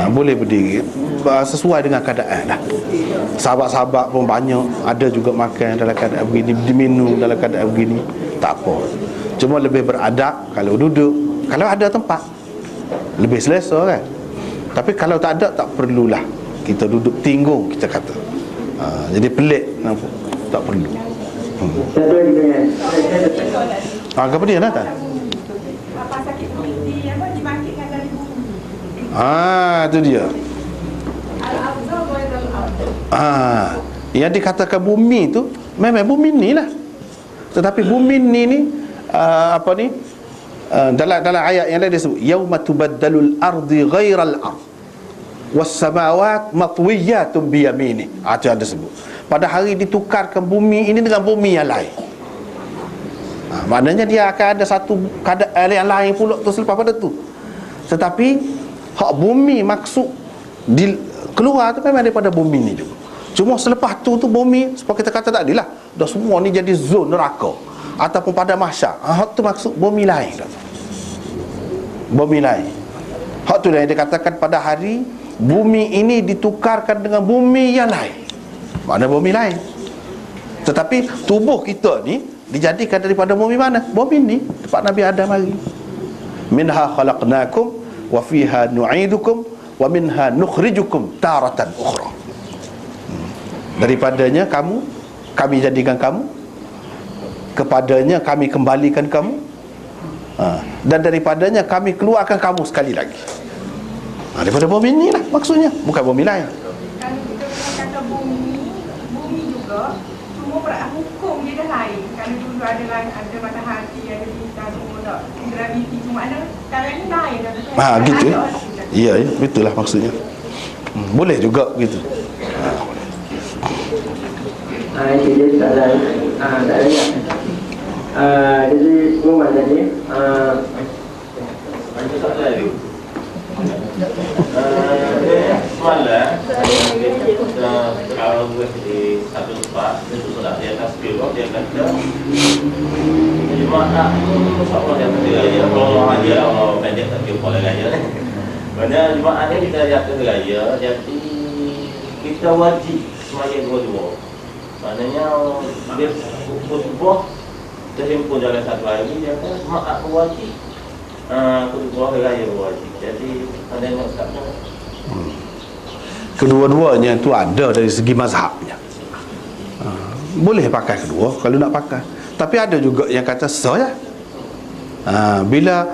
Boleh berdiri sesuai dengan keadaan lah. Sahabat-sahabat pun banyak, ada juga makan dalam keadaan begini, diminum dalam keadaan begini, tak apa. Cuma lebih beradab kalau duduk. Kalau ada tempat lebih selesa kan. Tapi kalau tak ada, tak perlulah kita duduk tinggung, kita kata. Jadi pelik, nampak? Tak perlu. Satu lagi dengan Apa dia nak? Apa sakit bumi apa dibangkitkan dari bumi. Itu dia. Al-Abdul wa al-Abdul. Yang dikatakan bumi tu memang bumi ni lah. Tetapi bumi ni dalam ayat yang lain disebut yauma tubaddalul ardi ghairal ard was samawat matwiyatun bi yamini. Itu ada sebut. Pada hari ditukarkan bumi ini dengan bumi yang lain. Maknanya dia akan ada satu keadaan yang lain pula tu selepas pada tu. Tetapi hak bumi maksud keluar tu memang daripada bumi ni juga. Cuma selepas tu bumi, seperti kita kata tadi lah, dah semua ni jadi zon neraka ataupun pada mahsyar. Hak tu maksud bumi lain dah. Bumi lain. Hak tu yang dikatakan pada hari bumi ini ditukarkan dengan bumi yang lain. Mana bumi lain. Tetapi tubuh kita ni dijadikan daripada bumi mana? Bumi ni tempat Nabi Adam hari. Minha khalaqnakum wa fiha nu'idukum wa minha nukhrijukum taratan ukhra. Daripadanya kami jadikan kamu, kepadanya kami kembalikan kamu, dan daripadanya kami keluarkan kamu sekali lagi. Daripada bumi ni lah maksudnya, bukan bumi lain. Kalau kita kata bumi juga semua peraturan hukum dia dah lain. Kalau dulu ada matahari, ada bintang semua tak, graviti semua ada. Sekarang ni lain dah. Gitu ya. Ya, betul lah maksudnya. Boleh juga begitu. itu dia soalan. Tak ada. Jadi pengumuman tadi. Ada soalan lagi. Soalan kalau di satu tempat itu sudah di atas pilot dia kata jemaah insyaAllah dia kata raya kalau aja Allah pendek tak kira boleh raya kerana jemaah ni kita di atas raya jadi kita wajib semayang dua-dua. Maknanya dia khutbah terhimpun dalam satu hari dia kata jemaah wajib khutbah raya wajib. Jadi ada yang tak Kedua-duanya itu ada dari segi mazhabnya. Boleh pakai kedua kalau nak pakai. Tapi ada juga yang kata sah. Bila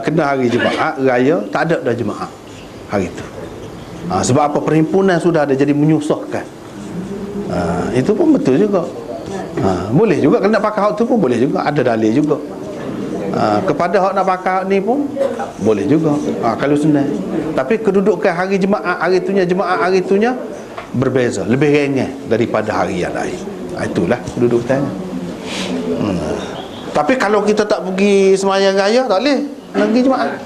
kena hari Jumaat raya, tak ada dah Jumaat hari itu. Sebab apa? Perhimpunan sudah ada, jadi menyusahkan. Itu pun betul juga. Boleh juga kalau nak pakai hak tu pun boleh juga. Ada dalil juga. Kepada hak nak pakai hak ni pun boleh juga. Kalau senang. Tapi kedudukan hari Jumaat hari itunya berbeza, lebih ringan daripada hari yang lain. Itulah kedudukannya. Tapi kalau kita tak pergi sembahyang raya, tak boleh pergi Jumaat.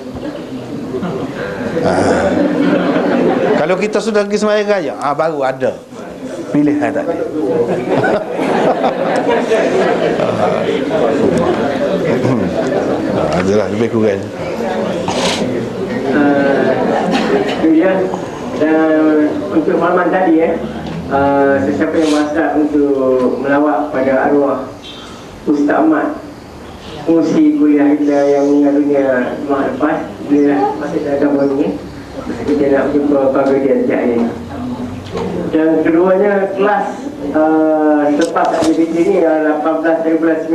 Kalau kita sudah pergi sembahyang raya, baru ada pilihan tadi. Adalah lebih kurang. Kemudian untuk makluman tadi sesiapa yang masak untuk melawat pada arwah Ustaz Ahmad fungsi kuliah kita yang meninggal dunia Jumaat lepas, dia masih dalam ini kita nak jumpa pagi dia ini. Dan keduanya kelas selepas aktiviti ini 18 dari bulan 9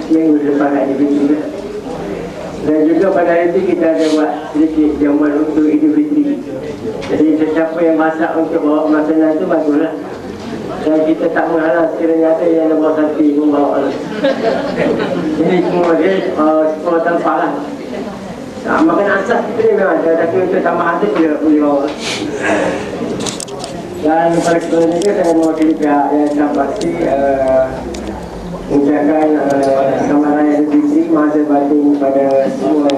seminggu selepas aktiviti ini. Dan juga pada hari itu kita ada buat sedikit jamuan untuk Idul Fitri. Jadi sesiapa yang masak untuk bawa makanan itu baguslah. Dan kita tak menghalang sekiranya ada yang nak bawa santri pun bawa lah. Jadi semua dia semua tanpa lah. Makanan asas kita ni memang ada, tapi untuk tambahan tu boleh bawa. Dan pada kebetulan juga saya mewakili pihak yang pasti mengucapkan selamat raya Idul Fitri, masa batin kepada semua